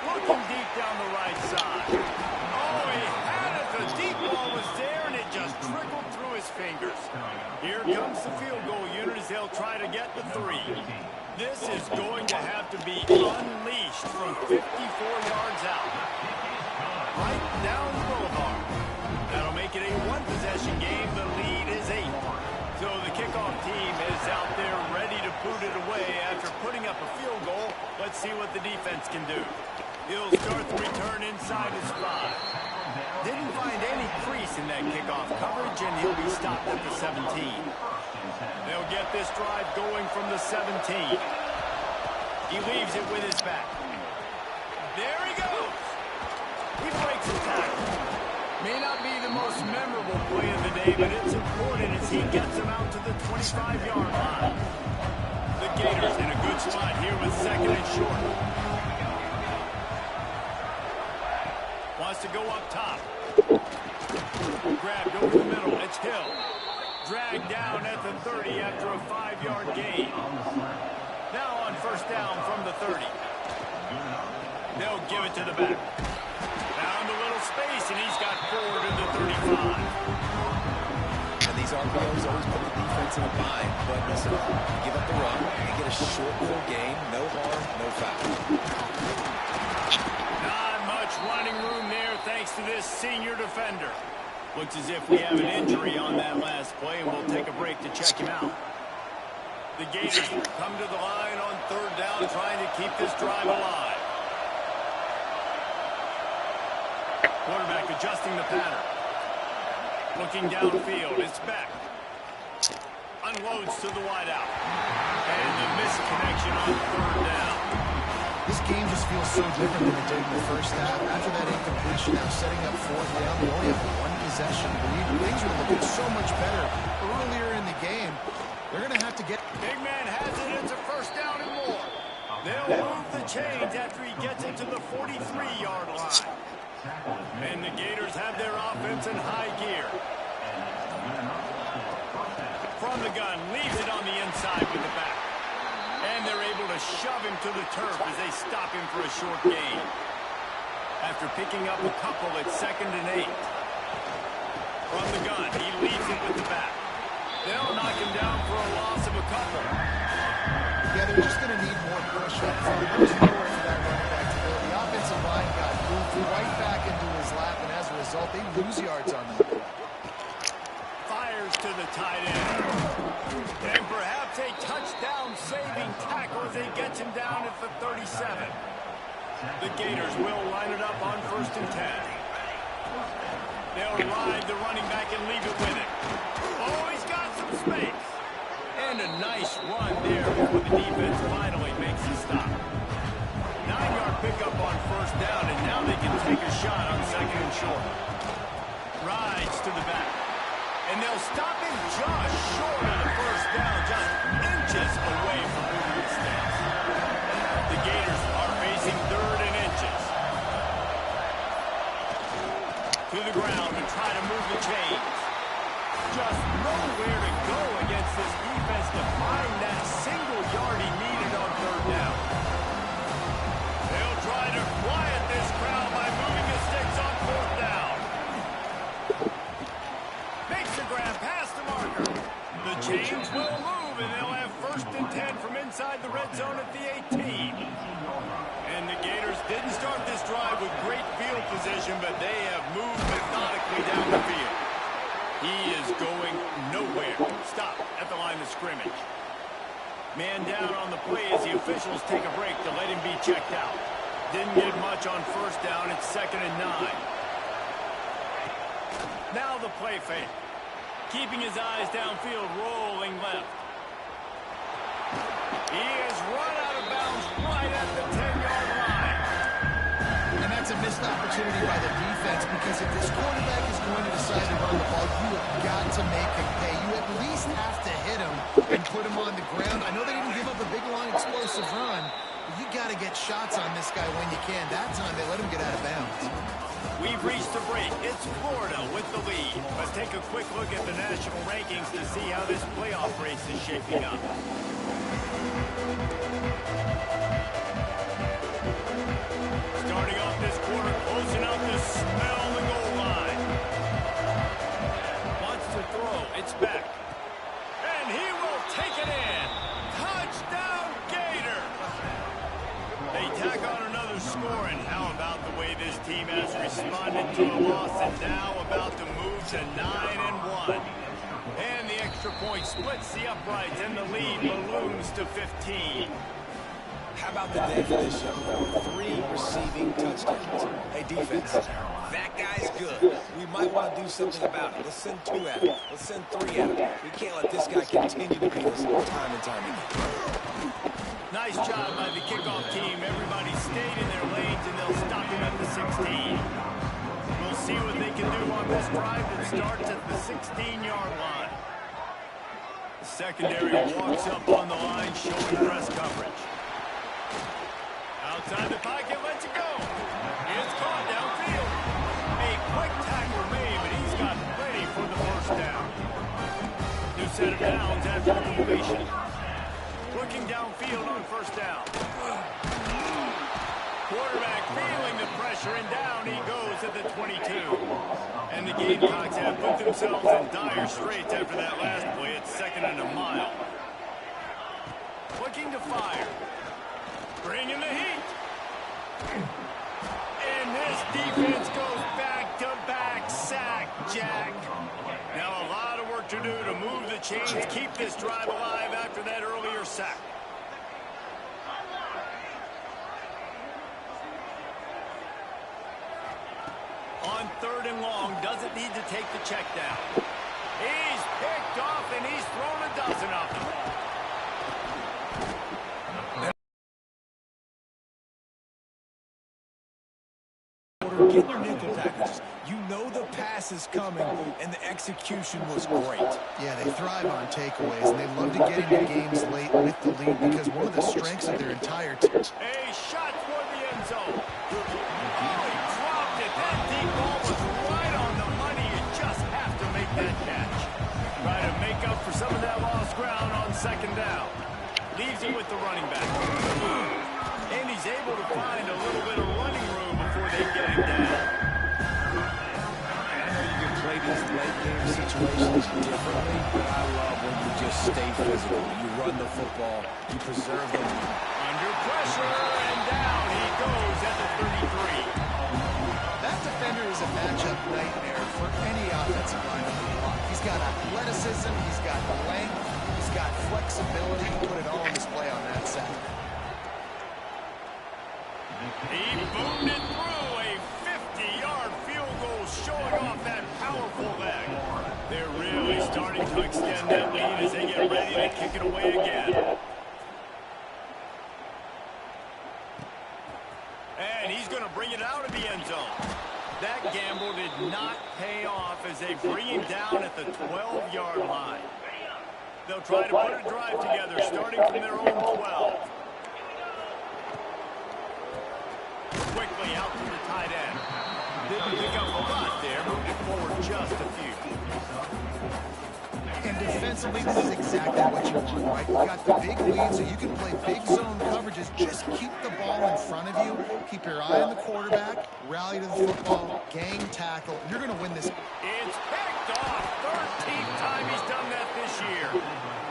Looking deep down the right side. Oh, he had it. The deep ball was there, and it just trickled through his fingers. Here comes the field goal unit as they'll try to get the 3. This is going to have to be unleashed from 54 yards out. down the boulevard. That'll make it a one-possession game. The lead is 8. So the kickoff team is out there ready to boot it away after putting up a field goal. Let's see what the defense can do. He'll start the return inside his 5. Didn't find any crease in that kickoff coverage, and he'll be stopped at the 17. They'll get this drive going from the 17. He leaves it with his back. There he goes. He breaks the tackle. May not be the most memorable play of the day, but it's important as he gets him out to the 25-yard line. The Gators in a good spot here with 2nd and short. Wants to go up top. Grabbed over the middle. It's Hill. Dragged down at the 30 after a 5-yard gain. Now on first down from the 30. They'll give it to the back. Found a little space, and he's got 4 to the 35. And these RPOs always put the defense in a bind. But listen, you give up the run, you get a short little gain, no harm, no foul. Not much running room there thanks to this senior defender. Looks as if we have an injury on that last play, and we'll take a break to check him out. The Gators come to the line on 3rd down, trying to keep this drive alive. Quarterback adjusting the pattern. Looking downfield, it's back. Unloads to the wideout. And the missed connection on 3rd down. This game just feels so different than it did in the first half. After that incompletion, now setting up 4th down, they only have a 1-possession lead. Things were looking so much better earlier in the game. They're going to have to get... Big man has it. It's a first down and more. They'll move the chains after he gets it to the 43-yard line. And the Gators have their offense in high gear. From the gun, leaves it on the inside with the back. And they're able to shove him to the turf as they stop him for a short gain. After picking up a couple, it's 2nd and 8. From the gun, he leaves it with the back. They'll knock him down for a loss of a couple. Yeah, they're just going to need more push up front. There's nowhere for that running back to go. The offensive line got moved right back into his lap, and as a result, they lose yards on that. Fires to the tight end. And perhaps a touchdown-saving tackle as he gets him down at the 37. The Gators will line it up on 1st and 10. They'll ride the running back and leave it with him. Oh, he's got some space. And a nice run there before the defense finally makes a stop. 9-yard pickup on 1st down, and now they can take a shot on 2nd and short. Rides to the back. And they'll stop him just short of the first down, just inches away from moving the stakes. The Gators are facing 3rd and inches. To the ground and try to move the chains. Just nowhere to go against this defense to find that single yard he needed on 3rd down. They'll try to quiet this crowd by moving the sticks on 4th down. Makes the grab past the marker. The chains will move, and they'll have 1st and 10 from inside the red zone at the 18. And the Gators didn't start this drive with great field position, but they have moved methodically down the field. He is going nowhere. Stop at the line of scrimmage. Man down on the play as the officials take a break to let him be checked out. Didn't get much on 1st down. It's 2nd and 9. Now the play fake. Keeping his eyes downfield, rolling left. He is run out of bounds right at the 10-yard line. And that's a missed opportunity by the defense, because if this quarterback is going to decide to run the ball, you have got to make him pay. You at least have to hit him and put him on the ground. I know they didn't give up a big, long, explosive run, but you got to get shots on this guy when you can. That time, they let him get out of bounds. We've reached the break. It's Florida with the lead. Let's take a quick look at the national rankings to see how this playoff race is shaping up. Starting off this quarter, closing out to smell the goal line. Wants to throw. It's back. And he will take it in. Touchdown, Gator! They tack on another score, and how about the way this team has responded to a loss and now about to move to 9-1. And the extra point splits the uprights and the lead balloons to 15. How about the day for this young fella? 3 receiving touchdowns. Hey, defense, that guy's good. We might want to do something about it. Let's send 2 at him. Let's send 3 at him. We can't let this guy continue to beat us time and time again. Nice job by the kickoff team. Everybody stayed in their lanes, and they'll stop him at the 16. We'll see what they can do on this drive that starts at the 16-yard line. The secondary walks up on the line, showing press coverage. Outside the pocket, lets it go. It's caught downfield. A quick tackle made, but he's got ready for the first down. New set of downs after the completion. Looking downfield on first down. Quarterback feeling the pressure, and down he goes at the 22. And the Gamecocks have put themselves in dire straits after that last play. It's 2nd and a mile. Looking to fire. Bringing the heat. And this defense goes back-to-back sack, Jack. Now a lot of work to do to move the chains, keep this drive alive after that earlier sack. On 3rd and long, doesn't need to take the check down. He's picked off, and he's thrown a dozen off the ball. Get their nickel packages. You know the pass is coming, and the execution was great. Yeah, they thrive on takeaways, and they love to get into games late with the lead because one of the strengths of their entire team. A shot toward the end zone. Oh, he dropped it. That deep ball was right on the money. You just have to make that catch. Try to make up for some of that lost ground on 2nd down. Leaves it with the running back. And he's able to find a little bit of running room before they get him down. I know you can play these late game situations differently, but I love when you just stay physical. You run the football, you preserve them. Under pressure, and down he goes at the 33. That defender is a matchup nightmare for any offensive lineman to block. He's got athleticism, he's got length, he's got flexibility. He put it all on display on that sack. He boomed it through a 50-yard field goal, showing off that powerful leg. They're really starting to extend that lead as they get ready to kick it away again. And he's going to bring it out of the end zone. That gamble did not pay off as they bring him down at the 12-yard line. They'll try to put a drive together, starting from their own 12. Quickly out to the tight end. Didn't pick up a lot there, moved it forward just a few. And defensively, this is exactly what you want, right? You got the big lead, so you can play big zone coverages. Just keep the ball in front of you. Keep your eye on the quarterback. Rally to the football. Gang tackle. You're going to win this. It's picked off. 13th time he's done that this year.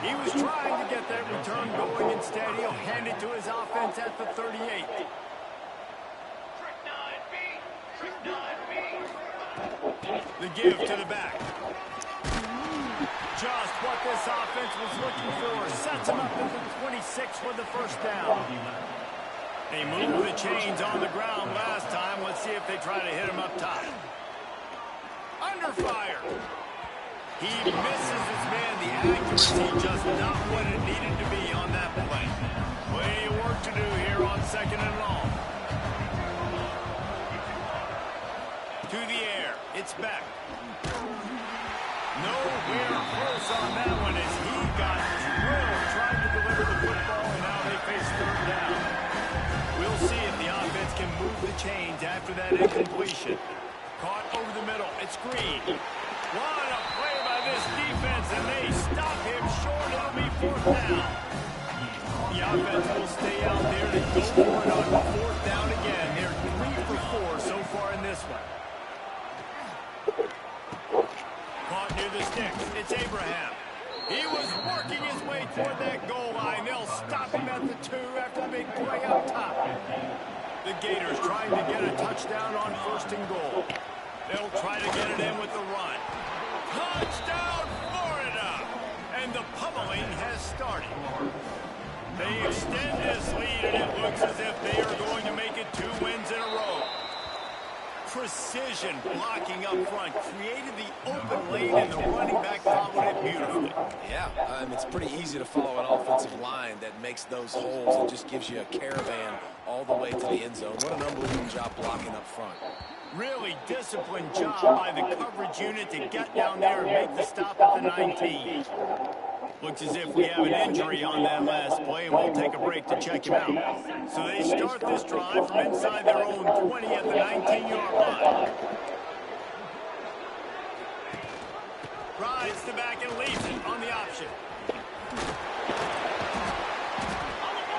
He was trying to get that return going. Instead, he'll hand it to his offense at the 38. The give to the back. Just what this offense was looking for. Sets him up at the 26 for the first down. They moved the chains on the ground last time. Let's see if they try to hit him up top. Under fire. He misses his man. The accuracy just not what it needed to be on that play. Plenty of work to do here on 2nd and long. To the air. It's back. Nowhere close on that one as he got drilled trying to deliver the football, and now they face 3rd down. We'll see if the offense can move the chains after that incompletion. Caught over the middle. It's Green. What a play by this defense, and they stop him short. It'll be 4th down. The offense will stay out there to go for it on 4th down again. They're 3 for 4 so far in this one. Caught near the sticks. It's Abraham. He was working his way toward that goal line. They'll stop him at the 2 after the big play up top. The Gators trying to get a touchdown on 1st and goal. They'll try to get it in with the run. Touchdown, Florida! And the pummeling has started. They extend this lead, and it looks as if they are going to make it 2 wins in a row. Precision blocking up front created the open lane, and the running back followed it beautifully. Yeah, it's pretty easy to follow an offensive line that makes those holes and just gives you a caravan all the way to the end zone. What an unbelievable job blocking up front. Really disciplined job by the coverage unit to get down there and make the stop at the 19. Looks as if we have an injury on that last play, and we'll take a break to check him out. So they start this drive from inside their own 20 at the 19-yard line. Rides the back and leaves it on the option.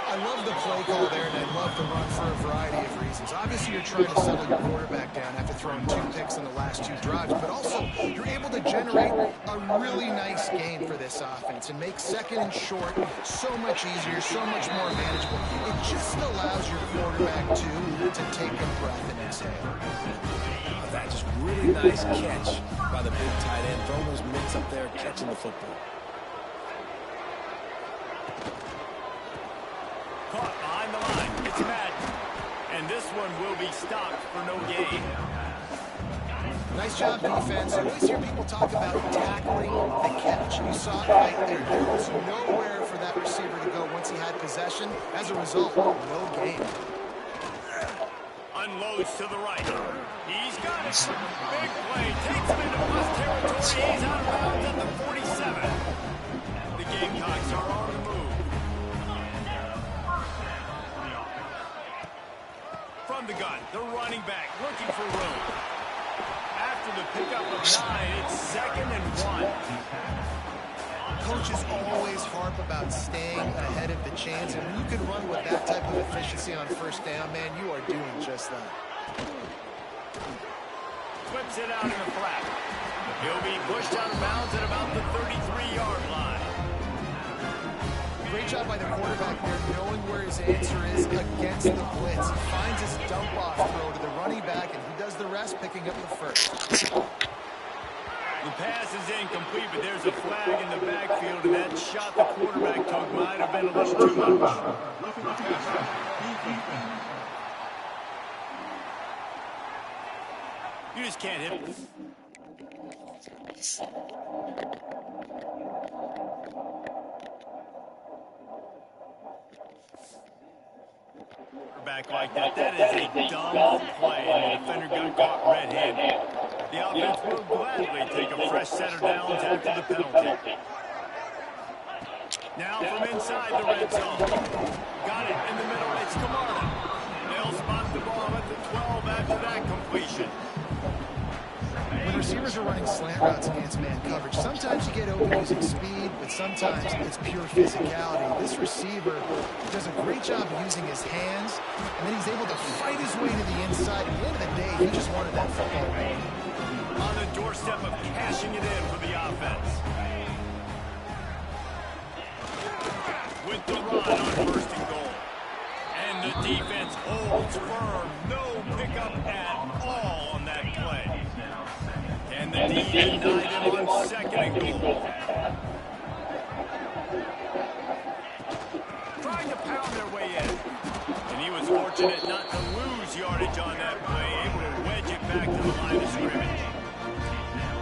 I love the play call there, and I love the run for a variety of reasons. Obviously, you're trying to settle your quarterback down after throwing 2 picks in the last 2 drives, but also you're able to generate a really nice game for this offense and make 2nd and short so much easier, so much more manageable. It just allows your quarterback to take a breath and exhale. That just really nice catch by the big tight end. Throwing those mitts up there, catching the football. Caught behind the line. It's Madden. And this one will be stopped for no gain. Nice job, defense. I always hear people talk about tackling the catch. You saw it right there. There was nowhere for that receiver to go once he had possession. As a result, no gain. Unloads to the right. He's got it. Big play. Takes him into plus territory. He's out of bounds at the 47. The Gamecocks are on the move. From the gun, the running back looking for room. After the pickup of 9, it's 2nd and 1. Coaches always harp about staying ahead of the chains, and when you can run with that type of efficiency on 1st down, man, you are doing just that. Whips it out in the flat. He'll be pushed out of bounds at about the 33-yard line. Great job by the quarterback there, knowing where his answer is against the blitz. He finds his dump-off throw to the running back, and he does the rest, picking up the 1st. The pass is incomplete, but there's a flag in the backfield, and that shot the quarterback took might have been a little too much. You just can't hit it. Back like that. That is a dumb play, and the defender got caught red-handed. The offense will gladly take a fresh set of downs after the penalty. Now from inside the red zone. Got it in the middle. It's Camarda. They'll spot the ball at the 12 after that completion. When receivers are running slant routes against man coverage, sometimes you get open using speed, but sometimes it's pure physicality. This receiver does a great job using his hands, and then he's able to fight his way to the inside. At the end of the day, he just wanted that football. On the doorstep of cashing it in for the offense. With the run on 1st and goal. And the defense holds firm. No pickup at all on that play. And the D denied him on 2nd and goal. Trying to pound their way in. And he was fortunate not to lose yardage on that play, able to wedge it back to the line of scrimmage.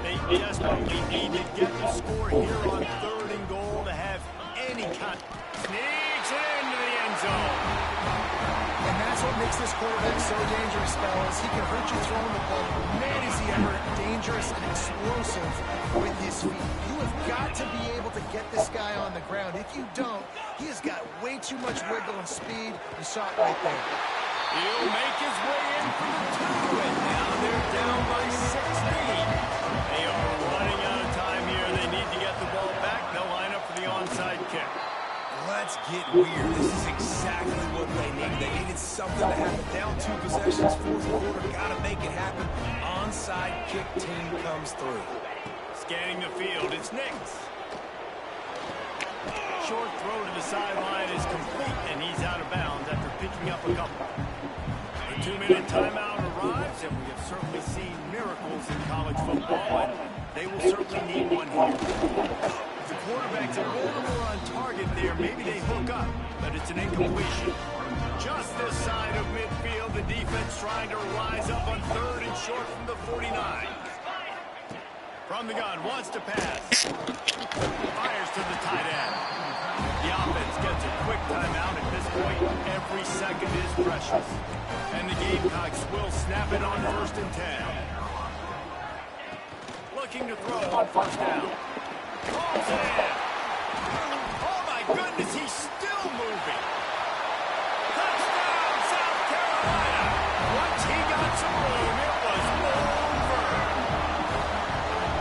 They desperately need to get the score here on 3rd and goal to have any kind. Sneaks it into the end zone. And that's what makes this quarterback so dangerous, fellas. He can hurt you throwing the ball. Man, is he ever dangerous and explosive with his feet. You have got to be able to get this guy on the ground. If you don't, he has got way too much wiggle and speed. You saw it right there. He'll make his way in for the 2, and now they're down by 16. They are running out of time here. They need to get the ball back. They'll line up for the onside kick. Let's get weird. This is exactly what they needed. They needed something to happen. Down 2 possessions, 4th quarter, gotta make it happen. Onside kick team comes through. Scanning the field, it's Nix. Short throw to the sideline is complete, and he's out of bounds after picking up a couple. The 2-minute timeout arrives, and we have certainly seen miracles in college football, and they will certainly need one here. The quarterback's a little more on target there. Maybe they hook up, but it's an incompletion. Just this side of midfield, the defense trying to rise up on 3rd and short from the 49. From the gun, wants to pass. Fires to the tight end. The offense gets a quick timeout at this point. Every second is precious. And the Gamecocks will snap it on 1st and 10. Looking to throw on 1st down. Calls it in. Oh my goodness, he's still moving. Touchdown, South Carolina. Once he got some room, it was over.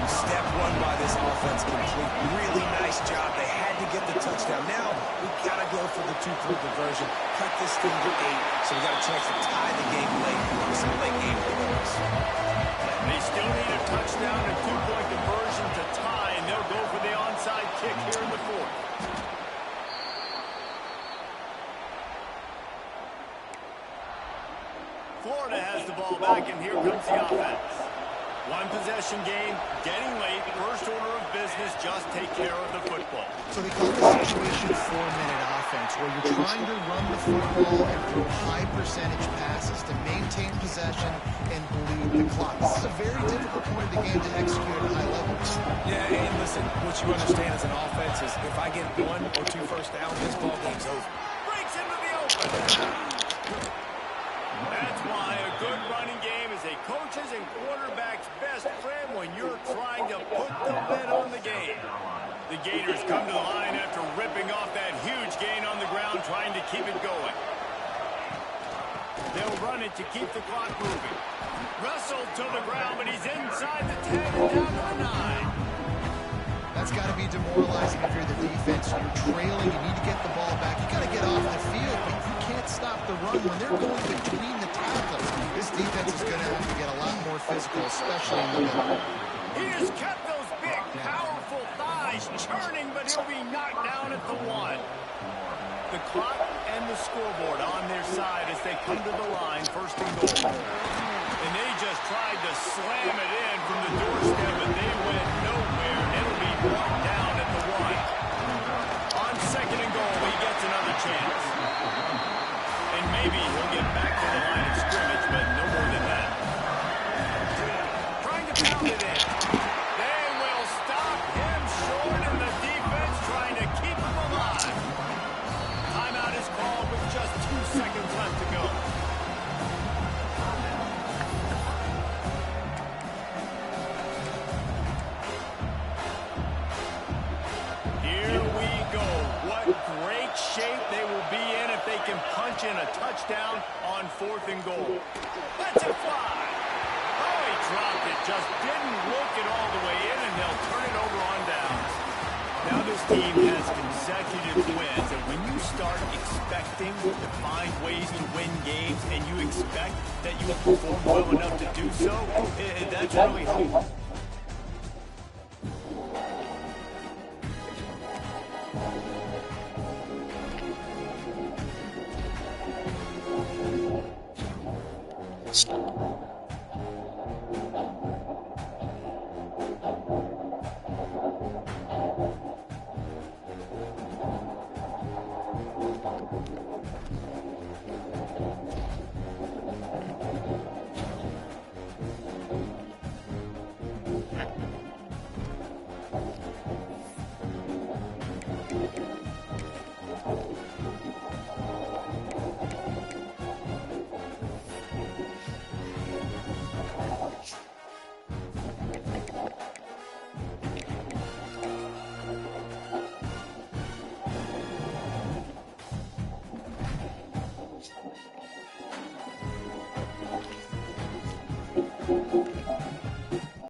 Step one by this offense complete. Really nice job. They had to get the touchdown. Now, we got to go for the 2-point conversion. Cut this thing to 8, so we got a chance to tie the game late with some late game goals. They still need a touchdown and 2-point conversion to tie, and they'll go for the onside kick here in the 4th. Florida has the ball back, and here comes the offense. One possession game, getting late. First order of business, just take care of the football. So they call this situation 4-minute offense, where you're trying to run the football and throw high percentage passes to maintain possession and bleed the clock. This is a very difficult point of the game to execute at a high level. Yeah, and listen, what you understand as an offense is if I get 1 or 2 first downs, this ball game's over. Breaks into the open. That's why a good running game is a coach's and quarterback's best friend when you're trying to put the lid on the game. The Gators come to the line after ripping off that huge gain on the ground, trying to keep it going. They'll run it to keep the clock moving. Wrestled to the ground, but he's inside the 10 and down to the 9. That's got to be demoralizing if you're the defense. You're trailing, you need to get the ball back. You got to get off the field, but you can't stop the run when they're going between the tackles. This defense is going to have to get a lot more physical, especially in the middle. He has kept those big, powerful thighs churning, but he'll be knocked down at the 1. The clock and the scoreboard on their side as they come to the line, 1st and goal. And they just tried to slam it in from the doorstep, but they went nowhere. It'll be brought down at the 1. On 2nd and goal, he gets another chance. And maybe he'll get back to the line of scrimmage, but no more than that. Trying to pound it in. They will stop him short, and the defense trying to keep him alive. Timeout is called with just 2 seconds left to go. Here we go. What great shape they will be in if they can punch in a touchdown on 4th and goal. Let's it fly. Oh, he dropped it. Just didn't look it all the way in, and they'll turn it over on downs. Now this team has consecutive wins, and when you start expecting to find ways to win games and you expect that you will perform well enough to do so, that's really hard.